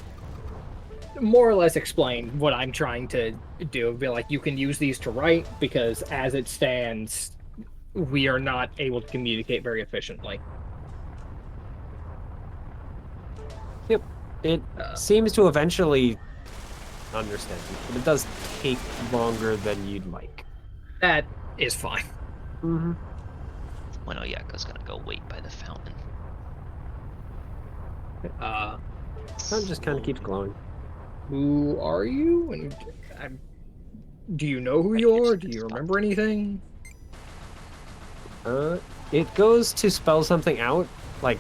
more or less explain what I'm trying to do. Be like, you can use these to write because as it stands, we are not able to communicate very efficiently. Yep. It seems to eventually understand, but it does take longer than you'd like. That is fine. When Oyako's gonna go wait by the fountain. Sun just kind of keeps glowing. Who are you? And do you know who you are? Do you remember anything? It goes to spell something out, like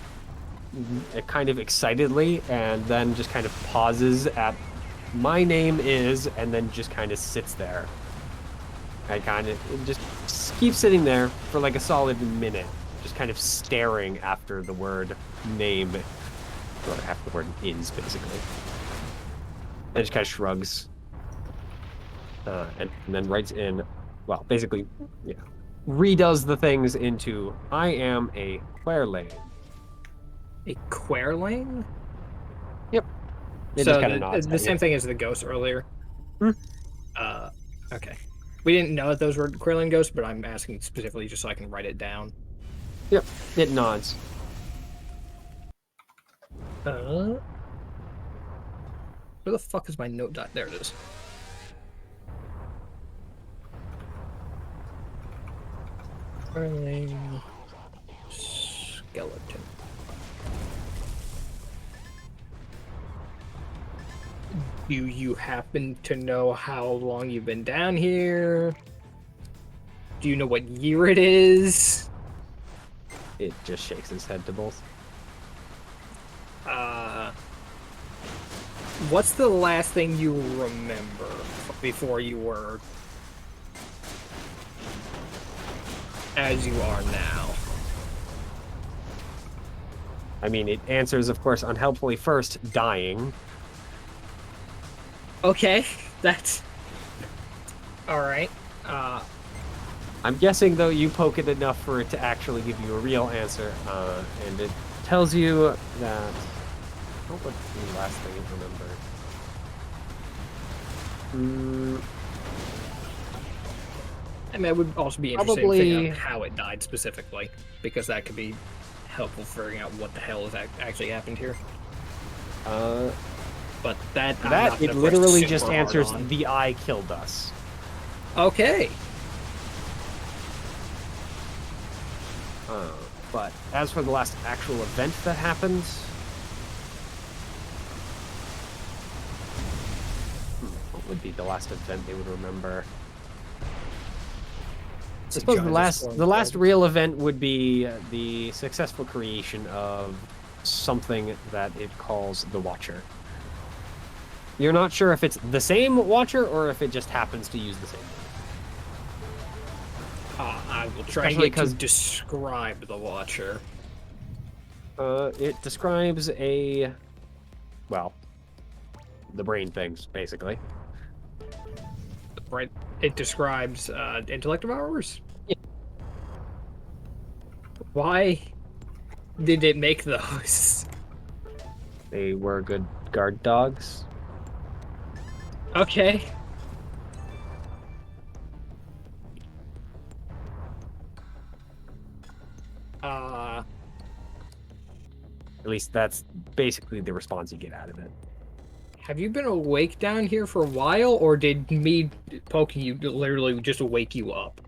kind of excitedly, and then just kind of pauses at my name is, and then just kind of sits there. I kind of just keeps sitting there for like a solid minute, just kind of staring after the word name, or after the word is, basically. And just kind of shrugs. And then writes in, well, basically, yeah, redoes the things into, I am a Querlane. A Querlane? Yep. It So just kind of nods the at same you. thing as the ghost earlier. Hmm. Okay. We didn't know that those were Querlane ghosts, but I'm asking specifically just so I can write it down. Yep, it nods. Where the fuck is my note dot? There it is. Querlane skeleton. Do you happen to know how long you've been down here? Do you know what year it is? It just shakes his head to both. What's the last thing you remember before you were as you are now? I mean, it answers, of course, unhelpfully first, dying. Okay, that's all right. I'm guessing, though, you poke it enough for it to actually give you a real answer. And it tells you that... What was the last thing you remember? I mean, it would also be interesting Probably- figuring out how it died specifically, because that could be helpful figuring out what the hell has actually happened here. But that I'm that, not it gonna literally press just super hard answers, on. the eye killed us. Okay. But as for the last actual event that happened... What would be the last event they would remember? I suppose the last real event would be the successful creation of something that it calls the Watcher. You're not sure if it's the same Watcher or if it just happens to use the same one. I will try and Especially get to 'cause- describe the Watcher. It describes a... Well, the brain things, basically. Right. It describes intellect devourers. Yeah. Why did it make those? They were good guard dogs. Okay. At least that's basically the response you get out of it. Have you been awake down here for a while, or did me poking you literally just wake you up?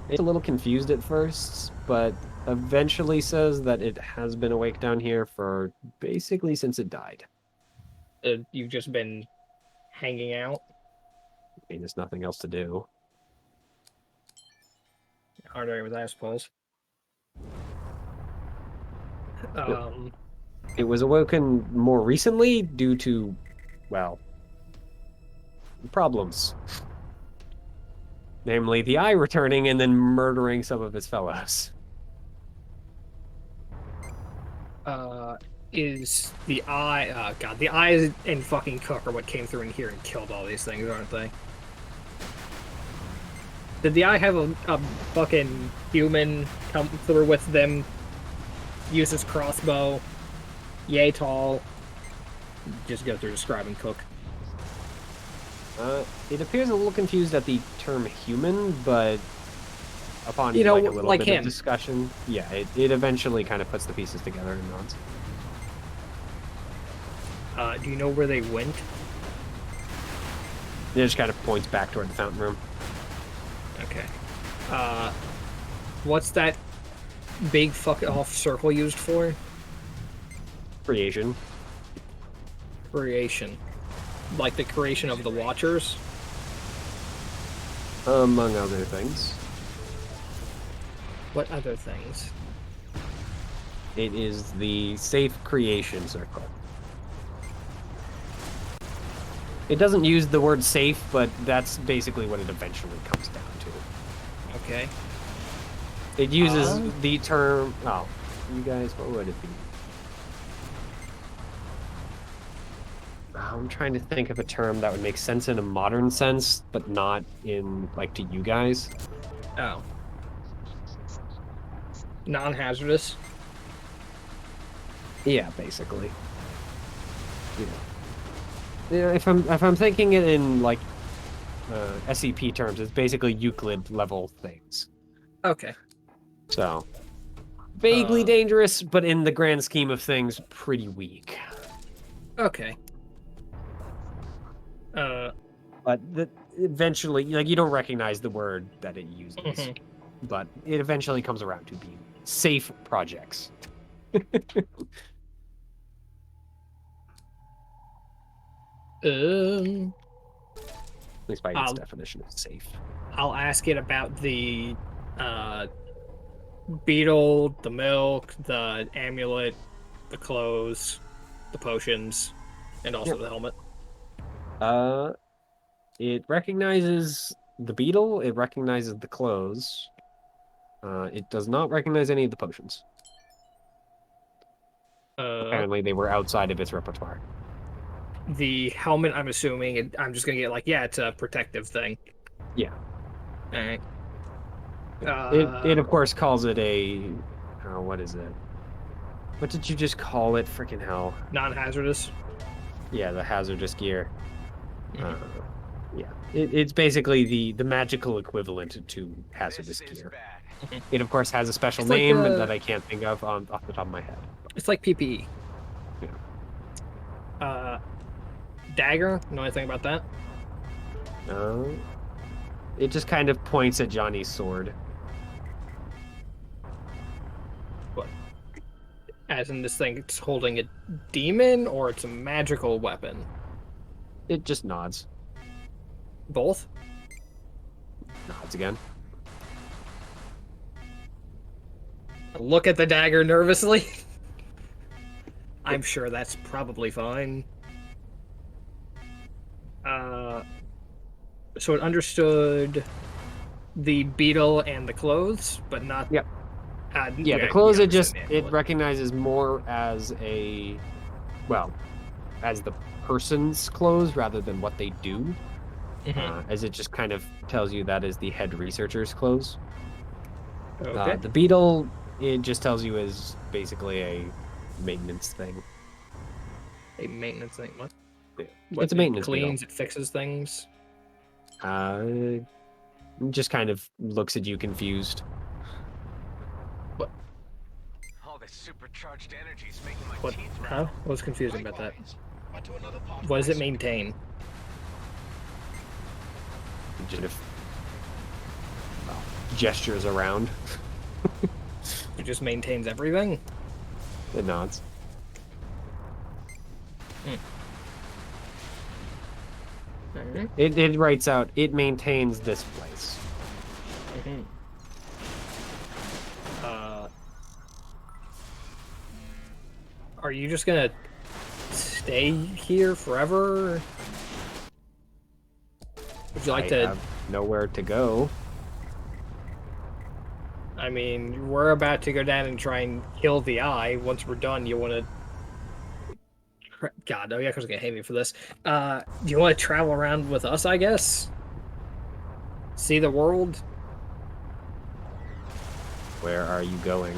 It's a little confused at first, but eventually says that it has been awake down here for basically since it died. You've just been hanging out? I mean, there's nothing else to do. Harder with that, I suppose. It was awoken more recently due to, well, problems. Namely, the eye returning and then murdering some of his fellows. Is the eye... God, the eye and fucking Cook are what came through in here and killed all these things, aren't they? Did the eye have a fucking human come through with them, use his crossbow, yay tall, just go through describing Cook? It appears a little confused at the term human, but upon You know, like a little like bit him. of discussion, yeah, it eventually kind of puts the pieces together and nods. Do you know where they went? It just kind of points back toward the fountain room. Okay. What's that big fuck off circle used for? Creation. Creation. Like the creation of the Watchers? Among other things. What other things? It is the safe creation circle. It doesn't use the word safe, but that's basically what it eventually comes down to. Okay. It uses the term... Oh, you guys, what would it be? I'm trying to think of a term that would make sense in a modern sense, but not in, like, to you guys. Oh. Non-hazardous. Yeah, basically. Yeah, if I'm thinking it in, like, SCP terms, it's basically Euclid level things. Okay. So, vaguely dangerous, but in the grand scheme of things, pretty weak. Okay. But eventually, like, you don't recognize the word that it uses, but it eventually comes around to being safe projects. At least by its definition of safe. I'll ask it about the beetle, the milk, the amulet, the clothes, the potions, and also the helmet. It recognizes the beetle, it recognizes the clothes. It does not recognize any of the potions. Apparently they were outside of its repertoire. The helmet, I'm assuming, I'm just gonna get like, yeah, it's a protective thing. Yeah. Alright. It of course calls it a... what is it? What did you just call it? Freaking hell. Non-hazardous? Yeah, the hazardous gear. Yeah. It's basically the magical equivalent to hazardous gear. It, of course, has a special name that I can't think of off the top of my head. It's like PPE. Yeah. Dagger? Know anything about that? It just kind of points at Johnny's sword. What? As in this thing, it's holding a demon, or it's a magical weapon? It just nods. Both? Nods again. Look at the dagger nervously. I'm sure that's probably fine. So it understood the beetle and the clothes, but not... Yep. Yeah, the clothes, it recognizes more as as the person's clothes rather than what they do. As it just kind of tells you that is the head researcher's clothes. Okay. The beetle, it just tells you is basically a maintenance thing. A maintenance thing? What? It's a maintenance cleans, beetle. it fixes things. Just kind of looks at you confused. What? All this supercharged energy's making my What? teeth Huh? rattle. What's confusing about that? Onto another part of What does my it maintain? Just gestures around. It just maintains everything? It nods. It writes out, it maintains this place. Are you just gonna stay here forever? Would you like I to... have nowhere to go. I mean, we're about to go down and try and kill the eye. Once we're done, you want to... God, no, Yakko's gonna hate me for this. Do you want to travel around with us, I guess? See the world? Where are you going?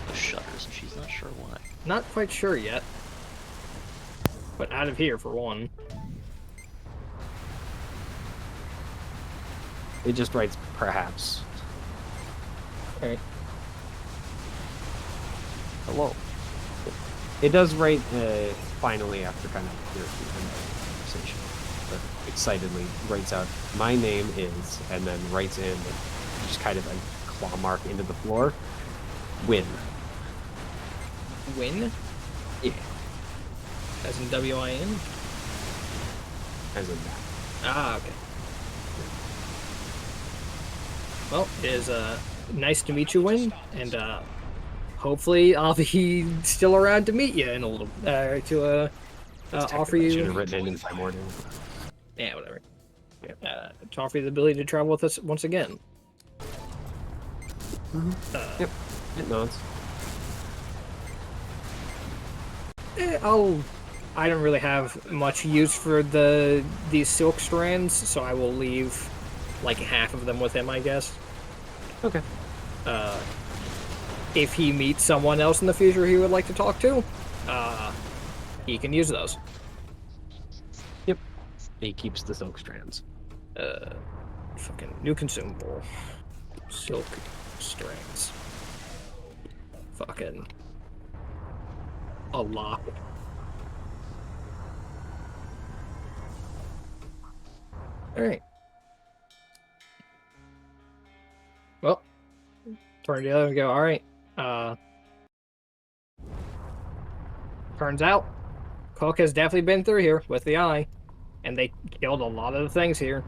The shutters, and she's not sure why. Not quite sure yet. But out of here, for one. It just writes perhaps. Okay. Hello. It does write finally after kind of your conversation. But excitedly writes out, my name is, and then writes in just kind of a claw mark into the floor. Win. Win? Yeah. As in W-I-N? As in that. Ah, okay. Well, it is nice to meet you, Win, and hopefully I'll be still around to meet you in a little to offer Should you. have written it in primordial. Yeah, whatever. To offer you the ability to travel with us once again. Yep, it nods. I don't really have much use for these silk strands, so I will leave like half of them with him, I guess. Okay. If he meets someone else in the future he would like to talk to, he can use those. Yep. He keeps the silk strands. Fucking new consumable. Silk strands. Fucking a lot. Alright. Well, turn to the other and go, alright. Turns out, Cook has definitely been through here with the eye, and they killed a lot of the things here.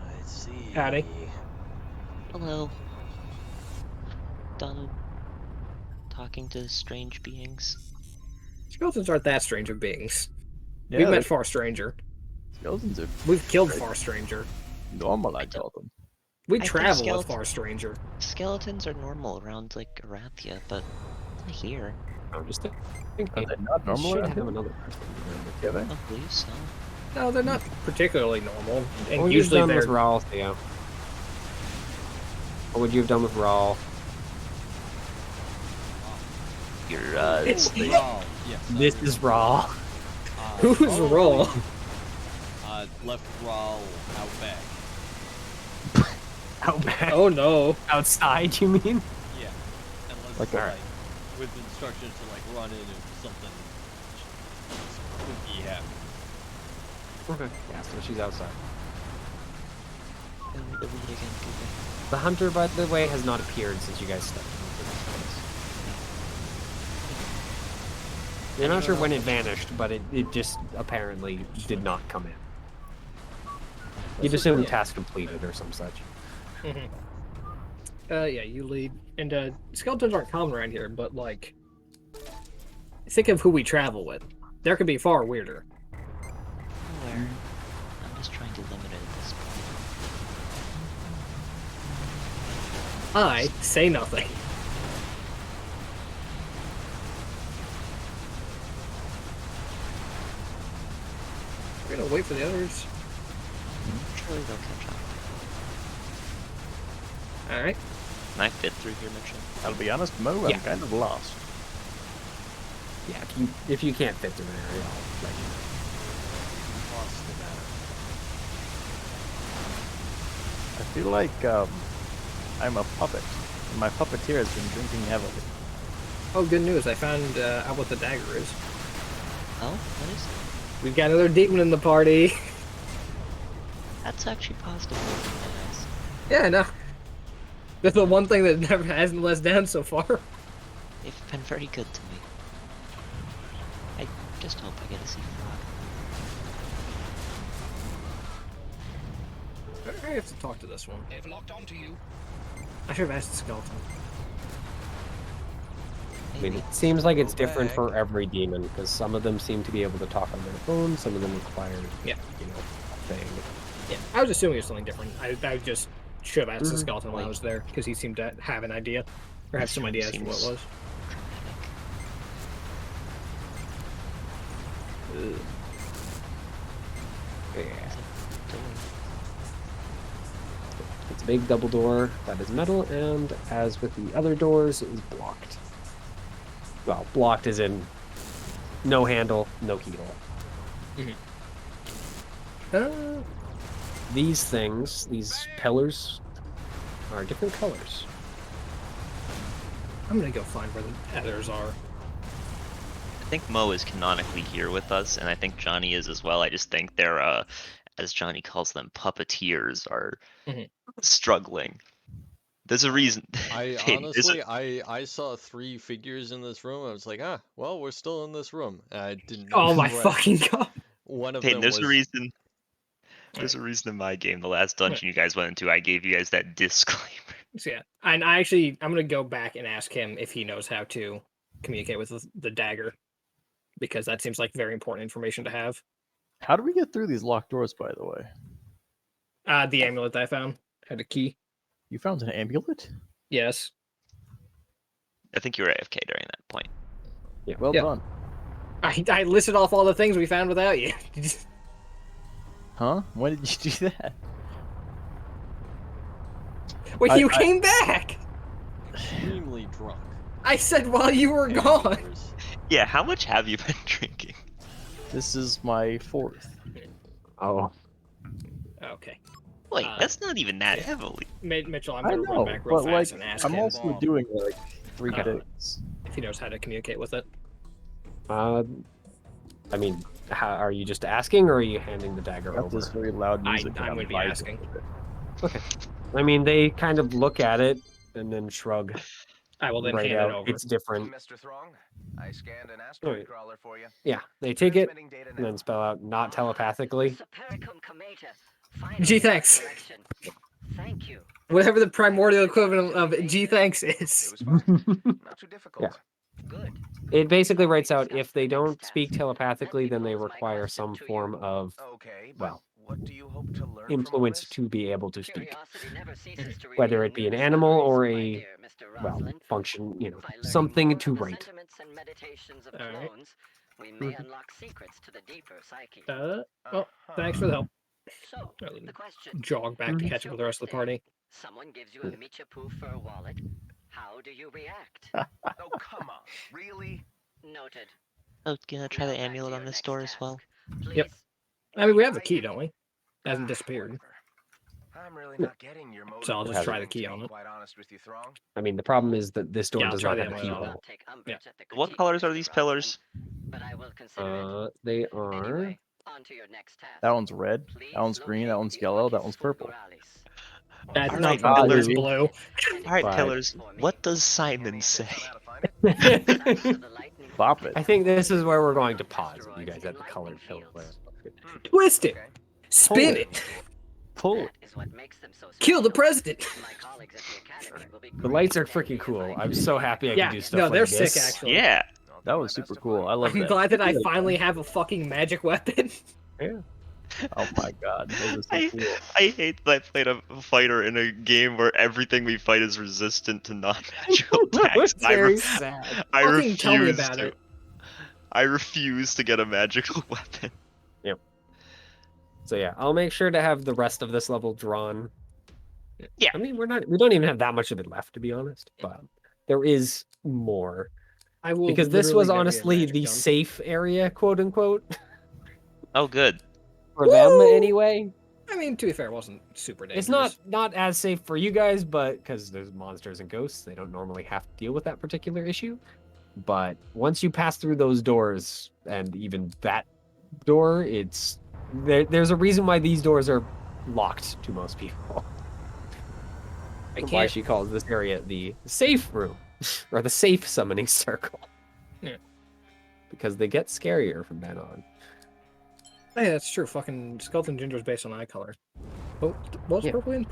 I see. Howdy. Hello. Done talking to strange beings. Skeletons aren't that strange of beings. Yeah, We've met Far Stranger. skeletons are We've killed Far Stranger. normal, I call them. We I think travel with Far Stranger. Skeletons are normal around, like, Arathia, but not here. I'm just Are thinking. they not We normal? should around have here? another person. Yeah, I don't believe so. No, they're not particularly normal. And What would you have usually done they're... with Rawl, Theo? What would you have done with Rawl? You're It's- Raw. Yes. This is Rawl. Who's Raw? Left Raw out back. Out back. Oh no. Outside, you mean? Yeah. Unless Like it's a- like with instructions to like run in if something spooky happens. Okay. Yeah, so she's outside. The weed again, Google. The hunter, by the way, has not appeared since you guys stepped into this place. You're not sure when it vanished, but it just apparently did not come in. You'd assume task completed or some such. Yeah, you lead. And skeletons aren't common around here, but like, think of who we travel with. There could be far weirder. I'm aware. I'm just trying to limit it at this point. I say nothing. We're gonna wait for the others. Surely they'll catch up. All right. Can I fit through here, Mitchell? I'll be honest, Mo, I'm Yeah. kind of lost. Yeah, if you can't fit through an area, I'll let you know. Lost the map. I feel like I'm a puppet, and my puppeteer has been drinking heavily. Oh, good news! I found out what the dagger is. Oh, what is it? We've got another demon in the party. That's actually positive. Nice. Yeah, no. That's the one thing that never hasn't let us down so far. They've been very good to me. I just hope I get to see Frog. I have to talk to this one. They've locked onto you. I should have asked the skeleton. I mean, Maybe. it seems like it's Go different back. for every demon, because some of them seem to be able to talk on their own, some of them require, Yeah. you know, a thing. Yeah, I was assuming it was something different. I just should have asked the Mhm. skeleton while I was there, because he seemed to have an idea. Or have some idea as to what it Seems- was. Dramatic. Yeah. Door. It's a big double door that is metal, and as with the other doors, it is blocked. Well, blocked as in no handle, no keyhole. These things, these pillars, are different colors. I'm gonna go find where the others are. I think Mo is canonically here with us, and I think Johnny is as well. I just think they're, as Johnny calls them, puppeteers are Mhm. struggling. There's a reason. I Hey, there's a- honestly, I saw 3 figures in this room. I was like, well, we're still in this room. And I didn't know. Oh my what- fucking god! One of Hey, them there's was. a reason. There's a reason in my game, the last dungeon you guys went into, I gave you guys that disclaimer. So yeah, and I'm gonna go back and ask him if he knows how to communicate with the dagger, because that seems like very important information to have. How do we get through these locked doors, by the way? The amulet that I found had a key. You found an amulet? Yes. I think you were AFK during that point. Well Yeah. done. I listed off all the things we found without you. Huh? When did you do that? Wait, you came back! Extremely drunk. I said while you were gone. Hamburgers. Yeah, how much have you been drinking? This is my 4th. Oh, Okay. Wait, that's not even that heavily. Mitchell, I'm I gonna know, run back real but fast like, and ask I'm him also doing like 3 Uh, things. if he knows how to communicate with it. I mean, are you just asking, or are you handing the dagger Got over? this very loud music. I'm and gonna be vibing asking. with it. I mean, they kind of look at it and then shrug I will then right hand out. it over. It's different. Mr. Throng, I scanned an asteroid Right. crawler for you. Yeah, they take it Transmitting data and now. then spell out not telepathically. Gee, thanks. Thank you. Whatever the primordial equivalent of gee thanks It is. was fun. Not too difficult. Good. It basically writes out if they don't speak telepathically, then they require some form of Okay, but well, what do you hope to learn influence from to be able to speak. Curiosity never ceases to Whether reveal it be an new animal or discoveries, my a, dear Mr. well, Rosalind. function, By learning something more to of the write. sentiments and meditations of All right. clones, we may unlock secrets to the deeper psyche. Well, thanks for the help. So, the question: Jog back to it's catch up your with the rest of the birthday. party. Someone gives you a Michapu fur wallet. How do you react? Oh, come on. Really? Noted. Oh, gonna try Now the back to amulet your on this next door as task. well. Please. Yep. I mean, we have the key, don't we? It hasn't disappeared. Whatever. I'm really not getting your motive. So I'll just for try the everything, key to on be it. Quite honest with you, Throng. I mean, the problem is that this door Yeah, I'll does try not the have a amulet on keyhole. it. Take umbrage at the What critique, colors are Mr. these Rosalind, pillars? but I will consider it. They are. Anyway, on to your next task. That one's red. Please That one's green. That locate one's the yellow. That Orchis one's purple. fulguralis. That's All not right, from pillars. Blue. Blue. All right, But- pillars. What does Any Simon tips say? on how to find it? Bop it. I think this is where we're going to pause. You guys at the colored pillar. Twist it. Okay. Spin Pull it. Pull it. That is what makes them so Kill the special. president. My colleagues at the academy will be The lights are great freaking cool. if I'm so happy I Yeah, can do stuff no, like they're this. sick, actually. Yeah. I'll do That my was best super to cool. find I it. love I'm that. glad that I Yeah. finally have a fucking magic weapon. Oh my god. Those are so I, cool. I hate that I played a fighter in a game where everything we fight is resistant to non-magical attacks. It's very sad. I Fucking tell me refuse about to. it. I refuse to get a magical weapon. So yeah, I'll make sure to have the rest of this level drawn. Yeah. I mean, we don't even have that much of it left, to be honest, but there is more. I will Because this literally was never get honestly magic the done. safe area, quote unquote, Oh, good. for them Woo! anyway. I mean, to be fair, it wasn't super dangerous. It's not as safe for you guys, but because there's monsters and ghosts, they don't normally have to deal with that particular issue. But once you pass through those doors, and even that door, there's a reason why these doors are locked to most people. I Why can't. she calls this area the safe room, or the safe summoning circle. Yeah. Because they get scarier from then on. Hey, that's true. Fucking Skeleton Ginger is based on eye color. Oh, what's Yeah. purple in?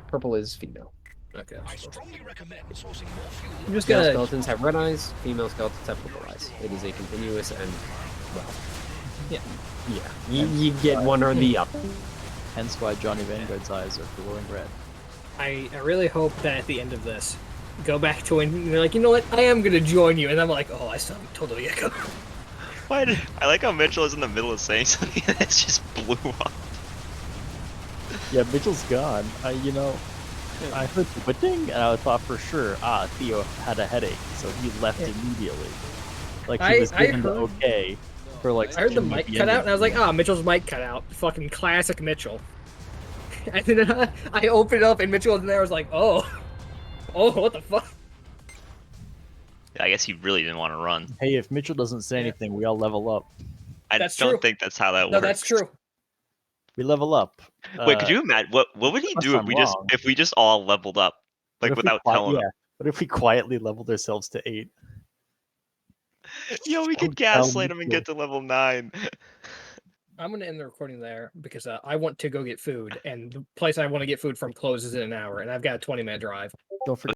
Purple is female. Okay. I strongly recommend sourcing more fuel. I'm just Male gonna. skeletons have red eyes, female skeletons have purple eyes. It is a continuous and, well, Yeah. you get one or the other. Hence why Johnny Vanguard's eyes are glowing red. I really hope that at the end of this, go back to when you're like, you know what? I am gonna join you, and I'm like, oh, I sound totally echo. I like how Mitchell is in the middle of saying something and it just blew up. Yeah, Mitchell's gone. I heard the whipping, and I thought for sure, Theo had a headache, so he left immediately. Like he was I given the heard- okay for like. I heard the Jimmy mic at cut end out, of and I was like, the- Mitchell's mic cut out. Fucking classic Mitchell. And then I opened it up, and Mitchell was in there. I was like, oh, what the fuck? I guess he really didn't want to run. Hey, if Mitchell doesn't say anything, we all level up. I That's don't true. think that's how that No, works. that's true. We level up. Wait, could you imagine what would he unless do I'm wrong. if we just all leveled up, like what if we without qui- telling him? Yeah. What if we quietly leveled ourselves to 8? Yo, we could Don't tell gaslight him and get to level 9. I'm gonna end the recording there because I want to go get food, and the place I want to get food from closes in an hour, and I've got a 20-minute drive. Don't forget.